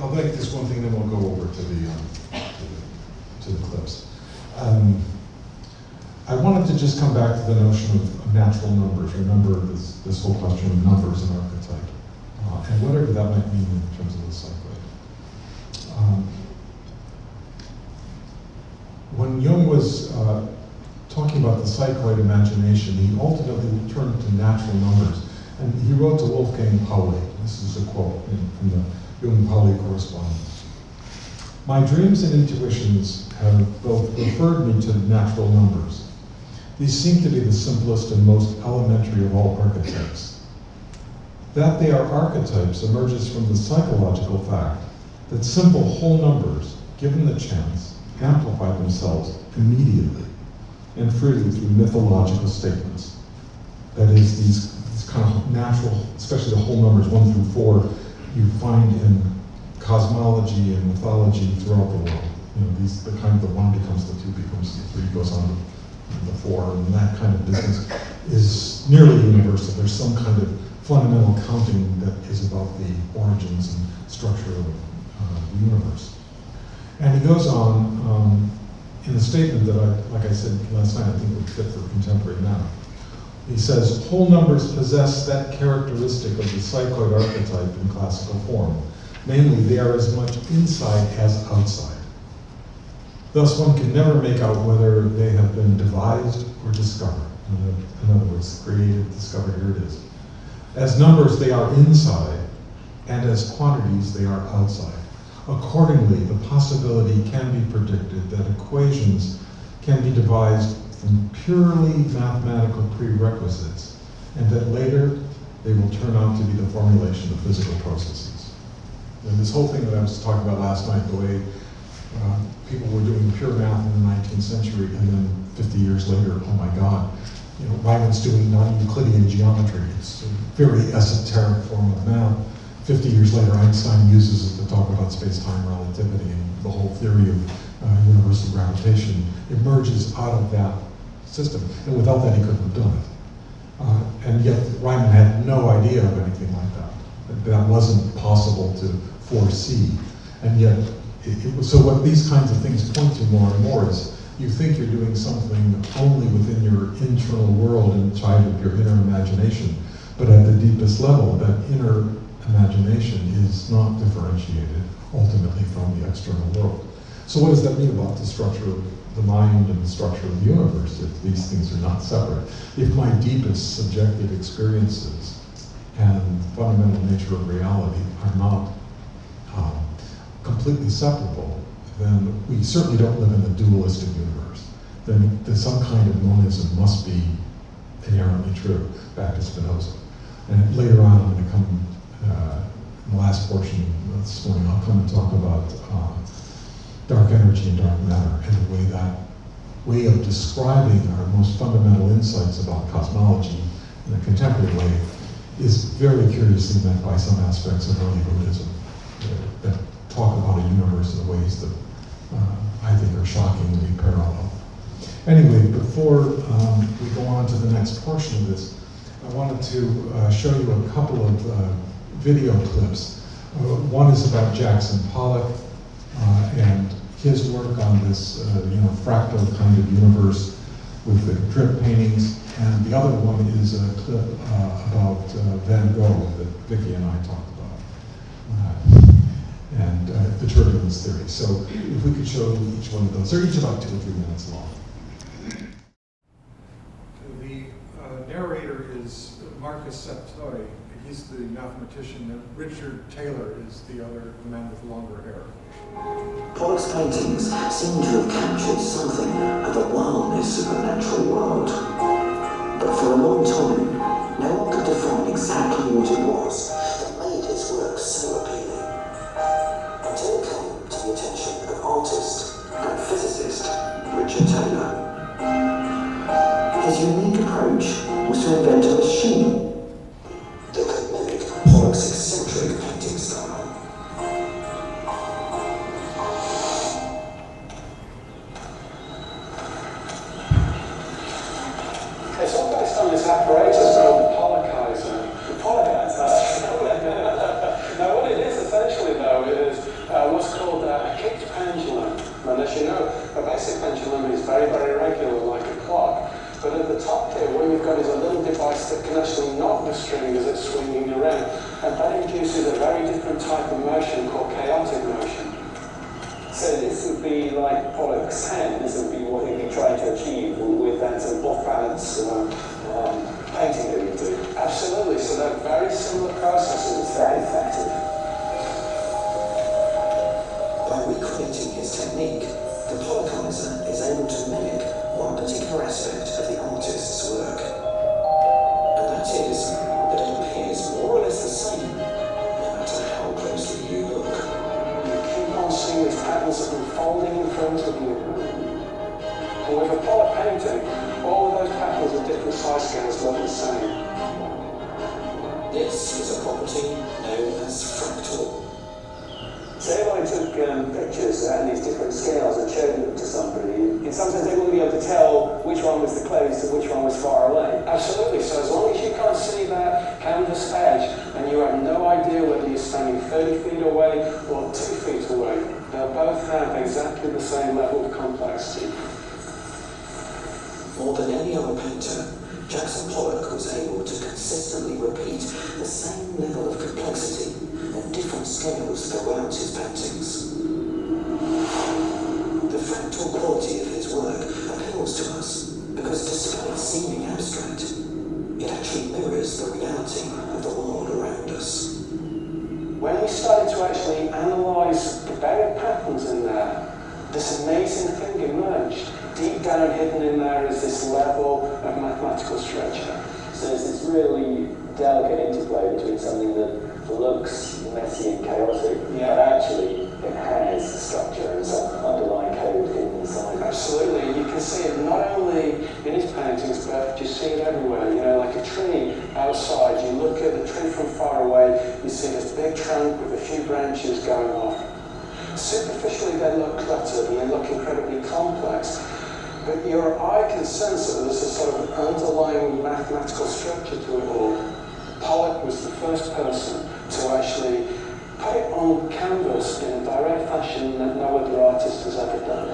I'll make this one thing, then we'll go over to the clips. I wanted to just come back to the notion of natural numbers. Remember this whole question of numbers and archetype, and whatever that might mean in terms of the psychoid. When Jung was talking about the psychoid imagination, he ultimately turned to natural numbers. And he wrote to Wolfgang Pauli. This is a quote from the Jung-Pauli correspondence. "My dreams and intuitions have both referred me to natural numbers. These seem to be the simplest and most elementary of all archetypes. That they are archetypes emerges from the psychological fact that simple whole numbers, given the chance, amplify themselves immediately and freely through mythological statements. That is, these kind of natural, especially the whole numbers 1 through 4, you find in cosmology and mythology throughout the world. You know, these the kind of the 1 becomes the 2 becomes the 3 goes on to the 4, and that kind of business is nearly universal. There's some kind of fundamental counting that is about the origins and structure of the universe. And he goes on in a statement that like I said last night, I think would fit for contemporary now. He says, whole numbers possess that characteristic of the psychoid archetype in classical form. Namely, they are as much inside as outside. Thus, one can never make out whether they have been devised or discovered. In other words, created, discovered, here it is. As numbers, they are inside, and as quantities, they are outside. Accordingly, the possibility can be predicted that equations can be devised from purely mathematical prerequisites, and that later they will turn out to be the formulation of physical processes. And this whole thing that I was talking about last night, the way people were doing pure math in the 19th century, and then 50 years later, oh my God, you know, Riemann's doing non-Euclidean geometry. It's a very esoteric form of math. 50 years later, Einstein uses it to talk about space-time relativity, and the whole theory of universal gravitation emerges out of that system. And without that, he couldn't have done it. And yet, Riemann had no idea of anything like that. That wasn't possible to foresee. And yet, it was, so what these kinds of things point to more and more is you think you're doing something only within your internal world inside of your inner imagination, but at the deepest level, that inner imagination is not differentiated ultimately from the external world. So what does that mean about the structure of the mind and the structure of the universe if these things are not separate? If my deepest subjective experiences and fundamental nature of reality are not completely separable, then we certainly don't live in a dualistic universe. Then some kind of monism must be inherently true, back to Spinoza. And later on, I'm going to come, in the last portion this morning, I'll come and talk about dark energy and dark matter, and the way that way of describing our most fundamental insights about cosmology in a contemporary way is very curiously met by some aspects of early Buddhism that talk about a universe in ways that I think are shockingly parallel. Anyway, before we go on to the next portion of this, I wanted to show you a couple of video clips. One is about Jackson Pollock and his work on this fractal kind of universe with the drip paintings, and the other one is a clip about Van Gogh that Vicki and I talked about, and the turbulence theory. So if we could show each one of those, they're each about 2 or 3 minutes long. The narrator is Marcus Septoy. He's the mathematician, and Richard Taylor is the other, the man with longer hair. Pollock's paintings seem to have captured something of the wildness of the natural world. But for a long time, no one could define exactly what it was that made his work so appealing. Until it came to the attention of artist and physicist Richard Taylor. His unique approach was to invent a machine that could mimic Pollock's eccentric painting style. It's all based on this apparatus called the Pollockizer. The Pollockizer? Now what it is essentially though is what's called a kicked pendulum. And as you know, a basic pendulum is very, very regular like a clock. But at the top here, what you've got is a little device that can actually knock the string as it's swinging around. And that induces a very different type of motion called chaotic motion. So this would be like Pollock's hand. This would be what he'd be trying to achieve with that sort of off-balance painting that we do. Absolutely. So they're very similar processes. It's very effective. By recreating his technique, the Pollockizer is able to mimic one particular aspect of the artist's work. And that is that it appears more or less the same, no matter how closely you look. You keep on seeing these patterns unfolding in front of you. And with a Pollock painting, all of those patterns at different size scales look the same. This is a property known as fractal. So if I took pictures at these different scales and showed them to somebody, in some sense they wouldn't be able to tell which one was the closest and which one was far away. Absolutely. So as long as you can't see that canvas edge and you have no idea whether you're standing 30 feet away or 2 feet away, they'll both have exactly the same level of complexity. More than any other painter, Jackson Pollock was able to consistently repeat the same level of complexity at different scales throughout his paintings. The fractal quality of his work appeals to us because despite seeming abstract, it actually mirrors the reality of the world around us. When we started to actually analyse the buried patterns in there, this amazing thing emerged. Deep down hidden in there is this level of mathematical structure. So there's this really delicate interplay between something that looks messy and chaotic, but actually it has structure and some underlying code hidden inside. Absolutely, and you can see it not only in his paintings, but you see it everywhere. You know, like a tree outside, you look at the tree from far away, you see this big trunk with a few branches going off. Superficially they look cluttered and they look incredibly complex. But your eye can sense that there's a sort of underlying mathematical structure to it all. Pollock was the first person to actually put it on canvas in a direct fashion that no other artist has ever done.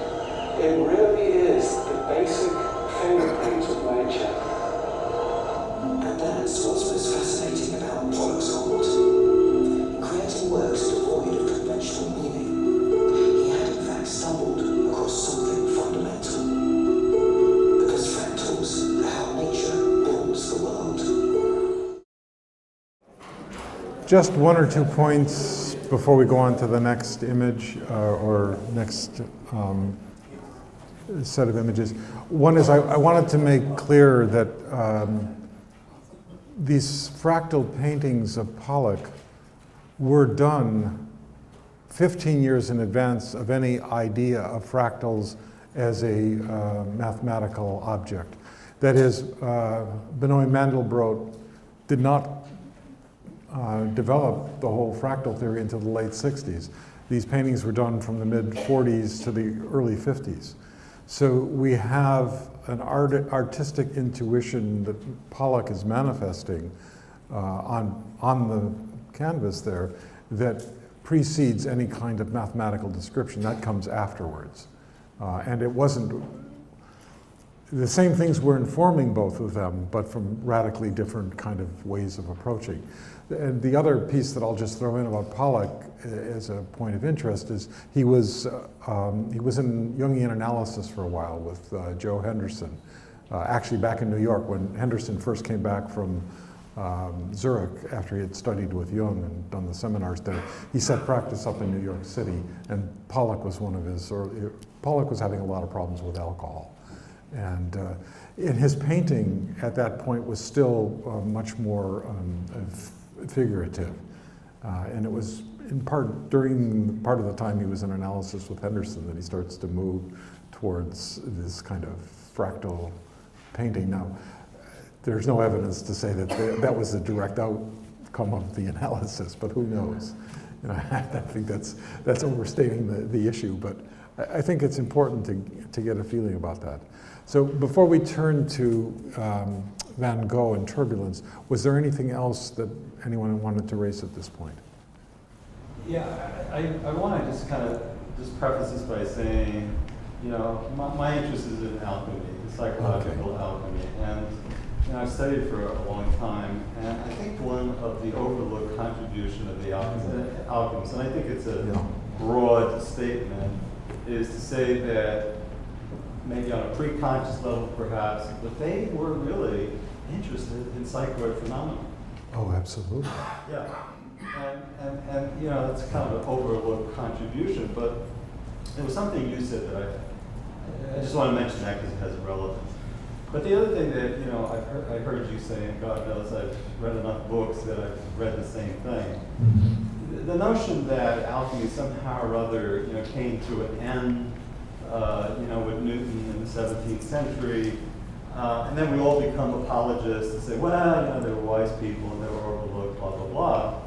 It really is the basic fingerprint of nature. And that's what's most fascinating about Pollock's art. Creating works devoid of conventional meaning, he had in fact stumbled across something fundamental. Just one or 2 points before we go on to the next image or next set of images. One is I wanted to make clear that these fractal paintings of Pollock were done 15 years in advance of any idea of fractals as a mathematical object. That is, Benoit Mandelbrot did not developed the whole fractal theory into the late 60s. These paintings were done from the mid-40s to the early 50s. So we have an artistic intuition that Pollock is manifesting on the canvas there that precedes any kind of mathematical description. That comes afterwards. And it wasn't, the same things were informing both of them, but from radically different kind of ways of approaching. And the other piece that I'll just throw in about Pollock as a point of interest is he was in Jungian analysis for a while with Joe Henderson, actually back in New York when Henderson first came back from Zurich after he had studied with Jung and done the seminars there. He set practice up in New York City, and Pollock was one of his early, Pollock was having a lot of problems with alcohol. And in his painting at that point was still much more figurative. And it was in part during part of the time he was in analysis with Henderson that he starts to move towards this kind of fractal painting. Now, there's no evidence to say that that was the direct outcome of the analysis, but who knows? You know, I think that's overstating the issue, but I think it's important to get a feeling about that. So before we turn to Van Gogh and turbulence, was there anything else that anyone wanted to raise at this point? Yeah, I want to just kind of just preface this by saying, you know, my interest is in alchemy, psychological alchemy, and you know, I've studied for a long time, and I think one of the overlooked contribution of the alchemists, and I think it's a broad statement, is to say that maybe on a pre-conscious level perhaps, but they were really interested in psychoid phenomena. Oh, absolutely. Yeah. And you know, that's kind of an overlooked contribution, but there was something you said that I just want to mention that because it has relevance. But the other thing that, you know, I heard you say, and God knows I've read enough books that I've read the same thing. Mm-hmm. The notion that alchemy somehow or other, you know, came to an end, you know, with Newton in the 17th century, and then we all become apologists and say, well, you know, they were wise people and they were overlooked, blah, blah, blah,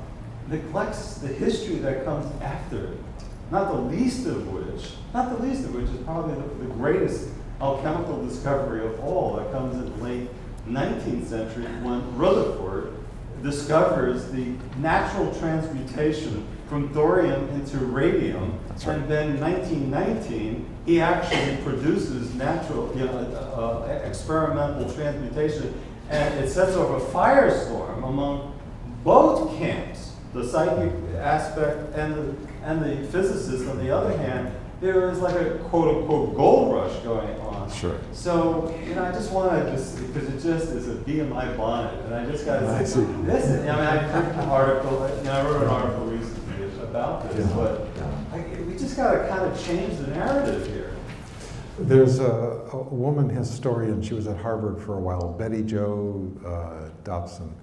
neglects the history that comes after it. Not the least of which is probably the greatest alchemical discovery of all that comes in the late 19th century when Rutherford discovers the natural transmutation from thorium into radium. That's right. And then in 1919, he actually produces natural, you know, experimental transmutation, and it sets off a firestorm among both camps, the psychic aspect and the physicists on the other hand. There is like a quote-unquote gold rush going on. Sure. So, you know, I just want to because it just is a bee in my bonnet, and I just got to say, listen, I mean, I printed an article, you know, I wrote an article recently about this, but we just got to kind of change the narrative here. There's a woman historian, she was at Harvard for a while, Betty Jo Dobson,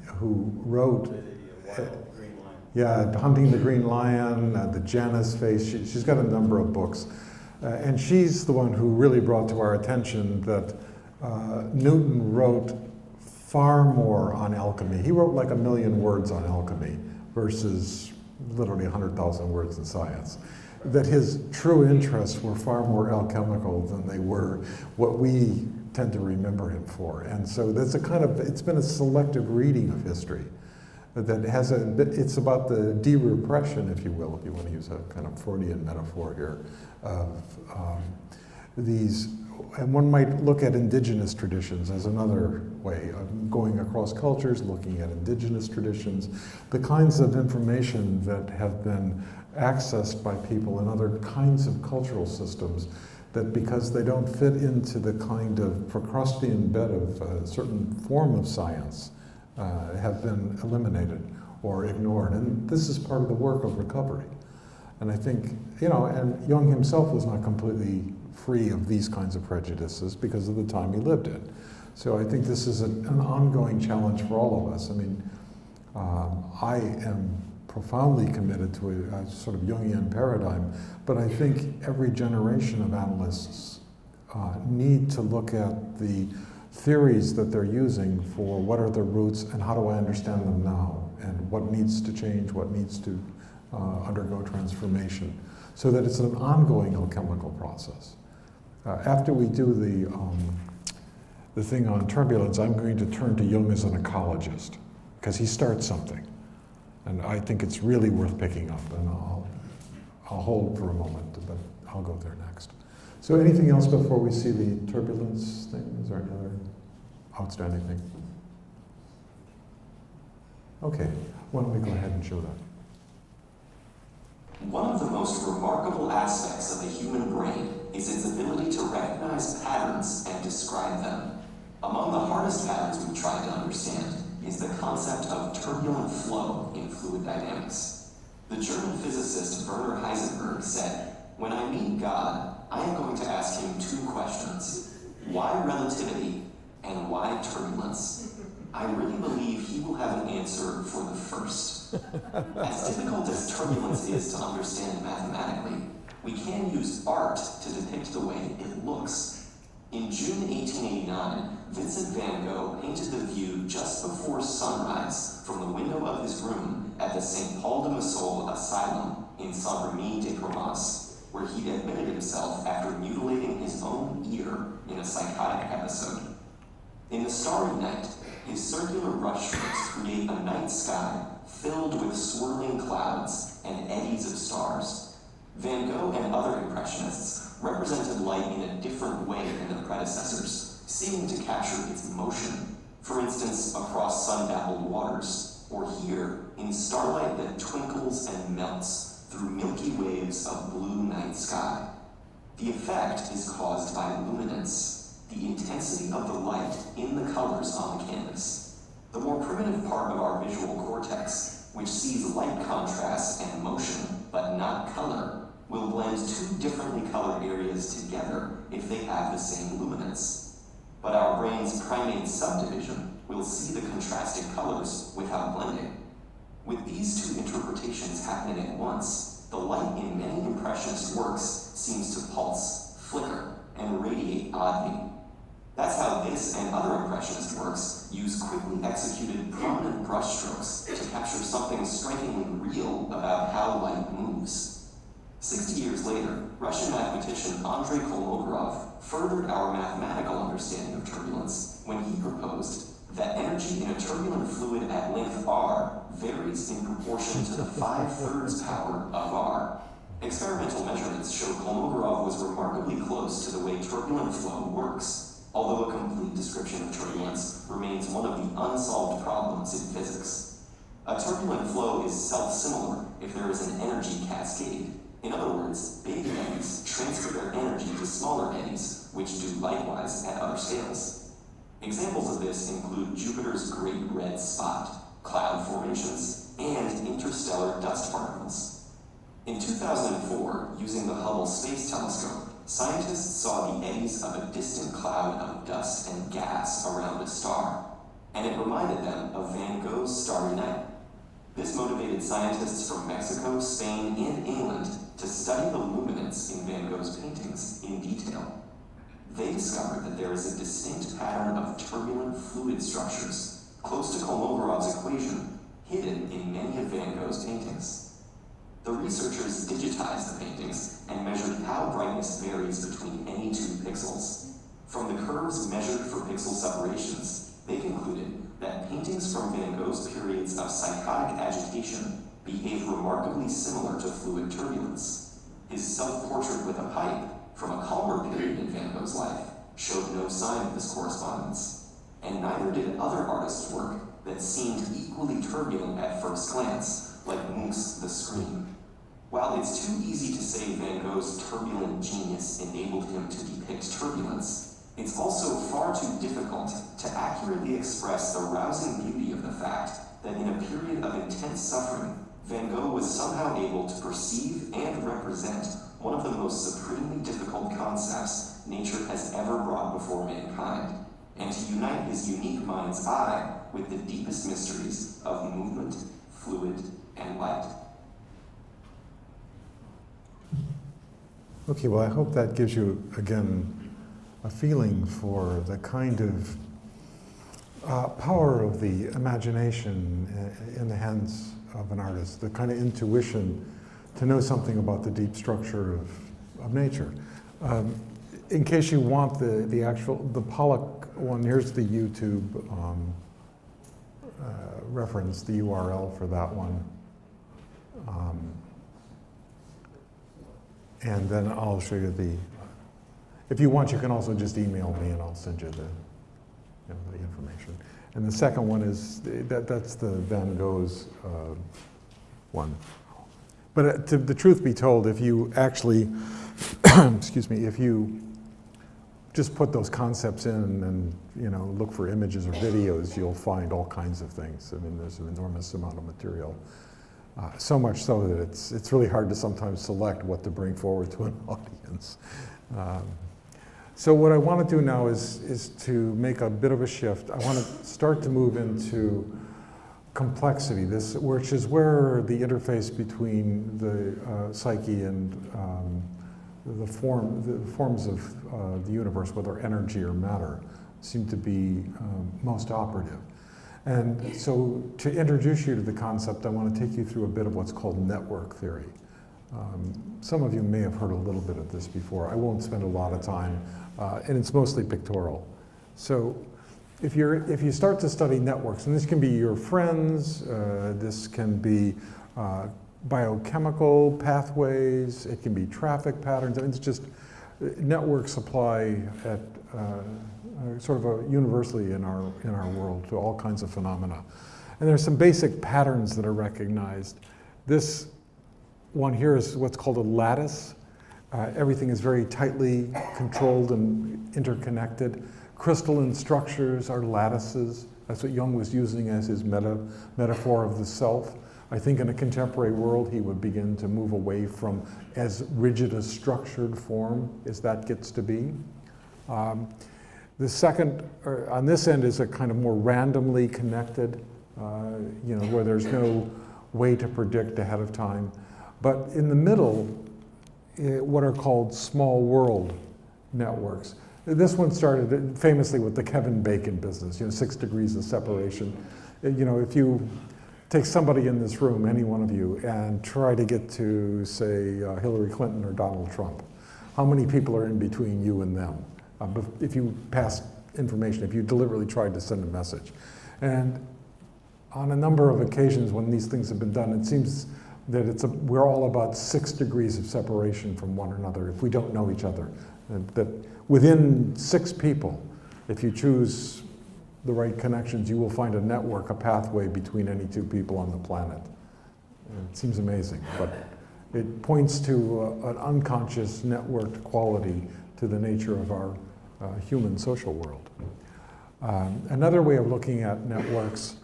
who wrote... Hunting the Green Lion, the Janus Face. She's got a number of books. And she's the one who really brought to our attention that Newton wrote far more on alchemy. He wrote like 1 million words on alchemy versus literally 100,000 words in science. That his true interests were far more alchemical than they were what we tend to remember him for. And so that's it's been a selective reading of history. That has it's about the de-repression, if you will, if you want to use a kind of Freudian metaphor here, of these, and one might look at indigenous traditions as another way of going across cultures, looking at indigenous traditions, the kinds of information that have been accessed by people in other kinds of cultural systems that because they don't fit into the kind of Procrustean bed of a certain form of science, have been eliminated or ignored. And this is part of the work of recovery. And I think, you know, and Jung himself was not completely free of these kinds of prejudices because of the time he lived in. So I think this is an ongoing challenge for all of us. I mean, I am profoundly committed to a sort of Jungian paradigm, but I think every generation of analysts need to look at the theories that they're using for what are the roots and how do I understand them now, and what needs to change, what needs to undergo transformation, so that it's an ongoing alchemical process. After we do the thing on turbulence, I'm going to turn to Jung as an ecologist, because he starts something, and I think it's really worth picking up, and I'll hold for a moment, but I'll go there next. So anything else before we see the turbulence thing? Is there any other outstanding thing? Okay, why don't we go ahead and show that? One of the most remarkable aspects of the human brain is its ability to recognize patterns and describe them. Among the hardest patterns we've tried to understand is the concept of turbulent flow in fluid dynamics. The German physicist Werner Heisenberg said, "When I meet God, I am going to ask him 2 questions. Why relativity and why turbulence? I really believe he will have an answer for the first." As difficult as turbulence is to understand mathematically, we can use art to depict the way it looks. In June 1889, Vincent van Gogh painted the view just before sunrise from the window of his room at the St. Paul de Massol Asylum in Saint-Rémy-de-Provence, where he'd admitted himself after mutilating his own ear in a psychotic episode. In the starry night, his circular brushstrokes create a night sky filled with swirling clouds and eddies of stars. Van Gogh and other impressionists represented light in a different way than their predecessors, seeming to capture its motion, for instance, across sun-dappled waters, or here in starlight that twinkles and melts through through milky waves of blue night sky. The effect is caused by luminance, the intensity of the light in the colors on the canvas. The more primitive part of our visual cortex, which sees light contrast and motion, but not color, will blend two differently colored areas together if they have the same luminance. But our brain's primate subdivision will see the contrasting colors without blending. With these two interpretations happening at once, the light in many impressionist works seems to pulse, flicker, and radiate oddly. That's how this and other impressionist works use quickly executed prominent brushstrokes to capture something strikingly real about how light moves. 60 years later, Russian mathematician Andrei Kolmogorov furthered our mathematical understanding of turbulence when he proposed that energy in a turbulent fluid at length r varies in proportion to the 5/3 power of r. Experimental measurements showed Kolmogorov was remarkably close to the way turbulent flow works, although a complete description of turbulence remains one of the unsolved problems in physics. A turbulent flow is self-similar if there is an energy cascade. In other words, big eddies transfer their energy to smaller eddies, which do likewise at other scales. Examples of this include Jupiter's Great Red Spot, cloud formations, and interstellar dust particles. In 2004, using the Hubble Space Telescope, scientists saw the eddies of a distant cloud of dust and gas around a star, and it reminded them of Van Gogh's Starry Night. This motivated scientists from Mexico, Spain, and England to study the luminance in Van Gogh's paintings in detail. They discovered that there is a distinct pattern of turbulent fluid structures, close to Kolmogorov's equation, hidden in many of Van Gogh's paintings. The researchers digitized the paintings and measured how brightness varies between any two pixels. From the curves measured for pixel separations, they concluded that paintings from Van Gogh's periods of psychotic agitation behave remarkably similar to fluid turbulence. His self-portrait with a pipe, from a calmer period in Van Gogh's life, showed no sign of this correspondence, and neither did other artists' work that seemed equally turbulent at first glance, like Munch's The Scream. While it's too easy to say Van Gogh's turbulent genius enabled him to depict turbulence, it's also far too difficult to accurately express the rousing beauty of the fact that in a period of intense suffering, Van Gogh was somehow able to perceive and represent one of the most supremely difficult concepts nature has ever brought before mankind, and to unite his unique mind's eye with the deepest mysteries of movement, fluid, and light. Okay, well, I hope that gives you, again, a feeling for the kind of power of the imagination in the hands of an artist, the kind of intuition to know something about the deep structure of nature. In case you want the Pollock one, here's the YouTube reference, the URL for that one. And then I'll show you if you want, you can also just email me and I'll send you the information. And the second one is, that's the Van Gogh's one. But to the truth be told, if you actually, excuse me, if you just put those concepts in and look for images or videos, you'll find all kinds of things. I mean, there's an enormous amount of material. So much so that it's really hard to sometimes select what to bring forward to an audience. So what I want to do now is to make a bit of a shift. I want to start to move into complexity, which is where the interface between the psyche and the forms of the universe, whether energy or matter, seem to be most operative. And so to introduce you to the concept, I want to take you through a bit of what's called network theory. Some of you may have heard a little bit of this before. I won't spend a lot of time, and it's mostly pictorial. So if you start to study networks, and this can be your friends, this can be biochemical pathways, it can be traffic patterns. I mean, it's just networks apply at sort of universally in our world to all kinds of phenomena. And there's some basic patterns that are recognized. This one here is what's called a lattice. Everything is very tightly controlled and interconnected. Crystalline structures are lattices. That's what Jung was using as his metaphor of the self. I think in a contemporary world, he would begin to move away from as rigid a structured form as that gets to be. The second, on this end, is a kind of more randomly connected, where there's no way to predict ahead of time. But in the middle, what are called small world networks. This one started famously with the Kevin Bacon business, 6 degrees of separation. If you take somebody in this room, any one of you, and try to get to, say, Hillary Clinton or Donald Trump, how many people are in between you and them? If you pass information, if you deliberately tried to send a message. And on a number of occasions when these things have been done, it seems that we're all about 6 degrees of separation from one another if we don't know each other. That within 6 people, if you choose the right connections, you will find a network, a pathway between any 2 people on the planet. It seems amazing, but it points to an unconscious networked quality to the nature of our human social world. Another way of looking at networks,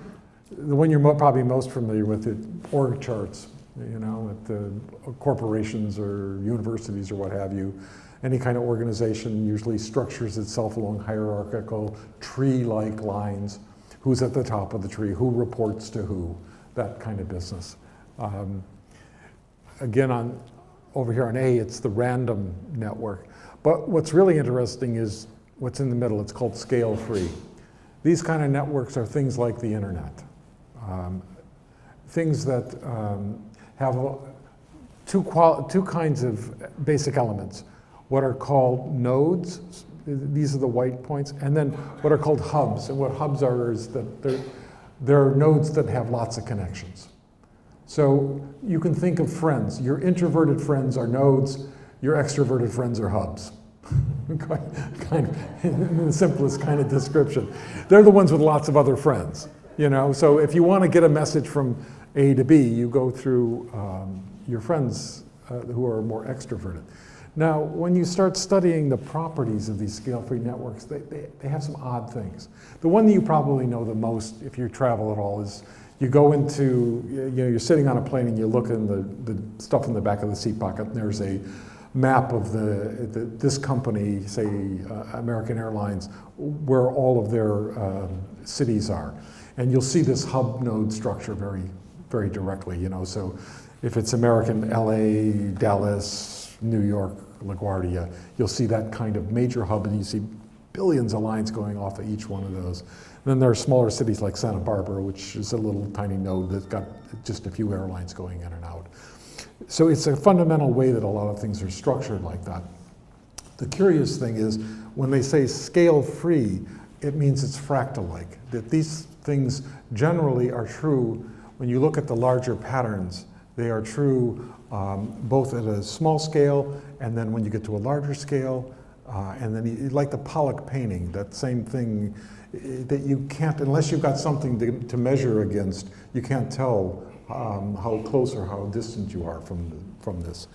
the one you're probably most familiar with, is org charts, at the corporations or universities or what have you. Any kind of organization usually structures itself along hierarchical tree-like lines. Who's at the top of the tree? Who reports to who? That kind of business. Again, over here on A, it's the random network. But what's really interesting is what's in the middle. It's called scale-free. These kind of networks are things like the internet. Things that have two kinds of basic elements. What are called nodes, these are the white points, and then what are called hubs. And what hubs are is that they're nodes that have lots of connections. So you can think of friends. Your introverted friends are nodes, your extroverted friends are hubs. Kind of in the simplest kind of description. They're the ones with lots of other friends, So if you want to get a message from A to B, you go through your friends who are more extroverted. Now, when you start studying the properties of these scale-free networks, they have some odd things. The one that you probably know the most, if you travel at all, is you go into, you're sitting on a plane and you look in the stuff in the back of the seat pocket, and there's a map of this company, say American Airlines, where all of their cities are. And you'll see this hub node structure very, very directly, So if it's American, LA, Dallas, New York, LaGuardia, you'll see that kind of major hub, and you see billions of lines going off of each one of those. And then there are smaller cities like Santa Barbara, which is a little tiny node that's got just a few airlines going in and out. So it's a fundamental way that a lot of things are structured like that. The curious thing is, when they say scale-free, it means it's fractal-like, that these things generally are true when you look at the larger patterns. They are true both at a small scale, and then when you get to a larger scale, and then like the Pollock painting, that same thing that you can't, unless you've got something to measure against, you can't tell how close or how distant you are from this.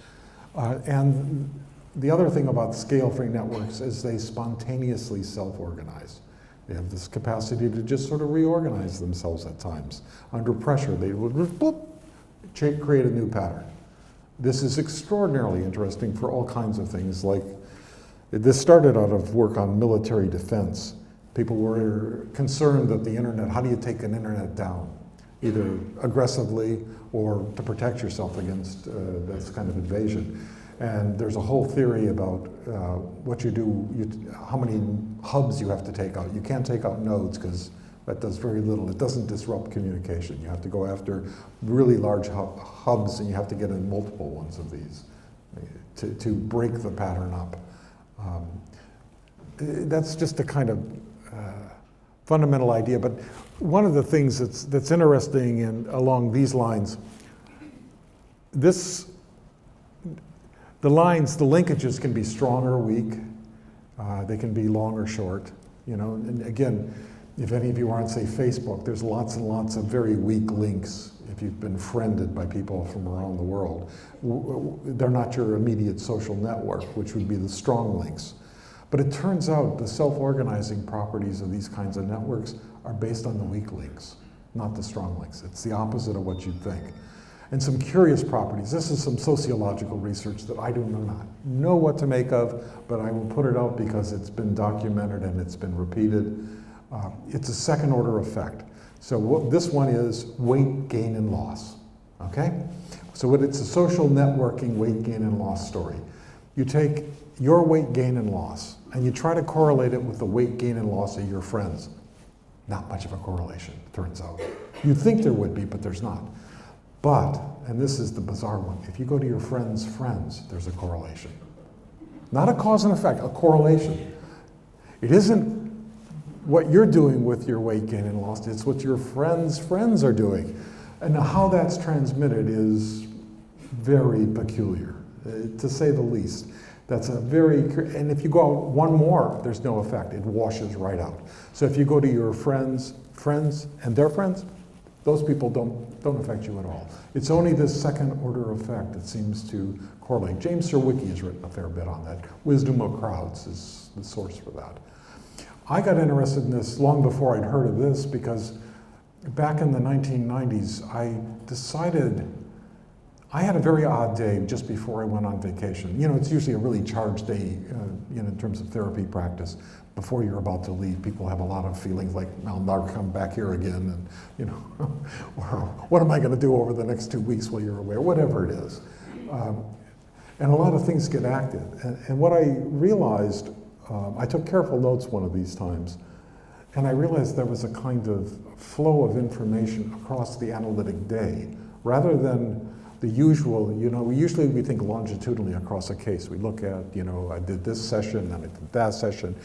And the other thing about scale-free networks is they spontaneously self-organize. They have this capacity to just sort of reorganize themselves at times. Under pressure, they would boop, create a new pattern. This is extraordinarily interesting for all kinds of things. Like, this started out of work on military defense. People were concerned that the internet, how do you take an internet down? Either aggressively or to protect yourself against this kind of invasion. And there's a whole theory about what you do, how many hubs you have to take out. You can't take out nodes because that does very little. It doesn't disrupt communication. You have to go after really large hubs, and you have to get in multiple ones of these to break the pattern up. That's just a kind of fundamental idea. But one of the things that's interesting along these lines, the linkages can be strong or weak. They can be long or short. And again, if any of you are on, say, Facebook, there's lots and lots of very weak links if you've been friended by people from around the world. They're not your immediate social network, which would be the strong links. But it turns out the self-organizing properties of these kinds of networks are based on the weak links, not the strong links. It's the opposite of what you'd think. And some curious properties. This is some sociological research that I do not know what to make of, but I will put it out because it's been documented and it's been repeated. It's a second order effect. So this one is weight gain and loss, okay? So it's a social networking weight gain and loss story. You take your weight gain and loss and you try to correlate it with the weight gain and loss of your friends. Not much of a correlation, it turns out. You'd think there would be, but there's not. But, and this is the bizarre one, if you go to your friends' friends, there's a correlation. Not a cause and effect, a correlation. It isn't what you're doing with your weight gain and loss, it's what your friends' friends are doing. And how that's transmitted is very peculiar, to say the least. That's a very, and if you go out one more, there's no effect. It washes right out. So if you go to your friends' friends and their friends, those people don't affect you at all. It's only this second order effect that seems to correlate. James Surowiecki has written a fair bit on that. Wisdom of Crowds is the source for that. I got interested in this long before I'd heard of this because back in the 1990s, I decided, I had a very odd day just before I went on vacation. You know, it's usually a really charged day in terms of therapy practice. Before you're about to leave, people have a lot of feelings like, I'll never come back here again, and you know, or what am I going to do over the next 2 weeks while you're away, or whatever it is. And a lot of things get active. And what I realized, I took careful notes one of these times, and I realized there was a kind of flow of information across the analytic day, rather than the usual, you know, usually we think longitudinally across a case. We look at, you know, I did this session, and I did that session,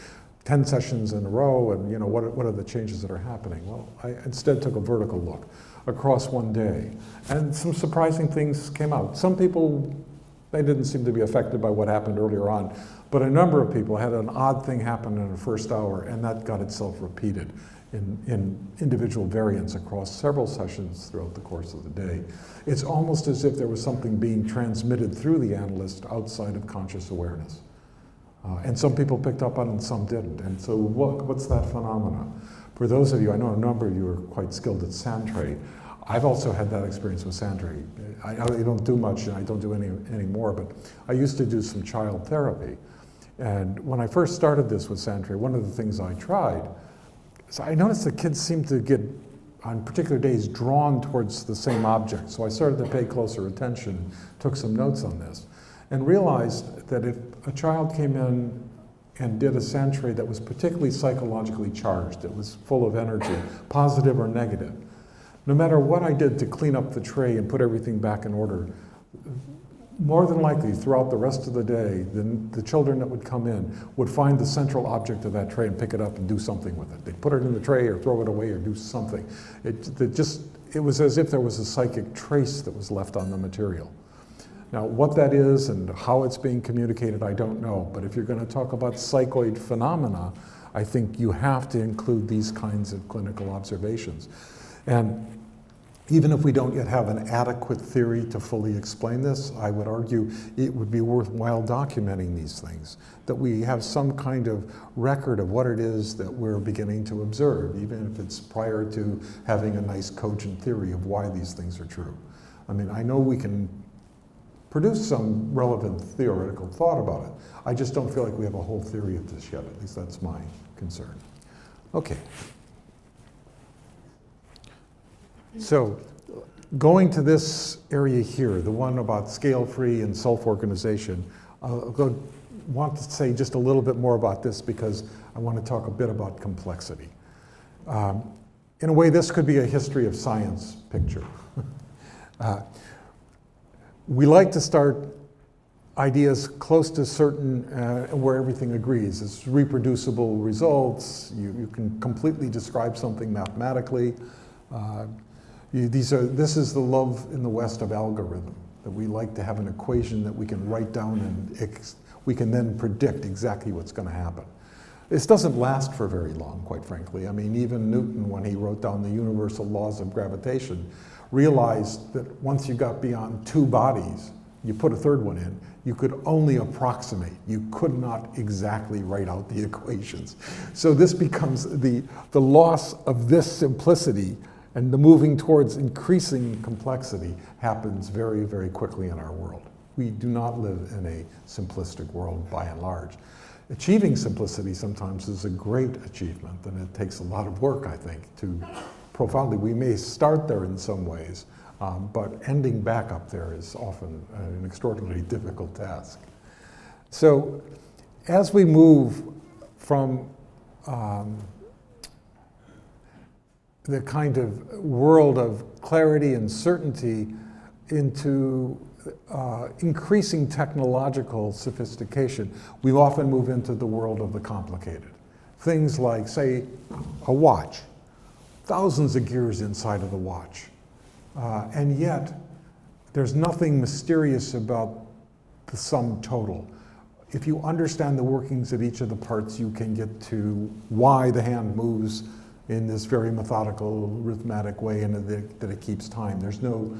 10 sessions in a row, and you know, what are the changes that are happening? Well, I instead took a vertical look across one day, and some surprising things came out. Some people, they didn't seem to be affected by what happened earlier on, but a number of people had an odd thing happen in the first hour, and that got itself repeated in individual variants across several sessions throughout the course of the day. It's almost as if there was something being transmitted through the analyst outside of conscious awareness. And some people picked up on it and some didn't. And so what's that phenomena? For those of you, I know a number of you are quite skilled at Santre. I've also had that experience with Santre. I don't do much, and I don't do any more, but I used to do some child therapy. And when I first started this with Santre, one of the things I tried, so I noticed the kids seem to get, on particular days, drawn towards the same object. So I started to pay closer attention, took some notes on this, and realized that if a child came in and did a Santre that was particularly psychologically charged, that was full of energy, positive or negative, no matter what I did to clean up the tray and put everything back in order, more than likely throughout the rest of the day, the children that would come in would find the central object of that tray and pick it up and do something with it. They'd put it in the tray or throw it away or do something. It was as if there was a psychic trace that was left on the material. Now, what that is and how it's being communicated, I don't know. But if you're going to talk about psychoid phenomena, I think you have to include these kinds of clinical observations. And even if we don't yet have an adequate theory to fully explain this, I would argue it would be worthwhile documenting these things, that we have some kind of record of what it is that we're beginning to observe, even if it's prior to having a nice cogent theory of why these things are true. I mean, I know we can produce some relevant theoretical thought about it. I just don't feel like we have a whole theory of this yet. At least that's my concern. Okay. So going to this area here, the one about scale-free and self-organization, I want to say just a little bit more about this because I want to talk a bit about complexity. In a way, this could be a history of science picture. We like to start ideas close to certain, where everything agrees. It's reproducible results. You can completely describe something mathematically. This is the love in the West of algorithm, that we like to have an equation that we can write down and we can then predict exactly what's going to happen. This doesn't last for very long, quite frankly. I mean, even Newton, when he wrote down the universal laws of gravitation, realized that once you got beyond two bodies, you put a third one in, you could only approximate. You could not exactly write out the equations. So this becomes the loss of this simplicity, and the moving towards increasing complexity happens very, very quickly in our world. We do not live in a simplistic world by and large. Achieving simplicity sometimes is a great achievement, and it takes a lot of work, I think, to profoundly. We may start there in some ways, but ending back up there is often an extraordinarily difficult task. So as we move from the kind of world of clarity and certainty into increasing technological sophistication, we often move into the world of the complicated. Things like, say, a watch. Thousands of gears inside of the watch. And yet, there's nothing mysterious about the sum total. If you understand the workings of each of the parts, you can get to why the hand moves in this very methodical, rhythmic way, and that it keeps time. There's no,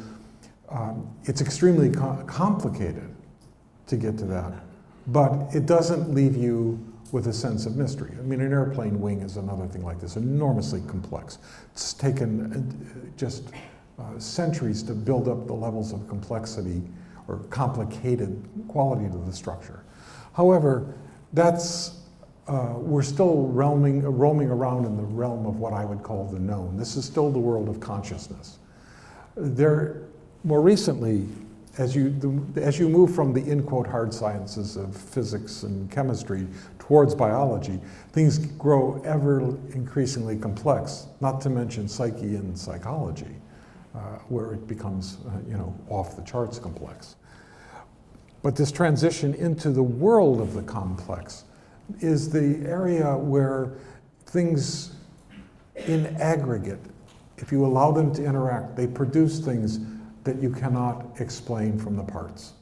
it's extremely complicated to get to that, but it doesn't leave you with a sense of mystery. I mean, an airplane wing is another thing like this, enormously complex. It's taken just centuries to build up the levels of complexity or complicated quality to the structure. However, that's, we're still roaming around in the realm of what I would call the known. This is still the world of consciousness. More recently, as you move from the in-quote hard sciences of physics and chemistry towards biology, things grow ever increasingly complex, not to mention psyche and psychology, where it becomes off the charts complex. But this transition into the world of the complex is the area where things in aggregate, if you allow them to interact, they produce things that you cannot explain from the parts.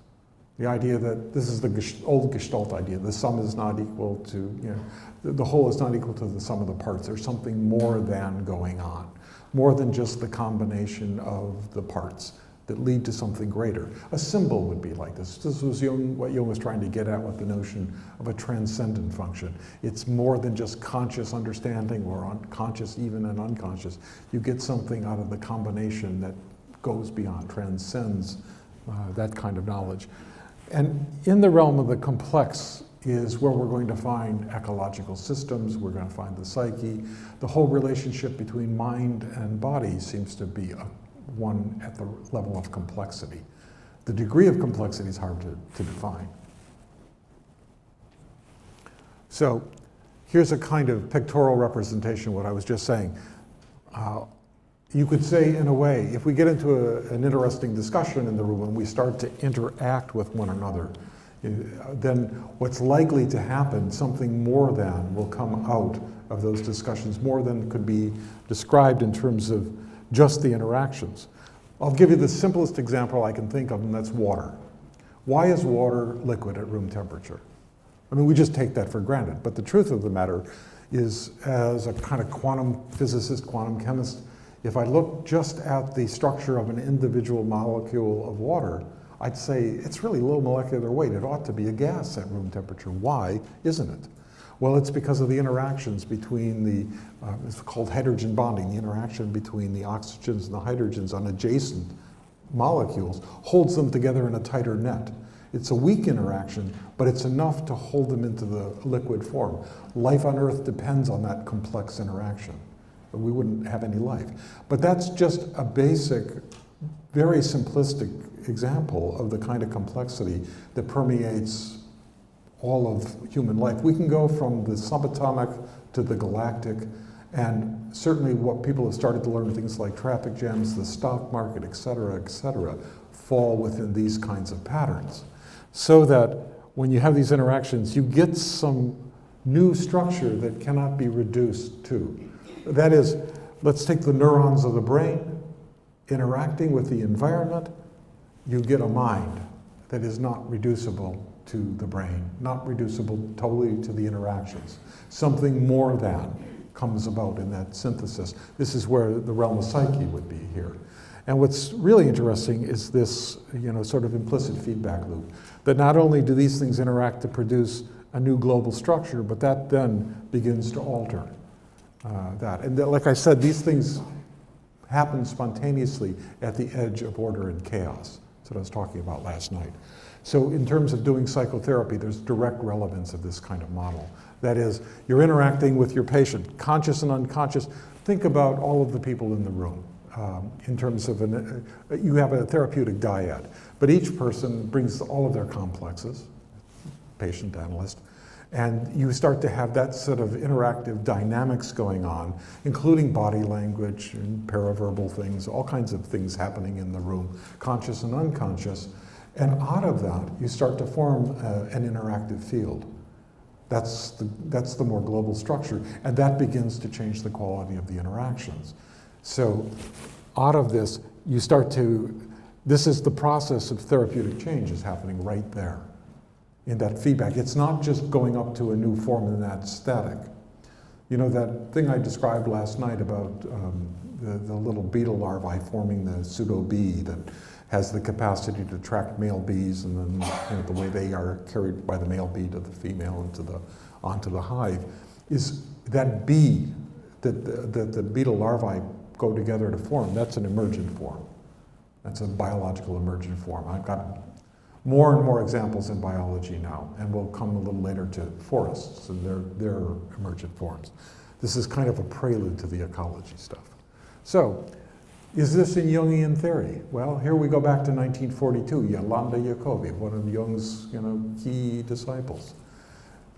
The idea that this is the old Gestalt idea, the sum is not equal to, the whole is not equal to the sum of the parts. There's something more than going on, more than just the combination of the parts that lead to something greater. A symbol would be like this. This was what Jung was trying to get at with the notion of a transcendent function. It's more than just conscious understanding or unconscious, even and unconscious. You get something out of the combination that goes beyond, transcends that kind of knowledge. And in the realm of the complex is where we're going to find ecological systems, we're going to find the psyche. The whole relationship between mind and body seems to be one at the level of complexity. The degree of complexity is hard to define. So here's a kind of pictorial representation of what I was just saying. You could say, in a way, if we get into an interesting discussion in the room and we start to interact with one another, then what's likely to happen, something more than will come out of those discussions, more than could be described in terms of just the interactions. I'll give you the simplest example I can think of, and that's water. Why is water liquid at room temperature? I mean, we just take that for granted, but the truth of the matter is, as a kind of quantum physicist, quantum chemist, if I look just at the structure of an individual molecule of water, I'd say it's really low molecular weight. It ought to be a gas at room temperature. Why isn't it? Well, it's because of the interactions between the, it's called hydrogen bonding, the interaction between the oxygens and the hydrogens on adjacent molecules holds them together in a tighter net. It's a weak interaction, but it's enough to hold them into the liquid form. Life on Earth depends on that complex interaction. We wouldn't have any life. But that's just a basic, very simplistic example of the kind of complexity that permeates all of human life. We can go from the subatomic to the galactic, and certainly what people have started to learn, things like traffic jams, the stock market, et cetera, fall within these kinds of patterns. So that when you have these interactions, you get some new structure that cannot be reduced to. That is, let's take the neurons of the brain interacting with the environment, you get a mind that is not reducible to the brain, not reducible totally to the interactions. Something more than comes about in that synthesis. This is where the realm of psyche would be here. And what's really interesting is this, sort of implicit feedback loop, that not only do these things interact to produce a new global structure, but that then begins to alter that. And like I said, these things happen spontaneously at the edge of order and chaos. That's what I was talking about last night. So in terms of doing psychotherapy, there's direct relevance of this kind of model. That is, you're interacting with your patient, conscious and unconscious. Think about all of the people in the room. In terms of, you have a therapeutic dyad, but each person brings all of their complexes, patient, analyst, and you start to have that sort of interactive dynamics going on, including body language and paraverbal things, all kinds of things happening in the room, conscious and unconscious. And out of that, you start to form an interactive field. That's the more global structure, and that begins to change the quality of the interactions. So out of this, you start to, this is the process of therapeutic change is happening right there in that feedback. It's not just going up to a new form and that's static. You know, that thing I described last night about the little beetle larvae forming the pseudo-bee that has the capacity to attract male bees, and then the way they are carried by the male bee to the female onto the hive, is that bee that the beetle larvae go together to form. That's an emergent form. That's a biological emergent form. I've got more and more examples in biology now, and we'll come a little later to forests and their emergent forms. This is kind of a prelude to the ecology stuff. So, is this in Jungian theory? Well, here we go back to 1942, Yolanda Jacobi, one of Jung's key disciples.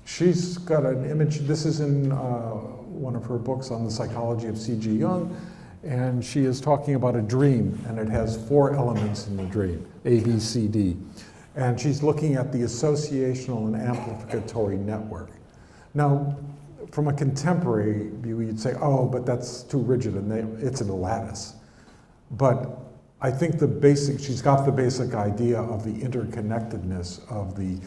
She's got an image, this is in one of her books on the psychology of C.G. Jung, and she is talking about a dream, and it has 4 elements in the dream, A, B, C, D. And she's looking at the associational and amplificatory network. Now, from a contemporary view, you'd say, oh, but that's too rigid, and it's in a lattice. But I think she's got the basic idea of the interconnectedness of the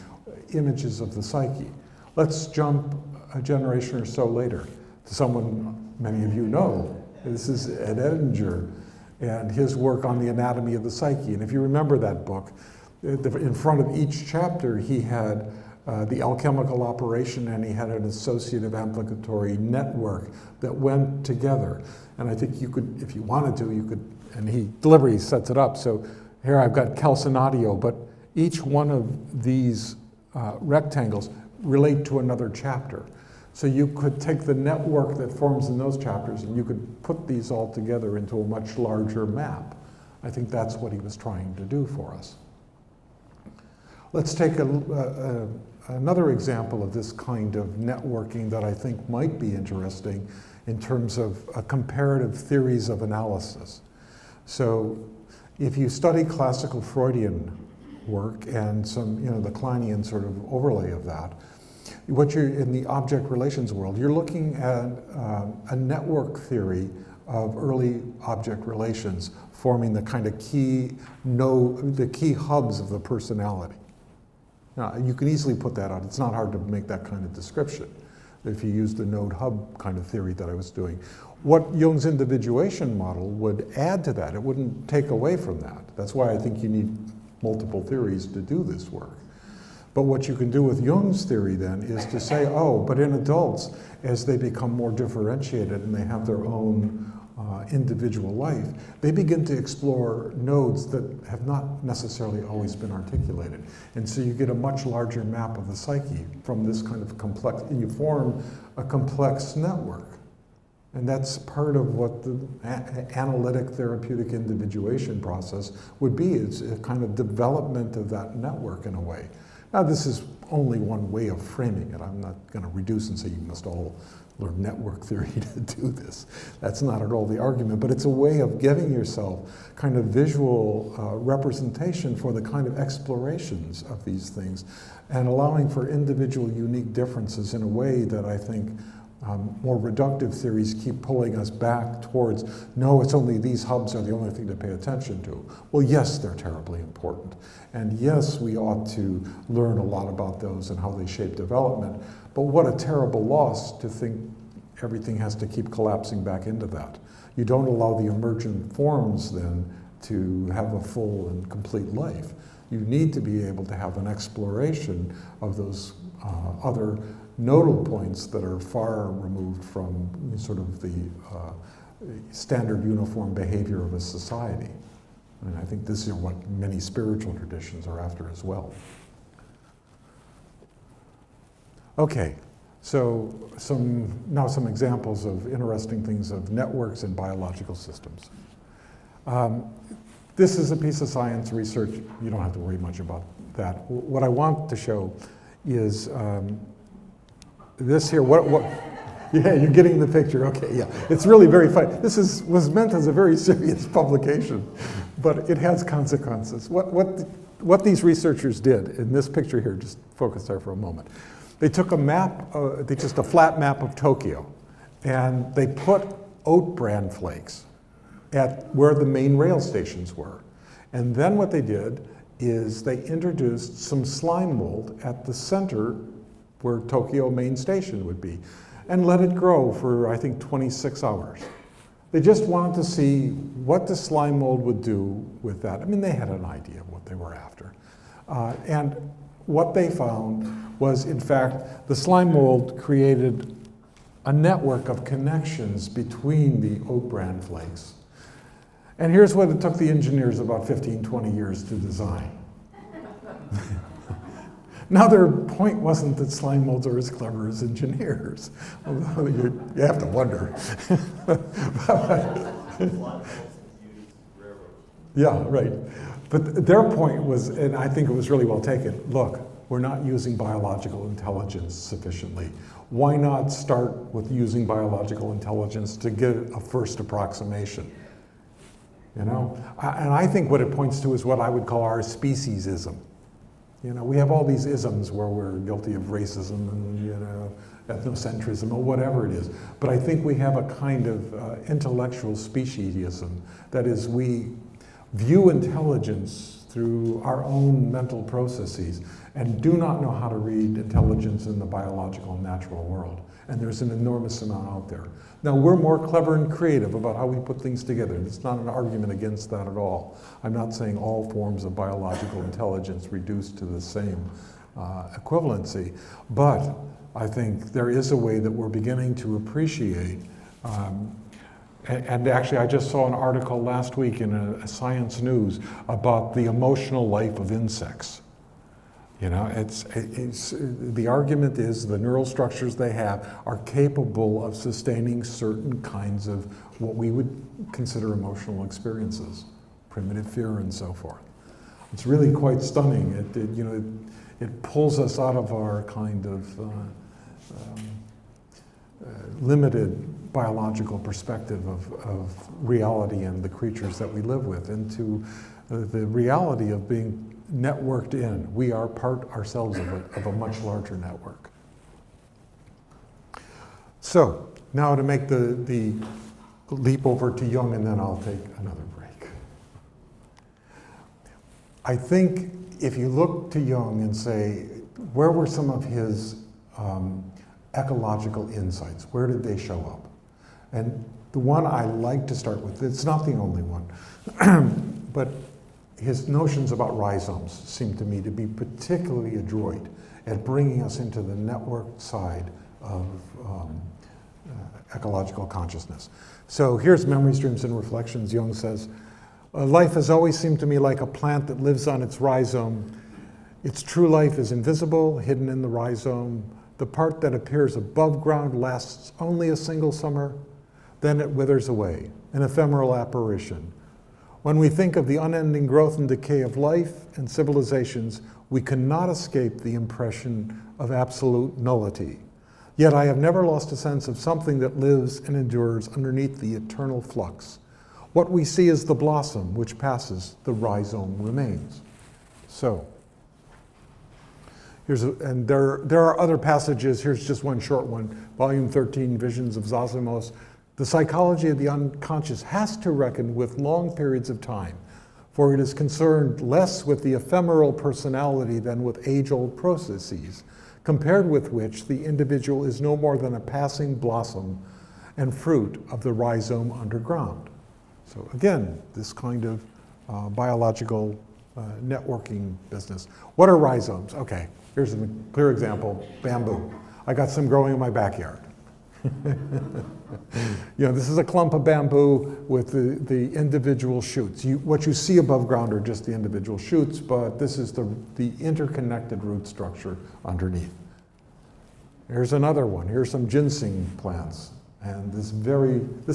images of the psyche. Let's jump a generation or so later to someone many of you know. This is Ed Edinger and his work on the anatomy of the psyche. And if you remember that book, in front of each chapter he had the alchemical operation, and he had an associative amplificatory network that went together. And I think you could, if you wanted to, you could, and he deliberately sets it up. So here I've got calcinatio, but each one of these rectangles relate to another chapter. So you could take the network that forms in those chapters and you could put these all together into a much larger map. I think that's what he was trying to do for us. Let's take another example of this kind of networking that I think might be interesting in terms of comparative theories of analysis. So if you study classical Freudian work and some, the Kleinian sort of overlay of that, what you're in the object relations world, you're looking at a network theory of early object relations forming the kind of the key hubs of the personality. Now, you can easily put that out. It's not hard to make that kind of description if you use the node hub kind of theory that I was doing. What Jung's individuation model would add to that, it wouldn't take away from that. That's why I think you need multiple theories to do this work. But what you can do with Jung's theory then is to say, oh, but in adults, as they become more differentiated and they have their own individual life, they begin to explore nodes that have not necessarily always been articulated. And so you get a much larger map of the psyche from this kind of complex, and you form a complex network. And that's part of what the analytic therapeutic individuation process would be. It's a kind of development of that network in a way. Now, this is only one way of framing it. I'm not going to reduce and say you must all learn network theory to do this. That's not at all the argument, but it's a way of giving yourself kind of visual representation for the kind of explorations of these things and allowing for individual unique differences in a way that I think more reductive theories keep pulling us back towards, no, it's only these hubs are the only thing to pay attention to. Well, yes, they're terribly important. And yes, we ought to learn a lot about those and how they shape development. But what a terrible loss to think everything has to keep collapsing back into that. You don't allow the emergent forms then to have a full and complete life. You need to be able to have an exploration of those other nodal points that are far removed from sort of the standard uniform behavior of a society. And I think this is what many spiritual traditions are after as well. Okay, so now some examples of interesting things of networks and biological systems. This is a piece of science research. You don't have to worry much about that. What I want to show is this here. Yeah, you're getting the picture. Okay, yeah. It's really very funny. This was meant as a very serious publication, but it has consequences. What these researchers did in this picture here, just focus there for a moment. They took a map, just a flat map of Tokyo, and they put oat bran flakes at where the main rail stations were. And then what they did is they introduced some slime mold at the center where Tokyo main station would be, and let it grow for, I think, 26 hours. They just wanted to see what the slime mold would do with that. I mean, they had an idea of what they were after. And what they found was, in fact, the slime mold created a network of connections between the oat bran flakes. And here's what it took the engineers about 15, 20 years to design. Now, their point wasn't that slime molds are as clever as engineers. You have to wonder. Yeah, right. But their point was, and I think it was really well taken, look, we're not using biological intelligence sufficiently. Why not start with using biological intelligence to get a first approximation? You know? And I think what it points to is what I would call our speciesism. You know, we have all these isms where we're guilty of racism and, you know, ethnocentrism or whatever it is. But I think we have a kind of intellectual speciesism. That is, we view intelligence through our own mental processes and do not know how to read intelligence in the biological and natural world. And there's an enormous amount out there. Now, we're more clever and creative about how we put things together. It's not an argument against that at all. I'm not saying all forms of biological intelligence reduce to the same equivalency, but I think there is a way that we're beginning to appreciate. And actually, I just saw an article last week in a Science News about the emotional life of insects. You know, the argument is the neural structures they have are capable of sustaining certain kinds of what we would consider emotional experiences, primitive fear and so forth. It's really quite stunning. It pulls us out of our kind of limited biological perspective of reality and the creatures that we live with into the reality of being networked in. We are part ourselves of a much larger network. So now to make the leap over to Jung, and then I'll take another break. I think if you look to Jung and say, where were some of his ecological insights? Where did they show up? And the one I like to start with, it's not the only one, but his notions about rhizomes seem to me to be particularly adroit at bringing us into the network side of ecological consciousness. So here's Memories, Dreams, and Reflections. Jung says, life has always seemed to me like a plant that lives on its rhizome. Its true life is invisible, hidden in the rhizome. The part that appears above ground lasts only a single summer, then it withers away, an ephemeral apparition. When we think of the unending growth and decay of life and civilizations, we cannot escape the impression of absolute nullity. Yet I have never lost a sense of something that lives and endures underneath the eternal flux. What we see is the blossom which passes, the rhizome remains. So, And there are other passages. Here's just one short one, volume 13, Visions of Zosimos. The psychology of the unconscious has to reckon with long periods of time, for it is concerned less with the ephemeral personality than with age-old processes, compared with which the individual is no more than a passing blossom and fruit of the rhizome underground. So again, this kind of biological networking business. What are rhizomes? Okay, here's a clear example, bamboo. I got some growing in my backyard. This is a clump of bamboo with the individual shoots. What you see above ground are just the individual shoots, but this is the interconnected root structure underneath. Here's another one. Here's some ginseng plants. And this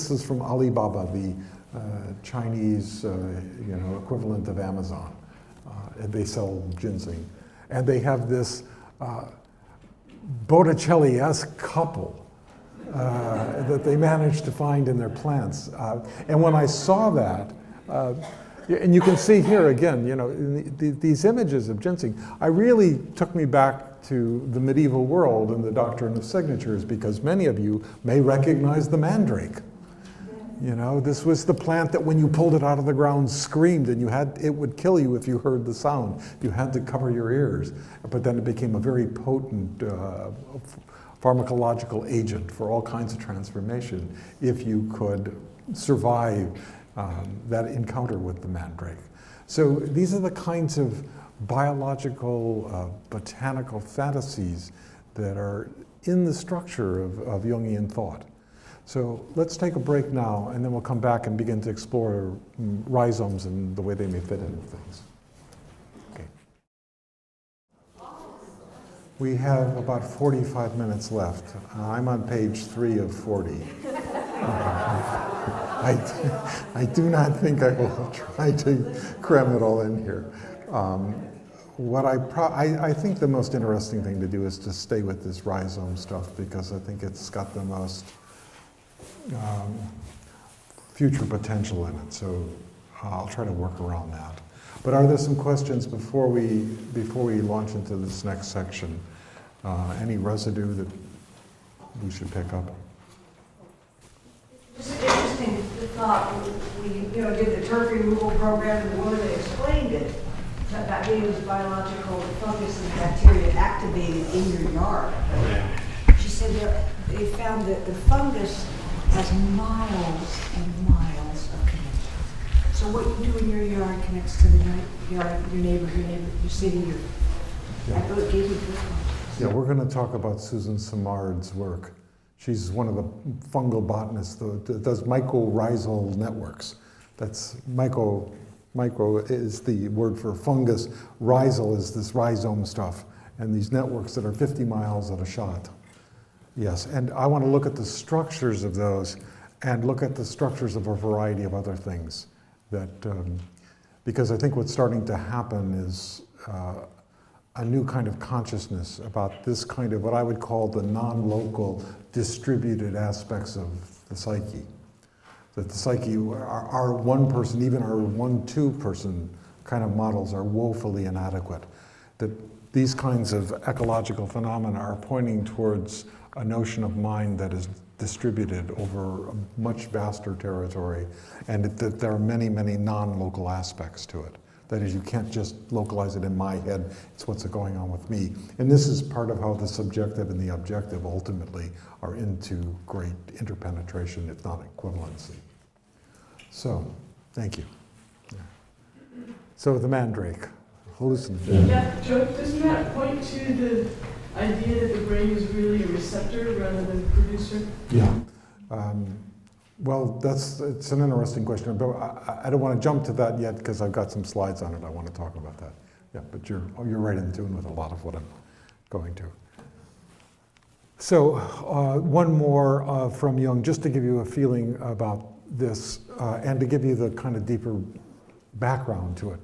is from Alibaba, the Chinese equivalent of Amazon. And they sell ginseng. And they have this Botticelli-esque couple that they managed to find in their plants. And when I saw that, and you can see here again, these images of ginseng, really took me back to the medieval world and the doctrine of signatures, because many of you may recognize the mandrake. This was the plant that when you pulled it out of the ground screamed, and it would kill you if you heard the sound. You had to cover your ears. But then it became a very potent pharmacological agent for all kinds of transformation if you could survive that encounter with the mandrake. So these are the kinds of biological, botanical fantasies that are in the structure of Jungian thought. So let's take a break now, and then we'll come back and begin to explore rhizomes and the way they may fit into things. Okay. We have about 45 minutes left. I'm on page 3 of 40. I do not think I will try to cram it all in here. I think the most interesting thing to do is to stay with this rhizome stuff, because I think it's got the most future potential in it. So I'll try to work around that. But are there some questions before we launch into this next section? Any residue that we should pick up? It's an interesting thought. We did the turf removal program, and the woman that explained it, that being was biological fungus and bacteria activated in your yard. She said they found that the fungus has miles and miles of connection. So what you do in your yard connects to the yard of your neighbor, your city, I thought it gave you goosebumps. Yeah, we're going to talk about Susan Simard's work. She's one of the fungal botanists that does mycorrhizal networks. That's micro is the word for fungus. Rhizal is this rhizome stuff, and these networks that are 50 miles at a shot. Yes, and I want to look at the structures of those and look at the structures of a variety of other things. Because I think what's starting to happen is a new kind of consciousness about this kind of what I would call the non-local distributed aspects of the psyche. That the psyche, our one person, even our 1-2 person kind of models are woefully inadequate. That these kinds of ecological phenomena are pointing towards a notion of mind that is distributed over a much vaster territory, and that there are many, many non-local aspects to it. That is, you can't just localize it in my head, it's what's going on with me. And this is part of how the subjective and the objective ultimately are into great interpenetration, if not equivalency. So, thank you. Yeah. So the mandrake, hallucinogen. Yeah, Joe, doesn't that point to the idea that the brain is really a receptor rather than a producer? Yeah. Well, it's an interesting question, but I don't want to jump to that yet because I've got some slides on it. I want to talk about that. Yeah, but you're right in tune with a lot of what I'm going to. So one more from Jung, just to give you a feeling about this and to give you the kind of deeper background to it.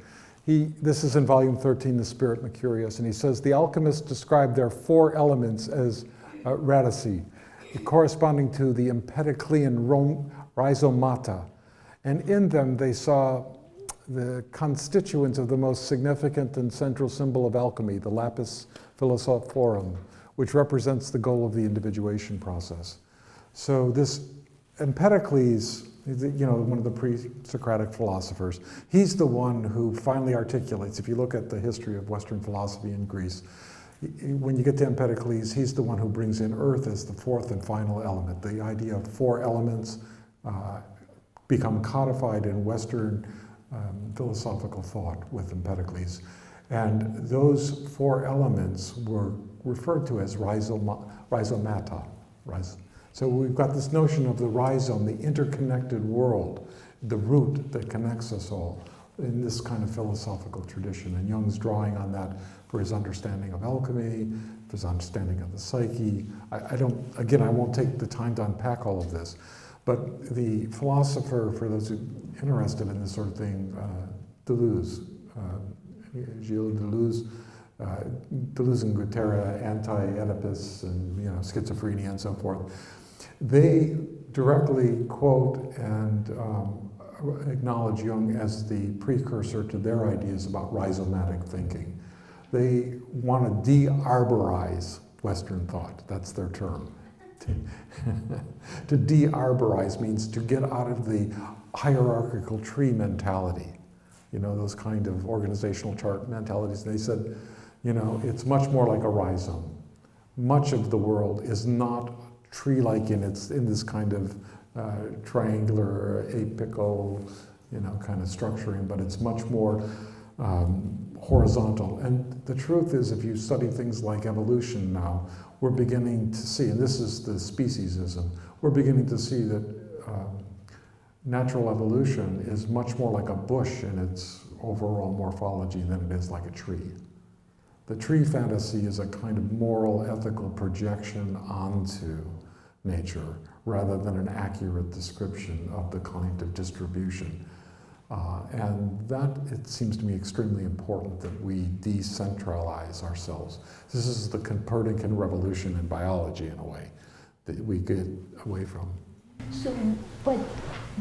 This is in volume 13, The Spirit and the Curious, and he says, the alchemists described their 4 elements as radici, corresponding to the Empedoclean rhizomata. And in them they saw the constituents of the most significant and central symbol of alchemy, the lapis philosophorum, which represents the goal of the individuation process. So this Empedocles, one of the pre-Socratic philosophers, he's the one who finally articulates. If you look at the history of Western philosophy in Greece, when you get to Empedocles, he's the one who brings in earth as the fourth and final element. The idea of four elements become codified in Western philosophical thought with Empedocles. And those four elements were referred to as rhizomata. So we've got this notion of the rhizome, the interconnected world, the root that connects us all in this kind of philosophical tradition. And Jung's drawing on that for his understanding of alchemy, for his understanding of the psyche. I won't take the time to unpack all of this, but the philosopher, for those who are interested in this sort of thing, Deleuze, Gilles Deleuze, Deleuze and Guattari, anti-Oedipus and schizophrenia and so forth, they directly quote and acknowledge Jung as the precursor to their ideas about rhizomatic thinking. They want to de-arborize Western thought. That's their term. To de-arborize means to get out of the hierarchical tree mentality, those kind of organizational chart mentalities. They said, it's much more like a rhizome. Much of the world is not tree-like in this kind of triangular, apical, kind of structuring, but it's much more horizontal. And the truth is, if you study things like evolution now, we're beginning to see, and this is the speciesism, we're beginning to see that natural evolution is much more like a bush in its overall morphology than it is like a tree. The tree fantasy is a kind of moral, ethical projection onto nature rather than an accurate description of the kind of distribution. And that, it seems to me, extremely important that we decentralize ourselves. This is the Copernican revolution in biology, in a way, that we get away from. So, but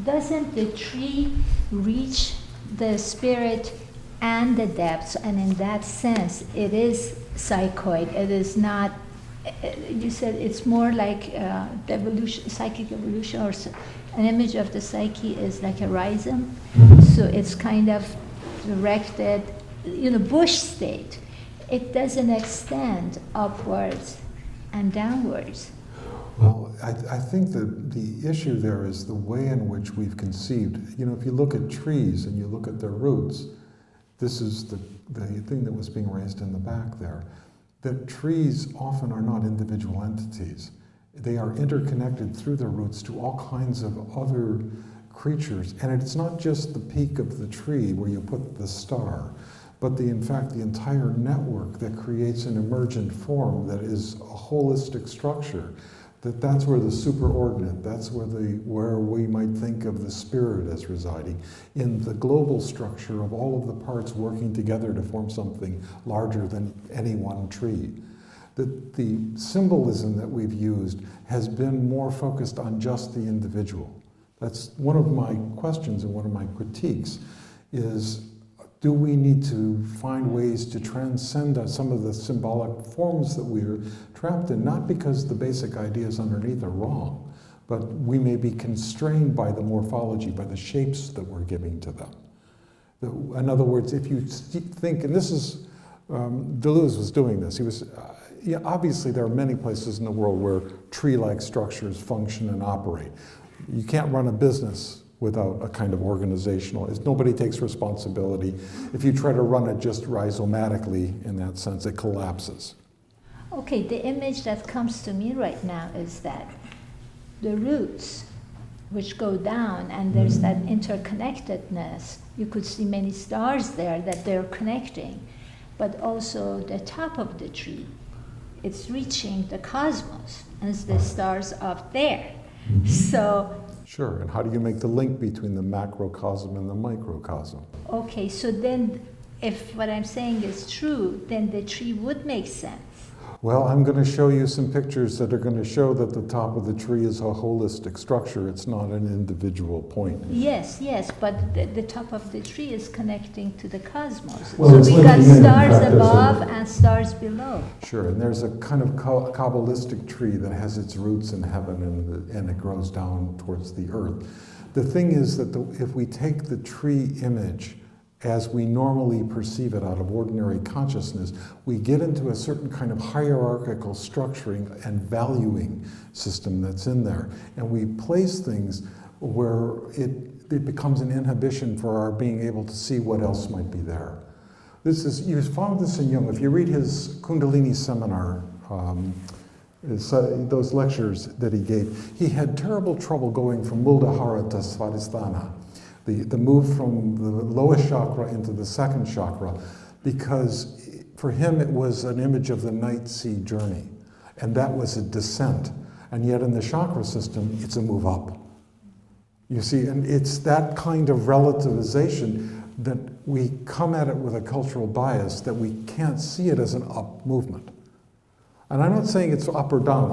doesn't the tree reach the spirit and the depths? And in that sense, it is psychoid. It is not, you said it's more like the evolution, psychic evolution, or an image of the psyche is like a rhizome. So it's kind of directed, bush state. It doesn't extend upwards and downwards. Well, I think that the issue there is the way in which we've conceived. If you look at trees and you look at their roots, this is the thing that was being raised in the back there, that trees often are not individual entities. They are interconnected through their roots to all kinds of other creatures. And it's not just the peak of the tree where you put the star, but in fact the entire network that creates an emergent form that is a holistic structure. That's where the superordinate, that's where we might think of the spirit as residing, in the global structure of all of the parts working together to form something larger than any one tree. The symbolism that we've used has been more focused on just the individual. That's one of my questions and one of my critiques is, do we need to find ways to transcend some of the symbolic forms that we're trapped in, not because the basic ideas underneath are wrong, but we may be constrained by the morphology, by the shapes that we're giving to them. In other words, if you think, and this is, Deleuze was doing this, he was, obviously there are many places in the world where tree-like structures function and operate. You can't run a business without a kind of organizational, nobody takes responsibility. If you try to run it just rhizomatically in that sense, it collapses. Okay, the image that comes to me right now is that the roots, which go down, and there's that interconnectedness. You could see many stars there that they're connecting, but also the top of the tree, it's reaching the cosmos, as the stars up there. So. Sure, and how do you make the link between the macrocosm and the microcosm? Okay, so then if what I'm saying is true, then the tree would make sense. Well, I'm going to show you some pictures that are going to show that the top of the tree is a holistic structure. It's not an individual point. Yes, yes, but the top of the tree is connecting to the cosmos. Well, so we got stars above and stars below. Sure, and there's a kind of Kabbalistic tree that has its roots in heaven and it grows down towards the earth. The thing is that if we take the tree image as we normally perceive it out of ordinary consciousness, we get into a certain kind of hierarchical structuring and valuing system that's in there. And we place things where it becomes an inhibition for our being able to see what else might be there. You found this in Jung. If you read his Kundalini seminar, those lectures that he gave, he had terrible trouble going from Muladhara to Svadhisthana, the move from the lowest chakra into the second chakra, because for him it was an image of the night sea journey, and that was a descent. And yet in the chakra system, it's a move up. You see, and it's that kind of relativization that we come at it with a cultural bias that we can't see it as an up movement. And I'm not saying it's up or down.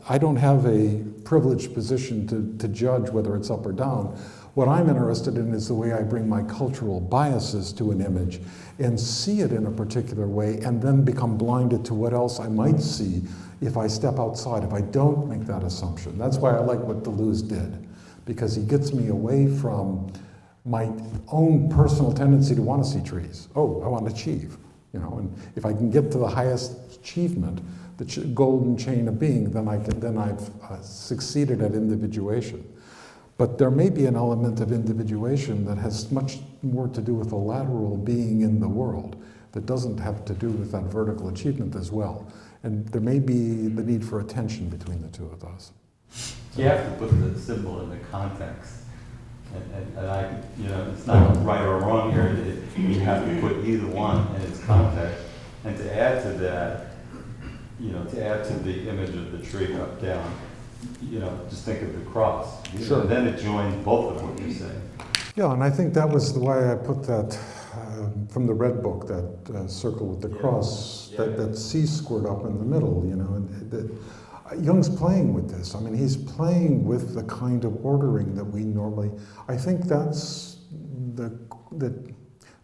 I don't have a privileged position to judge whether it's up or down. What I'm interested in is the way I bring my cultural biases to an image and see it in a particular way and then become blinded to what else I might see if I step outside, if I don't make that assumption. That's why I like what Deleuze did, because he gets me away from my own personal tendency to want to see trees. Oh, I want to achieve, and if I can get to the highest achievement, the golden chain of being, then I've succeeded at individuation. But there may be an element of individuation that has much more to do with a lateral being in the world that doesn't have to do with that vertical achievement as well. And there may be the need for attention between the two of those. You have to put the symbol in the context. And it's not right or wrong here. You have to put either one in its context. And to add to that, to add to the image of the tree up, down, just think of the cross. Sure. And then it joins both of what you're saying. Yeah, and I think that was why I put that from the Red Book, that circle with the cross, that sea squirt up in the middle, Jung's playing with this. I mean, he's playing with the kind of ordering that we normally, I think that's the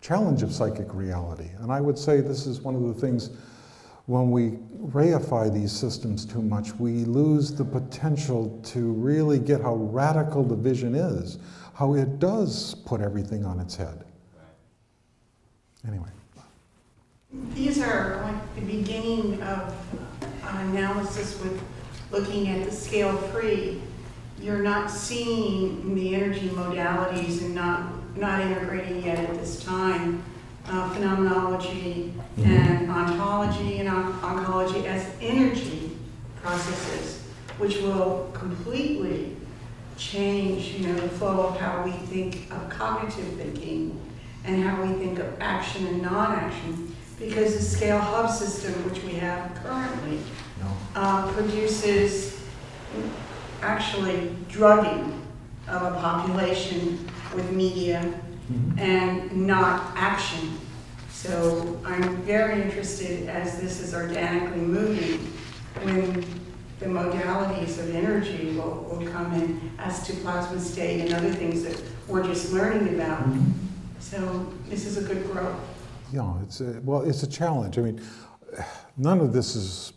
challenge of psychic reality. And I would say this is one of the things, when we reify these systems too much, we lose the potential to really get how radical the vision is, how it does put everything on its head. Anyway. These are like the beginning of analysis with looking at the scale 3. You're not seeing the energy modalities and not integrating yet at this time phenomenology and ontology and oncology as energy processes, which will completely change, the flow of how we think of cognitive thinking and how we think of action and non-action, because the scale hub system, which we have currently, produces actually drugging of a population with media and not action. So I'm very interested, as this is organically moving, when the modalities of energy will come in as to plasma state and other things that we're just learning about. So this is a good growth. Yeah, it's a challenge. I mean, none of this is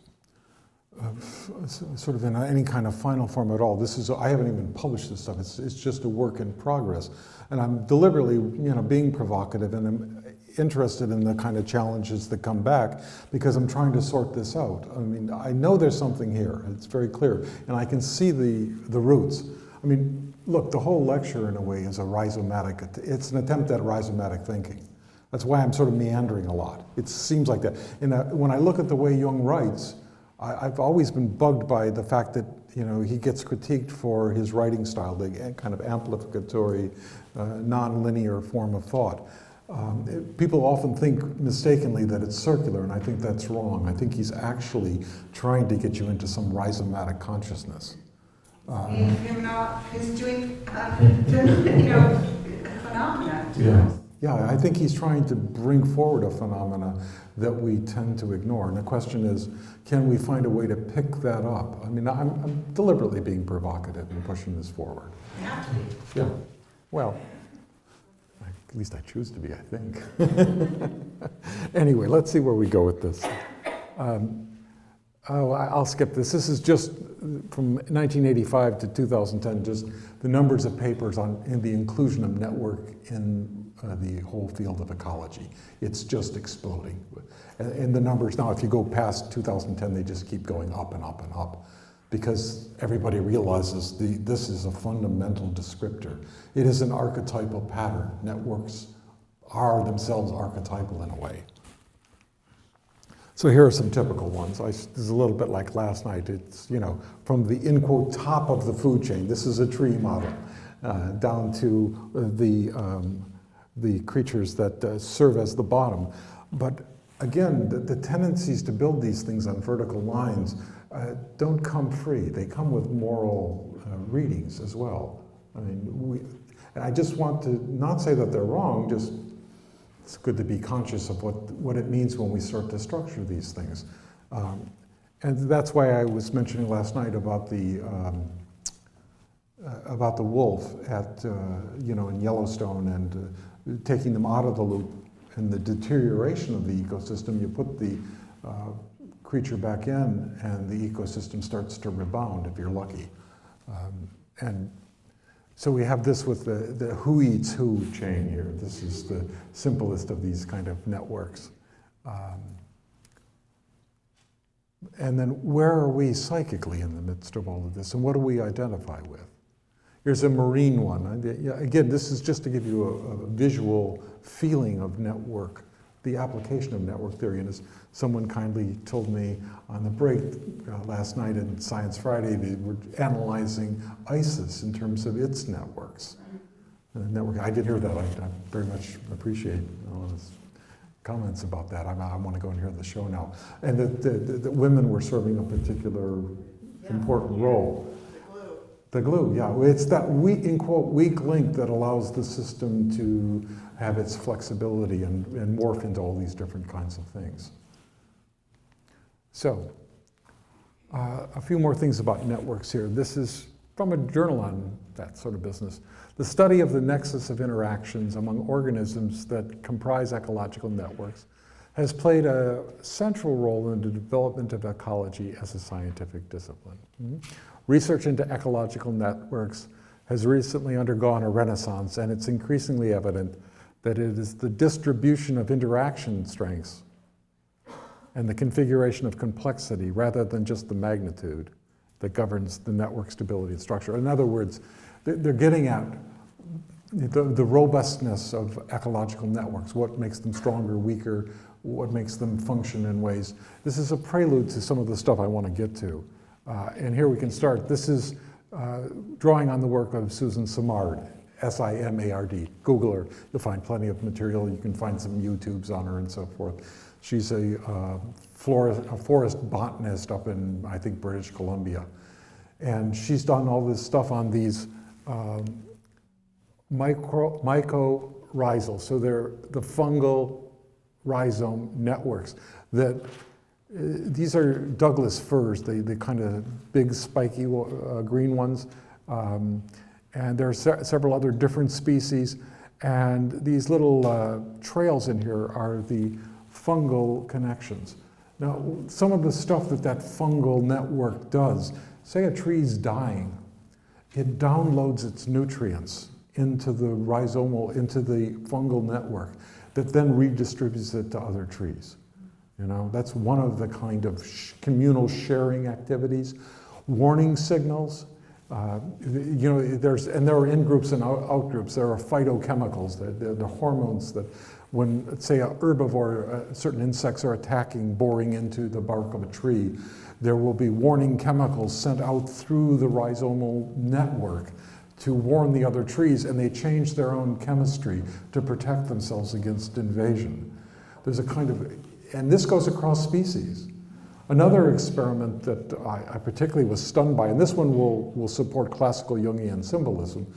sort of in any kind of final form at all. I haven't even published this stuff. It's just a work in progress. And I'm deliberately, being provocative, and I'm interested in the kind of challenges that come back, because I'm trying to sort this out. I mean, I know there's something here. It's very clear. And I can see the roots. I mean, look, the whole lecture in a way is a rhizomatic, it's an attempt at rhizomatic thinking. That's why I'm sort of meandering a lot. It seems like that. When I look at the way Jung writes, I've always been bugged by the fact that he gets critiqued for his writing style, the kind of amplificatory, non-linear form of thought. People often think mistakenly that it's circular, and I think that's wrong. I think he's actually trying to get you into some rhizomatic consciousness. He's doing, phenomena. Yeah. Yeah, I think he's trying to bring forward a phenomena that we tend to ignore. And the question is, can we find a way to pick that up? I mean, I'm deliberately being provocative and pushing this forward. Yeah, well, at least I choose to be, I think. Anyway, let's see where we go with this. I'll skip this. This is just from 1985 to 2010, just the numbers of papers in the inclusion of network in the whole field of ecology. It's just exploding. And the numbers now, if you go past 2010, they just keep going up and up and up, because everybody realizes this is a fundamental descriptor. It is an archetypal pattern. Networks are themselves archetypal in a way. So here are some typical ones. This is a little bit like last night. It's, from the, in quote, top of the food chain. This is a tree model, down to the creatures that serve as the bottom. But again, the tendencies to build these things on vertical lines don't come free. They come with moral readings as well. I mean, and I just want to not say that they're wrong, just it's good to be conscious of what it means when we start to structure these things. And that's why I was mentioning last night about the wolf at, in Yellowstone, and taking them out of the loop and the deterioration of the ecosystem. You put the creature back in and the ecosystem starts to rebound if you're lucky. And so we have this with the who eats who chain here. This is the simplest of these kind of networks. And then where are we psychically in the midst of all of this, and what do we identify with? Here's a marine one. Again, this is just to give you a visual feeling of network, the application of network theory. And as someone kindly told me on the break last night in Science Friday, they were analyzing ISIS in terms of its networks. I did hear that. I very much appreciate all his comments about that. I want to go and hear the show now. And the women were serving a particular important role. The glue, yeah. It's that weak, in quote, weak link that allows the system to have its flexibility and morph into all these different kinds of things. So, a few more things about networks here. This is from a journal on that sort of business. The study of the nexus of interactions among organisms that comprise ecological networks has played a central role in the development of ecology as a scientific discipline. Research into ecological networks has recently undergone a renaissance, and it's increasingly evident that it is the distribution of interaction strengths and the configuration of complexity rather than just the magnitude that governs the network stability and structure. In other words, they're getting at the robustness of ecological networks, what makes them stronger, weaker, what makes them function in ways. This is a prelude to some of the stuff I want to get to. And here we can start. This is drawing on the work of Susan Simard, S-I-M-A-R-D. Google her. You'll find plenty of material. You can find some YouTubes on her and so forth. She's a forest botanist up in, I think, British Columbia. And she's done all this stuff on these mycorrhizals. So they're the fungal rhizome networks that these are Douglas firs, the kind of big spiky green ones. And there are several other different species. And these little trails in here are the fungal connections. Now, some of the stuff that fungal network does, say a tree's dying, it downloads its nutrients into the rhizomal, into the fungal network that then redistributes it to other trees. That's one of the kind of communal sharing activities. Warning signals, there are in-groups and out-groups. There are phytochemicals, the hormones that when, say, a herbivore, certain insects are attacking, boring into the bark of a tree, there will be warning chemicals sent out through the rhizomal network to warn the other trees, and they change their own chemistry to protect themselves against invasion. There's a kind of, and this goes across species. Another experiment that I particularly was stunned by, and this one will support classical Jungian symbolism.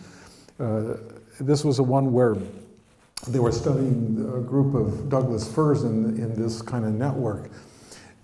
This was a one where they were studying a group of Douglas firs in this kind of network.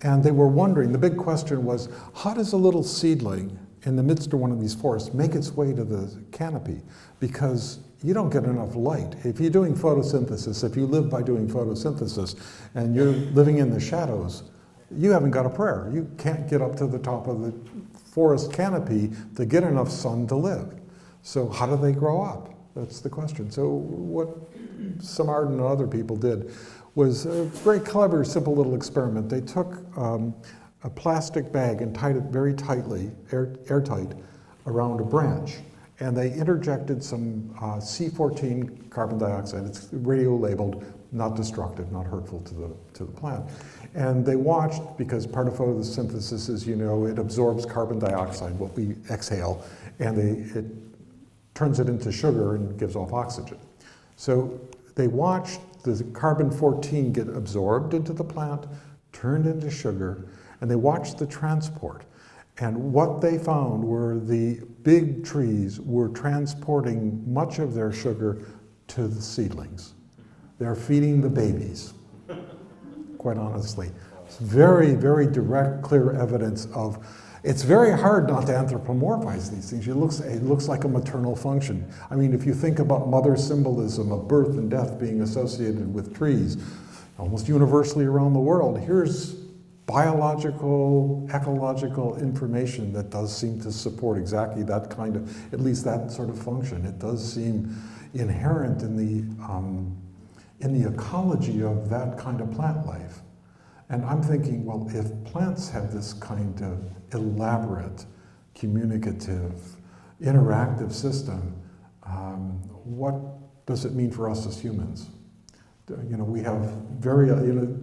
And they were wondering, the big question was, how does a little seedling in the midst of one of these forests make its way to the canopy? Because you don't get enough light. If you're doing photosynthesis, if you live by doing photosynthesis, and you're living in the shadows, you haven't got a prayer. You can't get up to the top of the forest canopy to get enough sun to live. So how do they grow up? That's the question. So what Samard and other people did was a very clever, simple little experiment. They took a plastic bag and tied it very tightly, airtight, around a branch. And they interjected some C14 carbon dioxide. It's radio labeled, not destructive, not hurtful to the plant. And they watched, because part of photosynthesis is, you know, it absorbs carbon dioxide, what we exhale, and it turns it into sugar and gives off oxygen. So they watched the carbon-14 get absorbed into the plant, turned into sugar, and they watched the transport. And what they found were the big trees were transporting much of their sugar to the seedlings. They're feeding the babies, quite honestly. It's very, very direct, clear evidence of, it's very hard not to anthropomorphize these things. It looks like a maternal function. I mean, if you think about mother symbolism of birth and death being associated with trees, almost universally around the world, here's biological, ecological information that does seem to support exactly that kind of, at least that sort of function. It does seem inherent in the ecology of that kind of plant life. And I'm thinking, well, if plants have this kind of elaborate, communicative, interactive system, what does it mean for us as humans? You know, we have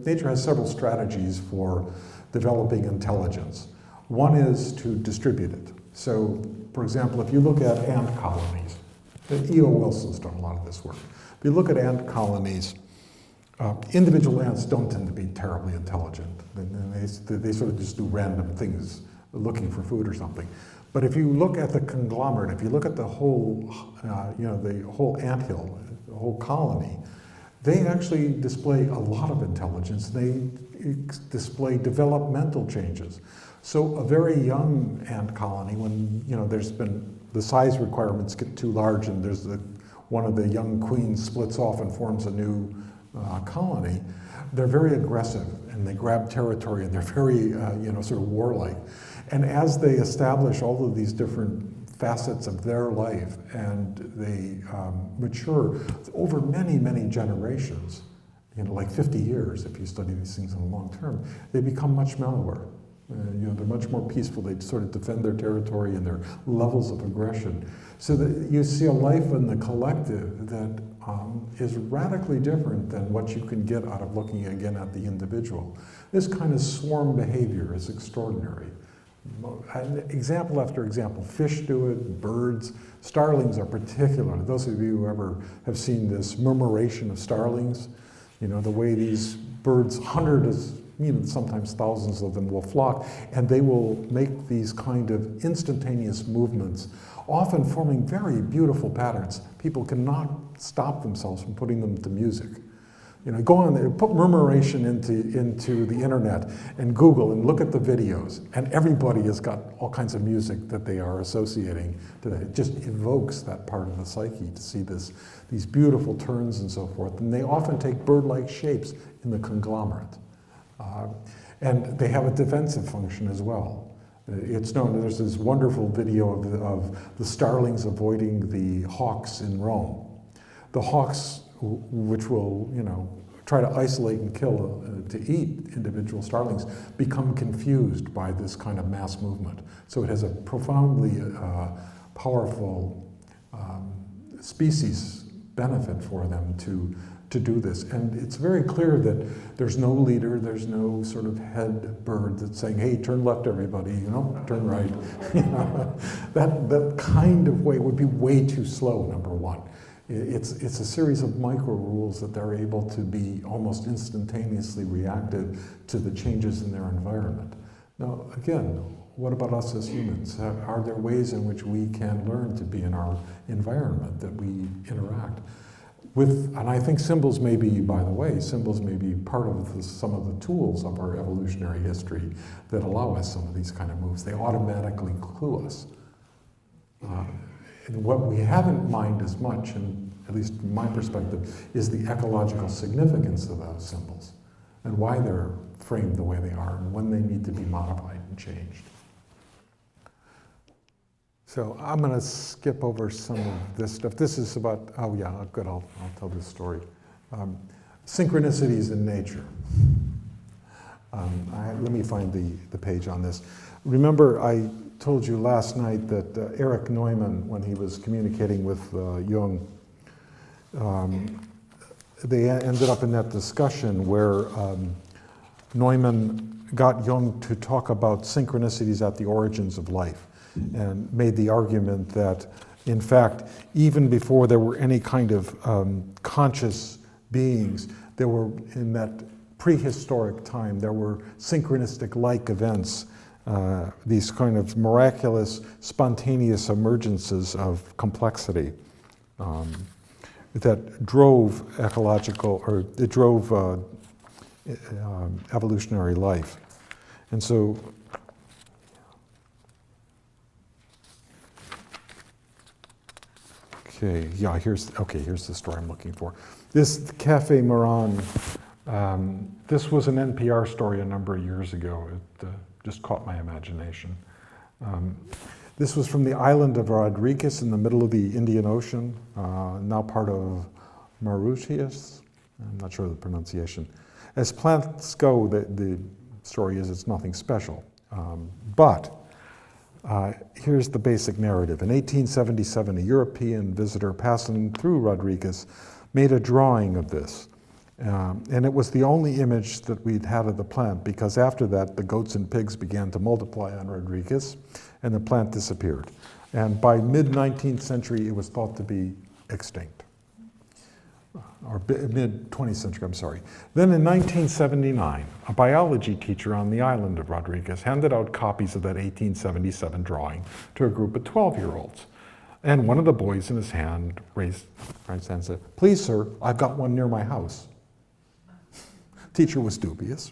nature has several strategies for developing intelligence. One is to distribute it. So, for example, if you look at ant colonies, E.O. Wilson's done a lot of this work. If you look at ant colonies, individual ants don't tend to be terribly intelligent. They sort of just do random things, looking for food or something. But if you look at the conglomerate, if you look at the whole, the whole anthill, the whole colony, they actually display a lot of intelligence. They display developmental changes. So a very young ant colony, when there's been the size requirements get too large, and there's one of the young queens splits off and forms a new colony, they're very aggressive and they grab territory and they're very sort of warlike. And as they establish all of these different facets of their life, and they mature over many, many generations, like 50 years if you study these things in the long term, they become much mellower. They're much more peaceful. They sort of defend their territory and their levels of aggression. So that you see a life in the collective that is radically different than what you can get out of looking again at the individual. This kind of swarm behavior is extraordinary. Example after example, fish do it, birds, starlings are particular. Those of you who ever have seen this murmuration of starlings, the way these birds, hundreds, sometimes thousands of them will flock, and they will make these kind of instantaneous movements, often forming very beautiful patterns. People cannot stop themselves from putting them to music. Go on there, put murmuration into the internet and Google and look at the videos, and everybody has got all kinds of music that they are associating to that. It just evokes that part of the psyche to see these beautiful turns and so forth. And they often take bird-like shapes in the conglomerate. And they have a defensive function as well. It's known, there's this wonderful video of the starlings avoiding the hawks in Rome. The hawks, which will, try to isolate and kill to eat individual starlings, become confused by this kind of mass movement. So it has a profoundly powerful species benefit for them to do this. And it's very clear that there's no leader, there's no sort of head bird that's saying, hey, turn left everybody, turn right. That kind of way would be way too slow, number one. It's a series of micro rules that they're able to be almost instantaneously reactive to the changes in their environment. Now, again, what about us as humans? Are there ways in which we can learn to be in our environment, that we interact? And I think symbols may be, by the way, symbols may be part of some of the tools of our evolutionary history that allow us some of these kind of moves. They automatically clue us. And what we haven't mined as much, and at least from my perspective, is the ecological significance of those symbols and why they're framed the way they are and when they need to be modified and changed. So I'm going to skip over some of this stuff. This is about, oh yeah, good, I'll tell this story. Synchronicities in nature. Let me find the page on this. Remember, I told you last night that Erich Neumann, when he was communicating with Jung, they ended up in that discussion where Neumann got Jung to talk about synchronicities at the origins of life, and made the argument that, in fact, even before there were any kind of conscious beings, there were, in that prehistoric time, there were synchronistic-like events, these kind of miraculous, spontaneous emergences of complexity that drove evolutionary life. And so, here's the story I'm looking for. This Cafe Moran, this was an NPR story a number of years ago. It just caught my imagination. This was from the island of Rodriguez in the middle of the Indian Ocean, now part of Mauritius. I'm not sure of the pronunciation. As plants go, the story is it's nothing special. But here's the basic narrative. In 1877, a European visitor passing through Rodriguez made a drawing of this. And it was the only image that we'd had of the plant, because after that, the goats and pigs began to multiply on Rodriguez, and the plant disappeared. And by mid-19th century, it was thought to be extinct. Or mid-20th century, I'm sorry. Then in 1979, a biology teacher on the island of Rodriguez handed out copies of that 1877 drawing to a group of 12-year-olds. And one of the boys in his hand raised his hand and said, "Please, sir, I've got one near my house." Teacher was dubious.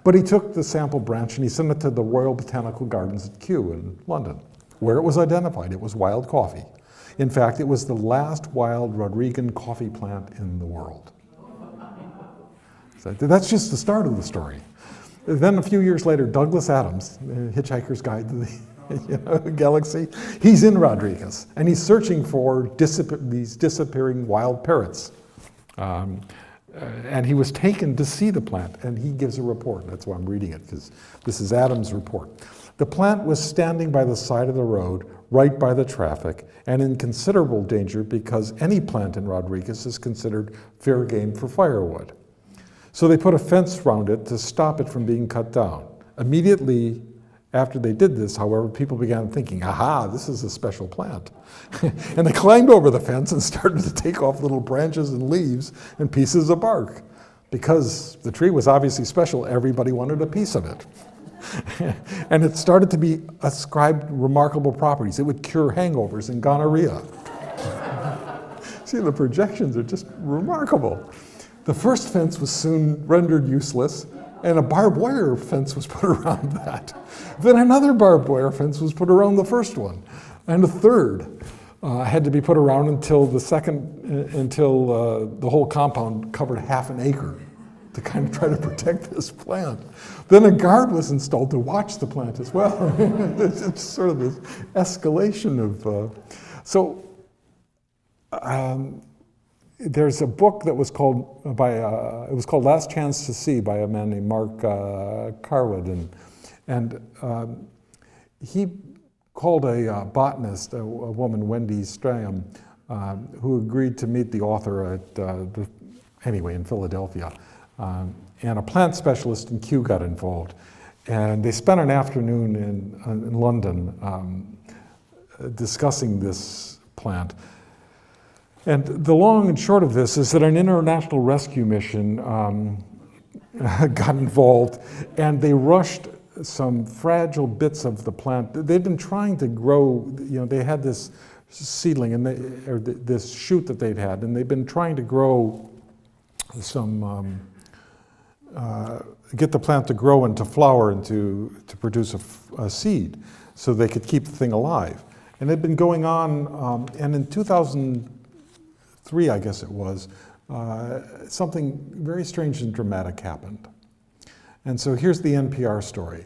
But he took the sample branch and he sent it to the Royal Botanical Gardens at Kew in London, where it was identified. It was wild coffee. In fact, it was the last wild Rodrigan coffee plant in the world. So that's just the start of the story. Then a few years later, Douglas Adams, Hitchhiker's Guide to the Galaxy, he's in Rodriguez, and he's searching for these disappearing wild parrots. And he was taken to see the plant, and he gives a report. That's why I'm reading it, because this is Adams' report. The plant was standing by the side of the road, right by the traffic, and in considerable danger because any plant in Rodriguez is considered fair game for firewood. So they put a fence around it to stop it from being cut down. Immediately after they did this, however, people began thinking, aha, this is a special plant. And they climbed over the fence and started to take off little branches and leaves and pieces of bark. Because the tree was obviously special, everybody wanted a piece of it. And it started to be ascribed remarkable properties. It would cure hangovers and gonorrhea. See, the projections are just remarkable. The first fence was soon rendered useless, and a barbed wire fence was put around that. Then another barbed wire fence was put around the first one, and a third had to be put around until the whole compound covered half an acre to kind of try to protect this plant. Then a guard was installed to watch the plant as well. It's sort of this escalation of... There's a book that was called it was called Last Chance to See by a man named Mark Carwood, and he called a botanist, a woman, Wendy Strayham, who agreed to meet the author at in Philadelphia, and a plant specialist in Kew got involved, and they spent an afternoon in London discussing this plant. And the long and short of this is that an international rescue mission got involved, and they rushed some fragile bits of the plant. They'd been trying to grow, they had this seedling, and this shoot that they'd had, and they've been trying to grow some, get the plant to grow and to flower and to produce a seed so they could keep the thing alive. And it had been going on, and in 2003, I guess it was, something very strange and dramatic happened. And so here's the NPR story.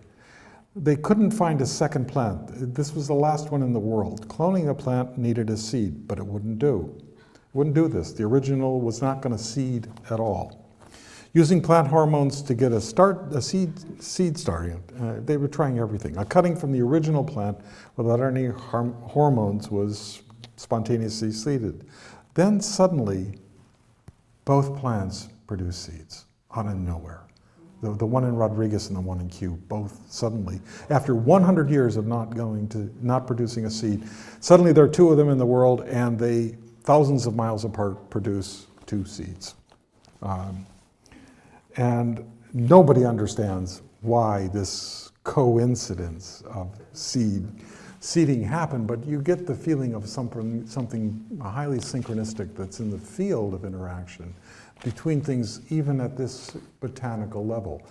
They couldn't find a second plant. This was the last one in the world. Cloning a plant needed a seed, but it wouldn't do. It wouldn't do this. The original was not going to seed at all. Using plant hormones to get a seed starting, they were trying everything. A cutting from the original plant without any hormones was spontaneously seeded. Then suddenly, both plants produced seeds out of nowhere. The one in Rodriguez and the one in Kew, both suddenly, after 100 years of not producing a seed, suddenly there are two of them in the world, and they, thousands of miles apart, produce two seeds. And nobody understands why this coincidence of seeding happened, but you get the feeling of something highly synchronistic that's in the field of interaction between things, even at this botanical level.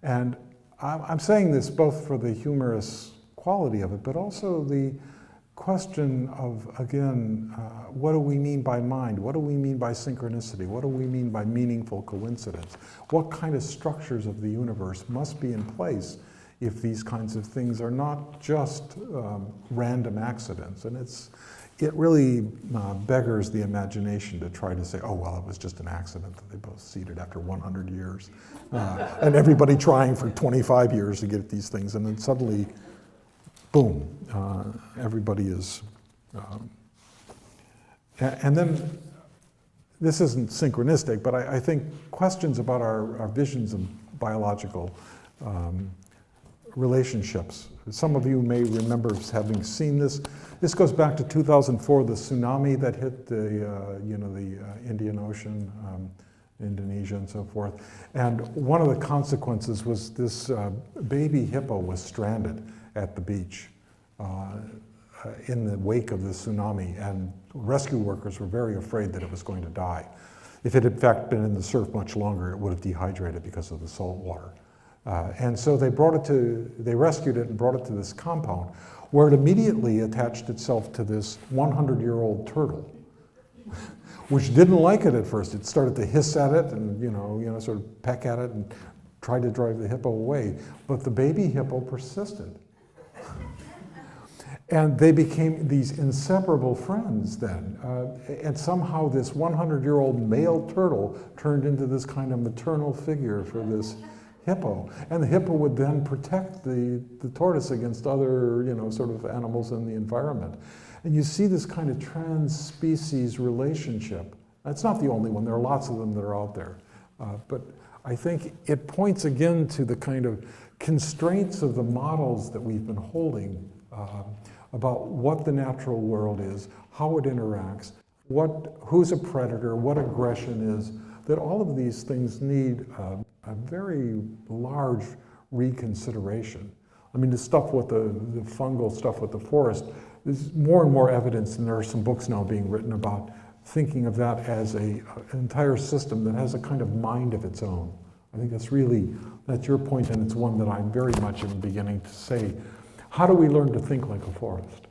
And I'm saying this both for the humorous quality of it, but also the question of, again, what do we mean by mind? What do we mean by synchronicity? What do we mean by meaningful coincidence? What kind of structures of the universe must be in place if these kinds of things are not just random accidents? And it really beggars the imagination to try to say, oh, well, it was just an accident that they both seeded after 100 years. And everybody trying for 25 years to get these things, and then suddenly, boom, everybody is. And then, this isn't synchronistic, but I think questions about our visions of biological relationships. Some of you may remember having seen this. This goes back to 2004, the tsunami that hit the Indian Ocean, Indonesia and so forth. And one of the consequences was this baby hippo was stranded at the beach in the wake of the tsunami, and rescue workers were very afraid that it was going to die. If it had in fact been in the surf much longer, it would have dehydrated because of the salt water. And so they rescued it and brought it to this compound, where it immediately attached itself to this 100-year-old turtle, which didn't like it at first. It started to hiss at it and sort of peck at it and tried to drive the hippo away. But the baby hippo persisted. And they became these inseparable friends then. And somehow this 100-year-old male turtle turned into this kind of maternal figure for this hippo. And the hippo would then protect the tortoise against other, sort of animals in the environment. And you see this kind of trans-species relationship. It's not the only one. There are lots of them that are out there. But I think it points again to the kind of constraints of the models that we've been holding about what the natural world is, how it interacts, who's a predator, what aggression is, that all of these things need a very large reconsideration. I mean, the stuff with the fungal stuff with the forest, there's more and more evidence, and there are some books now being written about thinking of that as an entire system that has a kind of mind of its own. I think that's your point, and it's one that I'm very much beginning to say. How do we learn to think like a forest?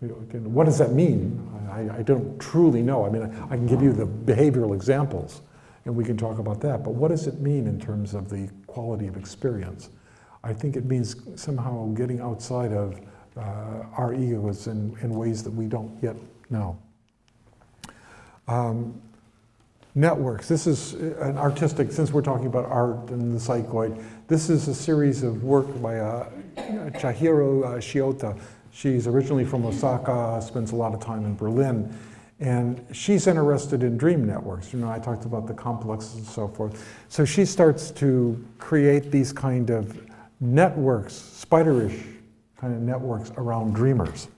What does that mean? I don't truly know. I mean, I can give you the behavioral examples, and we can talk about that, but what does it mean in terms of the quality of experience? I think it means somehow getting outside of our egos in ways that we don't yet know. Networks. This is an artistic, since we're talking about art and the psychoid, this is a series of work by Chihiro Shiota. She's originally from Osaka, spends a lot of time in Berlin, and she's interested in dream networks. I talked about the complexes and so forth. So she starts to create these kind of networks, spiderish kind of networks around dreamers.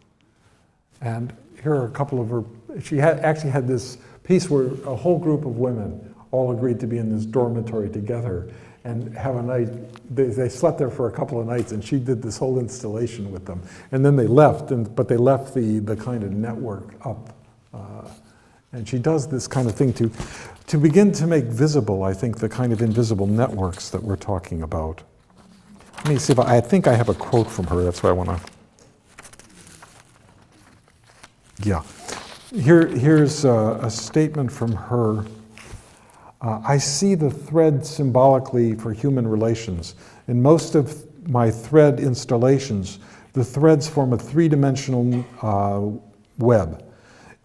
And here are a couple of her, she actually had this piece where a whole group of women all agreed to be in this dormitory together. and have a night. They slept there for a couple of nights, and she did this whole installation with them. And then they left, but they left the kind of network up. And she does this kind of thing to begin to make visible, I think, the kind of invisible networks that we're talking about. Let me see if I think I have a quote from her. That's why I want to. Yeah. Here's a statement from her. I see the thread symbolically for human relations. In most of my thread installations, the threads form a three-dimensional web.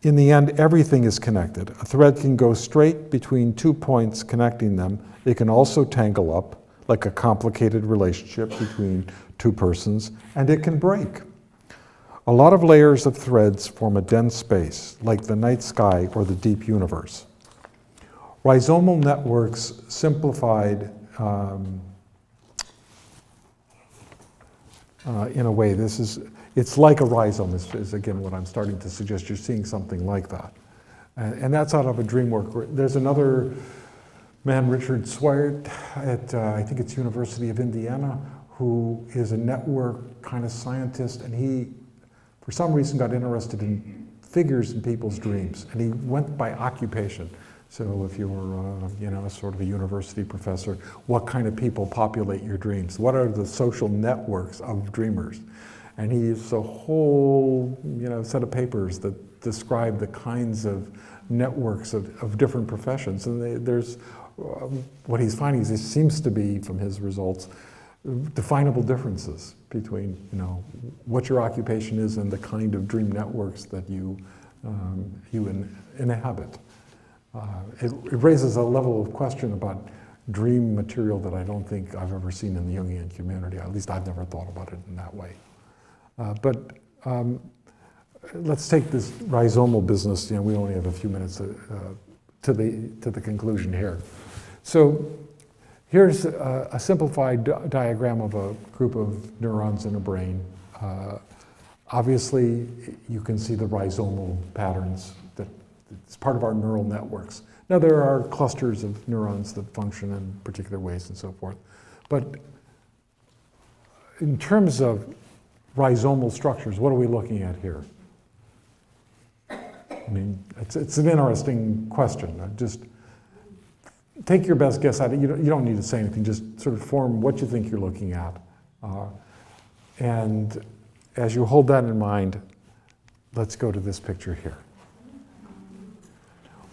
In the end, everything is connected. A thread can go straight between 2 points connecting them. It can also tangle up, like a complicated relationship between two persons, and it can break. A lot of layers of threads form a dense space, like the night sky or the deep universe. Rhizomal networks simplified in a way. It's like a rhizome is again what I'm starting to suggest. You're seeing something like that. And that's out of a dream work. There's another man, Richard Swart, at I think it's University of Indiana, who is a network kind of scientist, and he, for some reason, got interested in figures in people's dreams, and he went by occupation. So if you're, sort of a university professor, what kind of people populate your dreams? What are the social networks of dreamers? And he used a whole, set of papers that describe the kinds of networks of different professions. And there's, what he's finding is there seems to be, from his results, definable differences between, what your occupation is and the kind of dream networks that you inhabit. It raises a level of question about dream material that I don't think I've ever seen in the Jungian community. At least I've never thought about it in that way. But let's take this rhizomal business. We only have a few minutes to the conclusion here. So here's a simplified diagram of a group of neurons in a brain. Obviously, you can see the rhizomal patterns. It's part of our neural networks. Now, there are clusters of neurons that function in particular ways and so forth. But in terms of rhizomal structures, what are we looking at here? I mean, it's an interesting question. Just take your best guess at it. You don't need to say anything. Just sort of form what you think you're looking at. And as you hold that in mind, let's go to this picture here.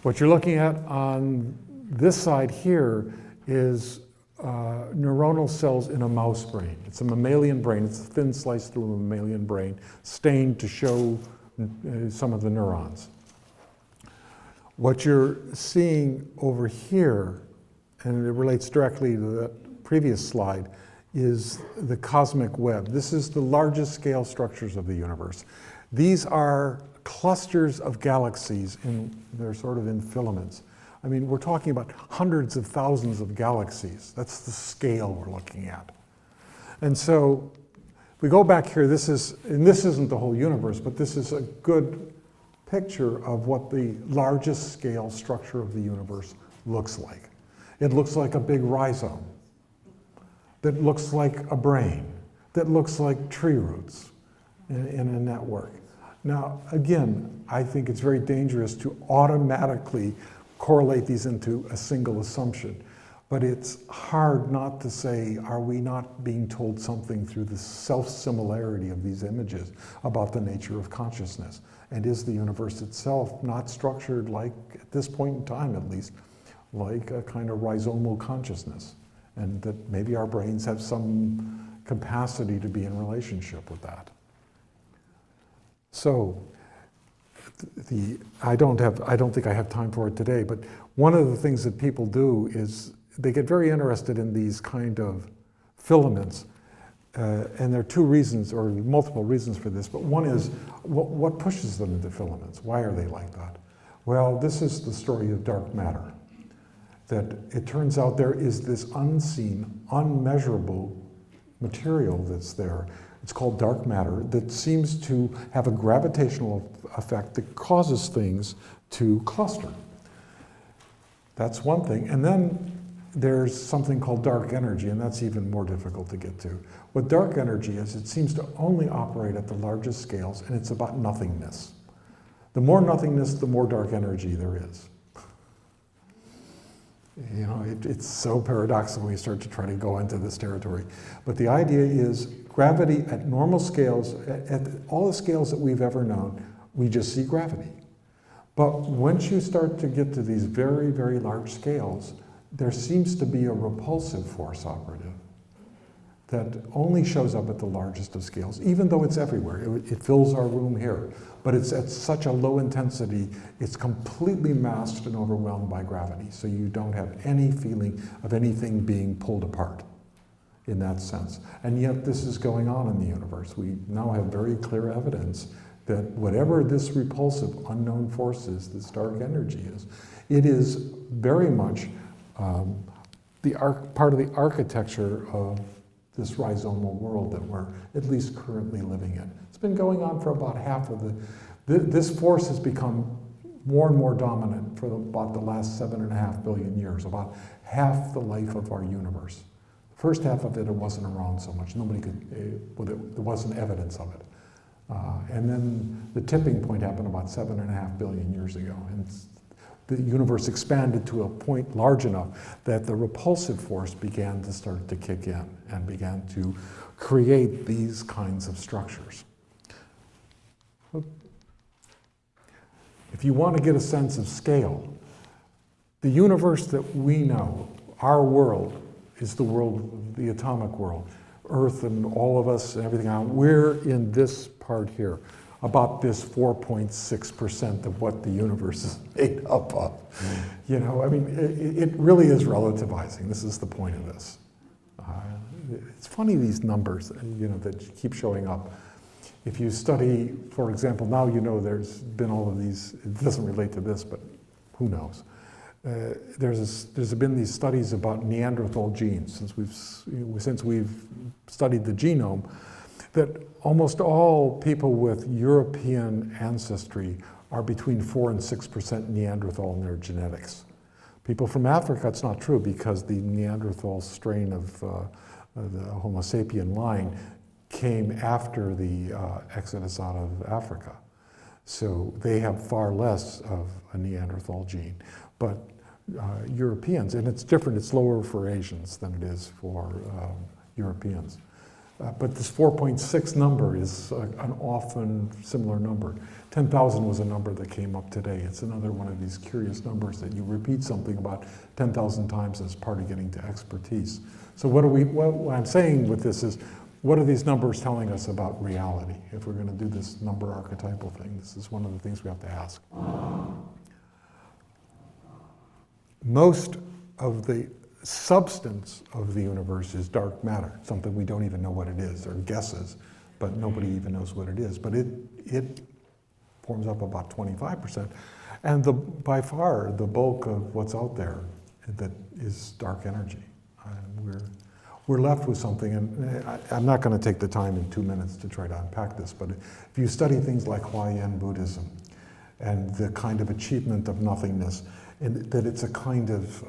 What you're looking at on this side here is neuronal cells in a mouse brain. It's a mammalian brain. It's a thin slice through a mammalian brain, stained to show some of the neurons. What you're seeing over here, and it relates directly to the previous slide, is the cosmic web. This is the largest scale structures of the universe. These are clusters of galaxies, they're sort of in filaments. I mean, we're talking about hundreds of thousands of galaxies. That's the scale we're looking at. And so we go back here, this isn't the whole universe, but this is a good picture of what the largest scale structure of the universe looks like. It looks like a big rhizome, that looks like a brain, that looks like tree roots in a network. Now, again, I think it's very dangerous to automatically correlate these into a single assumption. But it's hard not to say, are we not being told something through the self-similarity of these images about the nature of consciousness? And is the universe itself not structured like, at this point in time at least, like a kind of rhizomal consciousness? And that maybe our brains have some capacity to be in relationship with that. So, I don't think I have time for it today, but one of the things that people do is they get very interested in these kind of filaments, and there are two reasons, or multiple reasons for this, but one is, what pushes them into filaments? Why are they like that? Well, this is the story of dark matter, that it turns out there is this unseen, unmeasurable material that's there. It's called dark matter that seems to have a gravitational effect that causes things to cluster. That's one thing. And then there's something called dark energy, and that's even more difficult to get to. What dark energy is, it seems to only operate at the largest scales, and it's about nothingness. The more nothingness, the more dark energy there is. You know, it's so paradoxical when you start to try to go into this territory. But the idea is gravity at normal scales, at all the scales that we've ever known, we just see gravity. But once you start to get to these very, very large scales, there seems to be a repulsive force operative that only shows up at the largest of scales, even though it's everywhere. It fills our room here, but it's at such a low intensity, it's completely masked and overwhelmed by gravity, so you don't have any feeling of anything being pulled apart in that sense. And yet this is going on in the universe. We now have very clear evidence that whatever this repulsive unknown force is, this dark energy is, it is very much part of the architecture of this rhizomal world that we're at least currently living in. It's been going on for about half of this force has become more and more dominant for about the last 7.5 billion years, about half the life of our universe. The first half of it wasn't around so much. Nobody could, there wasn't evidence of it. And then the tipping point happened about 7.5 billion years ago. And the universe expanded to a point large enough that the repulsive force began to start to kick in and began to create these kinds of structures. If you want to get a sense of scale, the universe that we know, our world, is the world, the atomic world. Earth and all of us and everything else, we're in this part here, about this 4.6% of what the universe is made up of. You know, I mean, it really is relativizing. This is the point of this. It's funny, these numbers, you know, that keep showing up. If you study, for example, now you know there's been all of these, it doesn't relate to this, but who knows. There's been these studies about Neanderthal genes since we've studied the genome, that almost all people with European ancestry are between 4 and 6% Neanderthal in their genetics. People from Africa, it's not true, because the Neanderthal strain of the Homo sapien line came after the exodus out of Africa. So they have far less of a Neanderthal gene. But Europeans, and it's different, it's lower for Asians than it is for Europeans. But this 4.6 number is an often similar number. 10,000 was a number that came up today. It's another one of these curious numbers that you repeat something about 10,000 times as part of getting to expertise. So what I'm saying with this is, what are these numbers telling us about reality? If we're going to do this number archetypal thing, this is one of the things we have to ask. Most of the substance of the universe is dark matter, something we don't even know what it is, or guesses, but nobody even knows what it is. But it forms up about 25%. And by far, the bulk of what's out there that is dark energy. We're left with something, and I'm not going to take the time in 2 minutes to try to unpack this, but if you study things like Huayan Buddhism and the kind of achievement of nothingness, and that it's a kind of,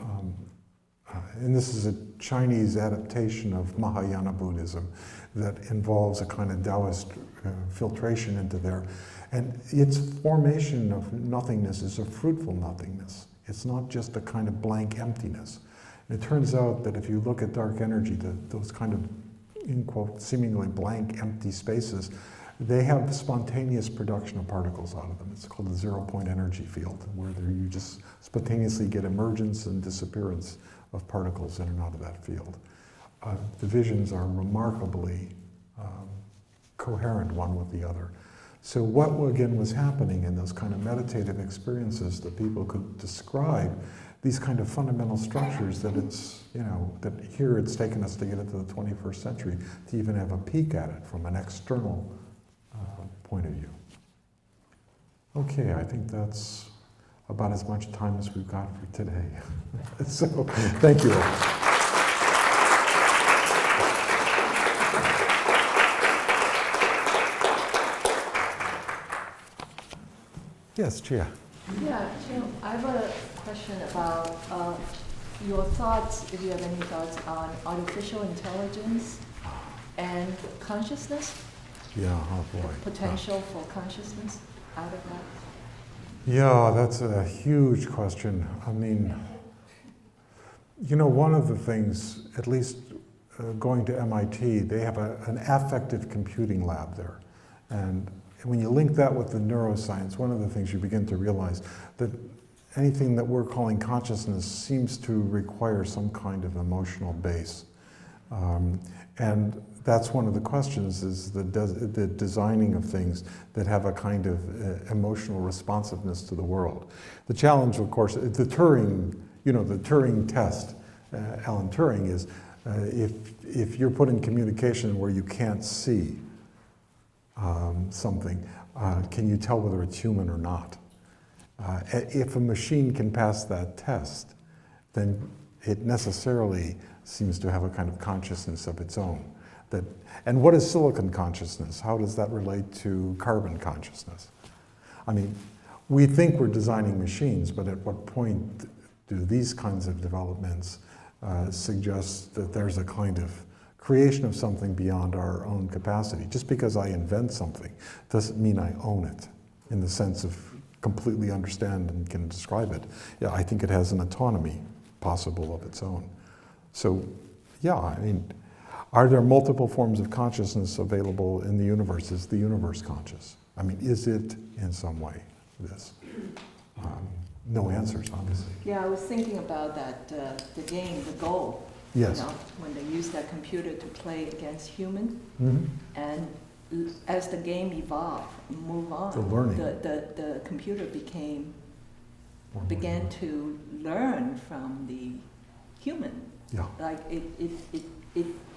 and this is a Chinese adaptation of Mahayana Buddhism that involves a kind of Taoist filtration into there. And its formation of nothingness is a fruitful nothingness. It's not just a kind of blank emptiness. And it turns out that if you look at dark energy, those kind of, in quote, seemingly blank, empty spaces, they have spontaneous production of particles out of them. It's called the zero-point energy field, where you just spontaneously get emergence and disappearance of particles in and out of that field. The visions are remarkably coherent one with the other. So what, again, was happening in those kind of meditative experiences that people could describe these kind of fundamental structures that it's, you know, that here it's taken us to get into the 21st century to even have a peek at it from an external point of view. Okay, I think that's about as much time as we've got for today. So, thank you all. Yes, Chia. Yeah, Jim, I have a question about your thoughts, if you have any thoughts on artificial intelligence and consciousness? Yeah, oh boy. Potential for consciousness out of that? Yeah, that's a huge question. I mean, you know, one of the things, at least going to MIT, they have an affective computing lab there. And when you link that with the neuroscience, one of the things you begin to realize that anything that we're calling consciousness seems to require some kind of emotional base. And that's one of the questions, is the designing of things that have a kind of emotional responsiveness to the world. The challenge, of course, the Turing, you know, the Turing test, Alan Turing, is if you're put in communication where you can't see something, can you tell whether it's human or not? If a machine can pass that test, then it necessarily seems to have a kind of consciousness of its own. And what is silicon consciousness? How does that relate to carbon consciousness? I mean, we think we're designing machines, but at what point do these kinds of developments suggest that there's a kind of creation of something beyond our own capacity? Just because I invent something doesn't mean I own it in the sense of completely understand and can describe it. Yeah, I think it has an autonomy possible of its own. So, yeah, I mean, are there multiple forms of consciousness available in the universe? Is the universe conscious? I mean, is it in some way this? No answers, obviously. Yeah, I was thinking about that, the game, the Go. Yes. You know, when they use that computer to play against human, Mm-hmm. and as the game evolved, move on, The learning. the computer began to learn from the human. Yeah. Like it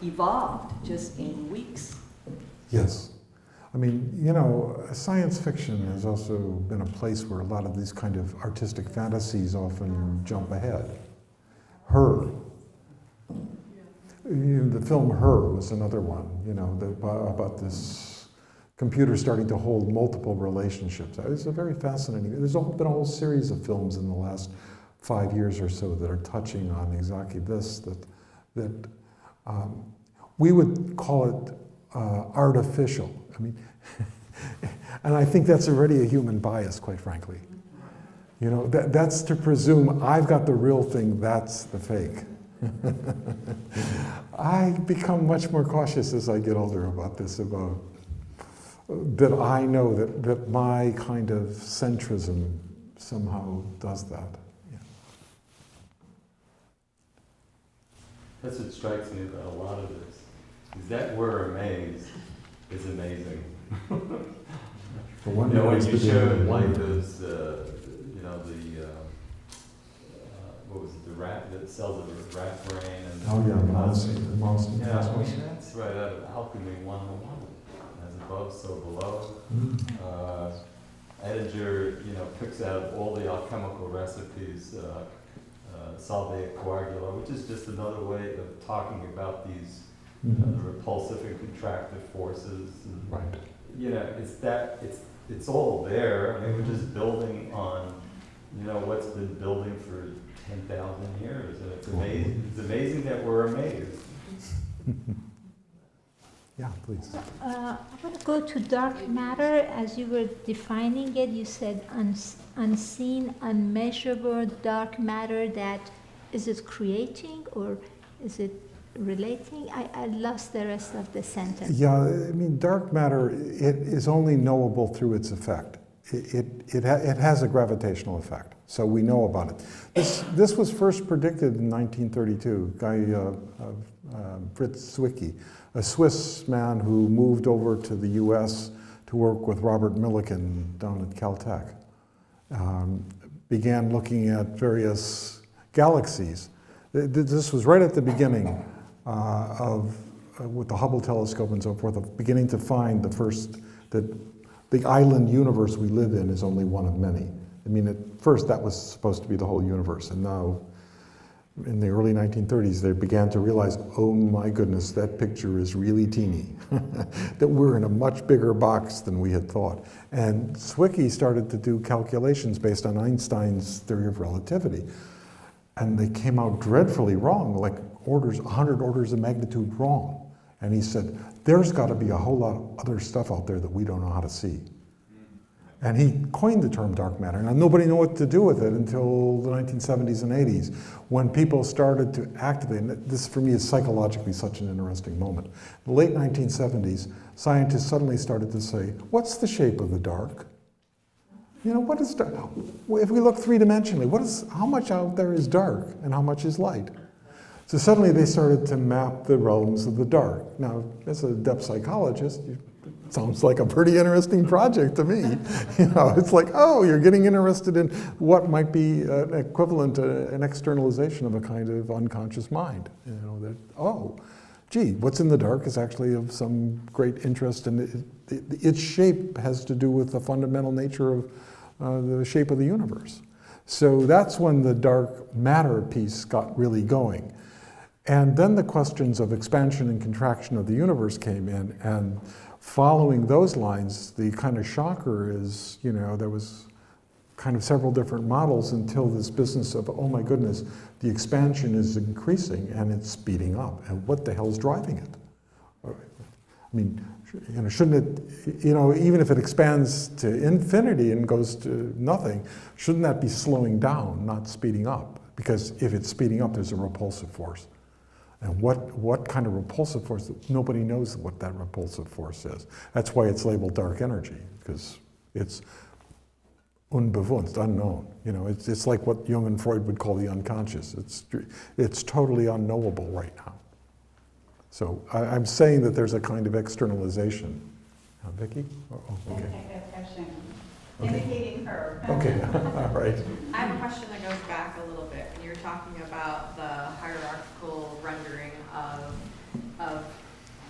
evolved just in weeks. Yes. I mean, you know, science fiction has also been a place where a lot of these kind of artistic fantasies often jump ahead. Her. The film Her was another one, you know, about this computer starting to hold multiple relationships. It's a very fascinating, there's been a whole series of films in the last 5 years or so that are touching on exactly this, that we would call it artificial. I mean, and I think that's already a human bias, quite frankly. You know, that's to presume I've got the real thing, that's the fake. I become much more cautious as I get older about this, about that I know that my kind of centrism somehow does that. Yeah. That's what strikes me about a lot of this, is that we're amazed is amazing. When you showed like those, you know, what was it, the rat, the cells of the rat brain, and the mouse. Yeah, I mean, that's right out of Alchemy 101. As above, so below. Editor, you know, picks out all the alchemical recipes, solvate coagula, which is just another way of talking about these the repulsive and contractive forces. And, right. You know, it's all there. I mean, we're just building on, you know, what's been building for 10,000 years, and it's amazing. It's amazing that we're amazed. Yeah, please. I want to go to dark matter. As you were defining it, you said unseen, unmeasurable dark matter. That is it creating or is it relating? I lost the rest of the sentence. Yeah, I mean, dark matter, it is only knowable through its effect. It has a gravitational effect, so we know about it. This was first predicted in 1932. Fritz Zwicky, a Swiss man who moved over to the U.S. to work with Robert Millikan down at Caltech, began looking at various galaxies. This was right at the beginning with the Hubble telescope and so forth, of beginning to find that the island universe we live in is only one of many. I mean, at first that was supposed to be the whole universe, and now in the early 1930s, they began to realize, oh my goodness, that picture is really teeny, that we're in a much bigger box than we had thought. And Zwicky started to do calculations based on Einstein's theory of relativity. and they came out dreadfully wrong, like 100 orders of magnitude wrong. And he said, there's got to be a whole lot of other stuff out there that we don't know how to see. And he coined the term dark matter. Now, nobody knew what to do with it until the 1970s and 80s, when people started to activate, and this for me is psychologically such an interesting moment. In the late 1970s, scientists suddenly started to say, what's the shape of the dark? You know, what is dark? If we look three-dimensionally, how much out there is dark and how much is light? So suddenly they started to map the realms of the dark. Now, as a depth psychologist, it sounds like a pretty interesting project to me. You know, it's like, oh, you're getting interested in what might be an equivalent to an externalization of a kind of unconscious mind. You know, that, oh, gee, what's in the dark is actually of some great interest, and its shape has to do with the fundamental nature of the shape of the universe. So that's when the dark matter piece got really going. And then the questions of expansion and contraction of the universe came in, and following those lines, the kind of shocker is, you know, there was kind of several different models until this business of, oh my goodness, the expansion is increasing and it's speeding up, and what the hell is driving it? I mean, you know, shouldn't it, you know, even if it expands to infinity and goes to nothing, shouldn't that be slowing down, not speeding up? Because if it's speeding up, there's a repulsive force. And what kind of repulsive force? Nobody knows what that repulsive force is. That's why it's labeled dark energy, because it's unbewusst, unknown. You know, it's like what Jung and Freud would call the unconscious. It's totally unknowable right now. So I'm saying that there's a kind of externalization. Vicki? Oh, okay. I have a question. Okay. Indicating her. Okay, all right. I have a question that goes back a little bit. You're talking about the hierarchical rendering of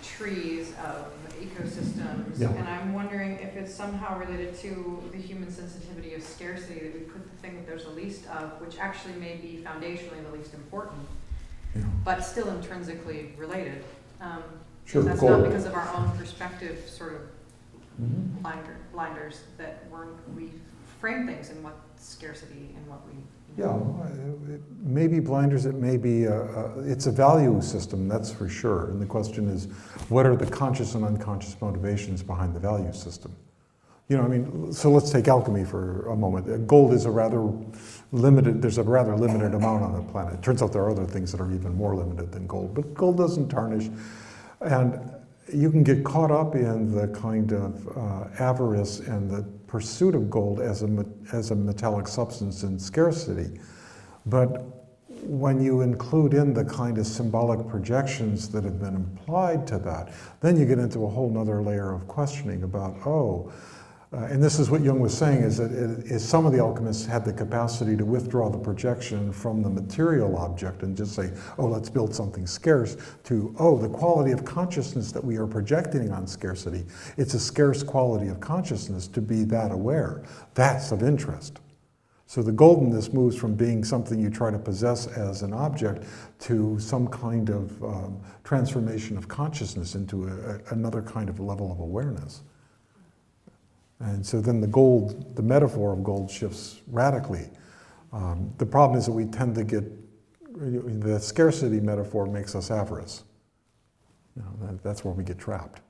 trees, of ecosystems, Yeah. and I'm wondering if it's somehow related to the human sensitivity of scarcity, that we put the thing that there's the least of, which actually may be foundationally the least important, Yeah. but still intrinsically related. Sure, That's gold. not because of our own perspective, sort of Mhm. blinders that we frame things in what scarcity and what we. Yeah, it may be blinders, it may be, it's a value system, that's for sure. And the question is, what are the conscious and unconscious motivations behind the value system? You know, I mean, so let's take alchemy for a moment. Gold is a rather limited, there's a rather limited amount on the planet. It turns out there are other things that are even more limited than gold, but gold doesn't tarnish. And you can get caught up in the kind of avarice and the pursuit of gold as a metallic substance in scarcity. But when you include in the kind of symbolic projections that have been implied to that, then you get into a whole nother layer of questioning about, and this is what Jung was saying, is that some of the alchemists had the capacity to withdraw the projection from the material object and just say, oh, let's build something scarce, to, oh, the quality of consciousness that we are projecting on scarcity, it's a scarce quality of consciousness to be that aware. That's of interest. So the goldenness moves from being something you try to possess as an object to some kind of transformation of consciousness into another kind of level of awareness. And so then the metaphor of gold shifts radically. The problem is that we tend to get, the scarcity metaphor makes us avarice. You know, that's where we get trapped.